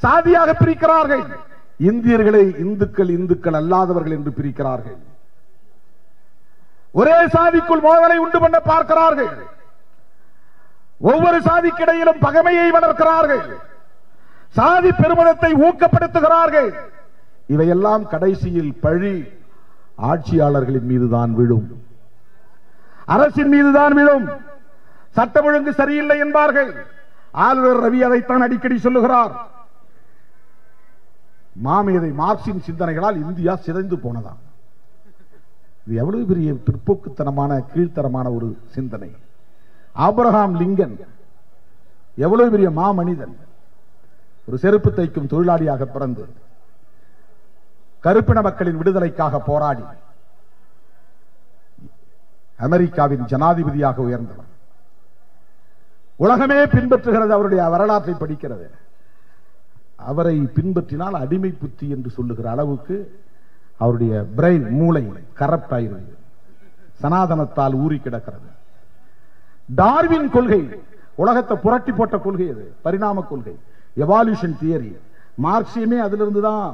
[SPEAKER 1] சாதியாக பிரிக்கிறார்கள், இந்தியர்களை இந்துக்கள், இந்துக்கள் அல்லாதவர்கள் என்று பிரிக்கிறார்கள். ஒரே சாதிக்குள் மோதலை உண்டு பண்ண பார்க்கிறார்கள். ஒவ்வொரு சாதிக்கிடையிலும் பகைமையை வளர்க்கிறார்கள். சாதி பெருமிதத்தை ஊக்கப்படுத்துகிறார்கள். இவையெல்லாம் கடைசியில் பழி ஆட்சியாளர்களின் மீதுதான் விழும், அரசின் மீதுதான் விழும். சட்டம் ஒழுங்கு சரியில்லை என்பார்கள். ஆளுநர் ரவி அதைத்தான் அடிக்கடி சொல்லுகிறார். மாமேதை மார்க்சின் சிந்தனைகளால் இந்தியா சிதைந்து போனதா? இது எவ்வளவு பெரிய பிற்போக்குத்தனமான கீழ்த்தரமான ஒரு சிந்தனை. ஆபிரகாம் லிங்கன் எவ்வளவு பெரிய மாமனிதன். ஒரு செருப்பு தைக்கும் தொழிலாளியாக பிறந்து கருப்பின மக்களின் விடுதலைக்காக போராடி அமெரிக்காவின் ஜனாதிபதியாக உயர்ந்தவர். உலகமே பின்பற்றுகிறது, அவருடைய வரலாற்றை படிக்கிறது. அவரை பின்பற்றினால் அடிமை புத்தி என்று சொல்லுகிற அளவுக்கு அவருடைய பிரெயின், மூளை கரப்ட் ஆகிறது, சனாதனத்தால் ஊறி கிடக்கிறது. டார்வின் கொள்கை உலகத்தை புரட்டி போட்ட கொள்கை, அது பரிணாம கொள்கை, எவால்யூஷன் தியரி. மார்க்சியமே அதிலிருந்து தான்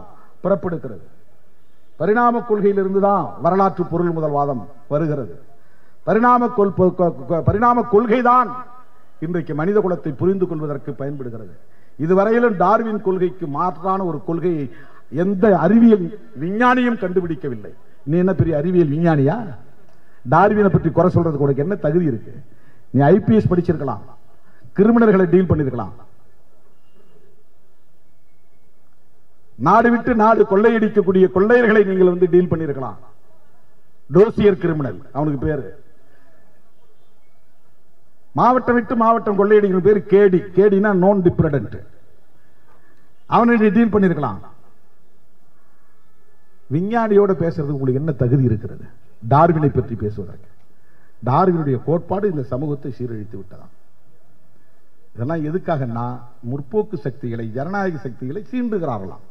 [SPEAKER 1] புறப்படுகிறது. பரிணாம கொள்கையிலிருந்து தான் வரலாற்று பொருள் முதல்வாதம் வருகிறது. பரிணாம கொள்கைதான் இன்றைக்கு மனித குலத்தை புரிந்து கொள்வதற்கு பயன்படுகிறது. இதுவரையிலும் டார்வின் கொள்கைக்கு மாற்றான ஒரு கொள்கையை எந்த அறிவியல் விஞ்ஞானியும் கண்டுபிடிக்கவில்லை. நீ என்ன பெரிய அறிவியல் விஞ்ஞானியா? டார்வினை பற்றி குறை சொல்றதுக்கு உனக்கு என்ன தகுதி இருக்கு? நீ ஐபிஎஸ் படிச்சிருக்கலாம், கிரிமினல்களை டீல் பண்ணிருக்கலாம், நாடு விட்டு நாடு கொள்ளையடிக்கக்கூடிய கொள்ளையர்களை நீங்கள் வந்து டீல் பண்ணிருக்கலாம். டோசியர் கிரிமினல் அவனுக்கு பேரு. மாவட்டம் விட்டு மாவட்டம் கொள்ளையடிக்கிற பேர் கேடி. கேடினா நான் டிப்ரெடன்ட். அவனை டீல் பண்ணிருக்கலாம். விஞ்ஞானியோட பேசுறதுக்கு உங்களுக்கு என்ன தகுதி இருக்கிறது டார்வினை பற்றி பேசுவதற்கு? டார்வினுடைய கோட்பாடு இந்த சமூகத்தை சீரழித்து விட்டதாம். இதெல்லாம் எதுக்காகன்னா முற்போக்கு சக்திகளை, ஜனநாயக சக்திகளை சீண்டுகிறார்களாம்.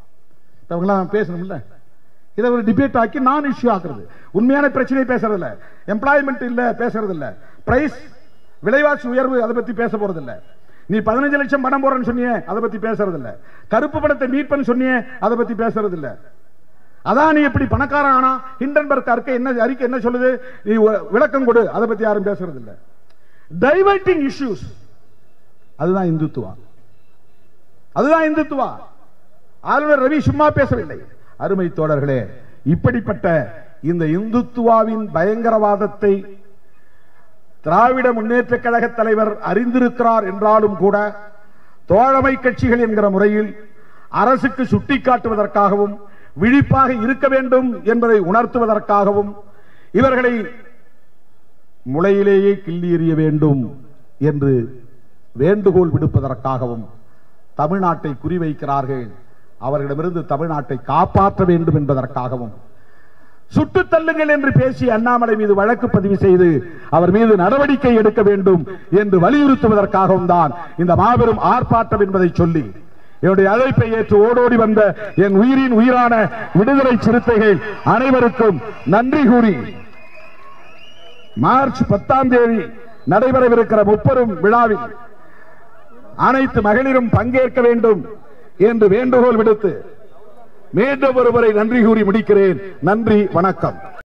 [SPEAKER 1] அவங்களாம் பேசணும்ல, இதை ஒரு டிபேட் ஆக்கி நான் இஷ்யூ ஆக்குறது. உண்மையான பிரச்சனையை பேசுறது இல்ல, எம்ப்ளாய்மெண்ட் இல்ல பேசுறது இல்ல, பிரைஸ் விலைவாசி உயர்வு அதை பத்தி பேச போறது இல்ல, நீ 15 லட்சம் பணம் போறன்னு சொன்னியே அதை பத்தி பேசுறது இல்ல, கருப்பு பணத்தை மீட்பன்னு சொன்னியே அதை பத்தி பேசுறது இல்ல, அதான் நீ எப்படி பணக்காரன் ஆனா ஹிண்டன்பர்க் அறிக்கை என்ன சொல்லுது, நீ விளக்கம் கொடு, அதை பத்தி யாரும் பேசுறது இல்ல. டைவர்ட்டிங் இஷ்யூஸ், அதுதான் இந்துத்துவா, அதுதான் இந்துத்துவா. ஆளுநர் ரவி சும்மா பேசவில்லை. அருமை தோழர்களே, இப்படிப்பட்ட இந்த இந்துத்துவாவின் பயங்கரவாதத்தை திராவிட முன்னேற்ற கழக தலைவர் அறிந்திருக்கிறார் என்றாலும் கூட தோழமை கட்சிகள் என்கிற முறையில் அரசுக்கு சுட்டிக்காட்டுவதற்காகவும் விழிப்பாக இருக்க வேண்டும் என்பதை உணர்த்துவதற்காகவும் இவர்களை முளையிலேயே கிள்ளி எறிய வேண்டும் என்று வேண்டுகோள் விடுப்பதற்காகவும் தமிழ்நாட்டை குறிவைக்கிறார்கள். அவர்களிடமிருந்து தமிழ்நாட்டை காப்பாற்ற வேண்டும் என்பதற்காகவும் சுட்டு தள்ளுங்கள் என்று பேசி அண்ணாமலை மீது வழக்கு பதிவு செய்து அவர் மீது நடவடிக்கை எடுக்க வேண்டும் என்று வலியுறுத்துவதற்காகவும் தான் இந்த மாபெரும் ஆர்ப்பாட்டம் என்பதை சொல்லி என்னுடைய அழைப்பை ஏற்று ஓடோடி வந்த என் உயிரின் உயிரான விடுதலை சிறுத்தைகள் அனைவருக்கும் நன்றி கூறி மார்ச் 10ஆம் தேதி நடைபெறவிருக்கிற முப்பெரும் விழாவில் அனைத்து மகளிரும் பங்கேற்க வேண்டும் என்று வேண்டுகோள் விடுத்து மீண்டும் ஒருமுறை நன்றி கூறி முடிக்கிறேன். நன்றி, வணக்கம்.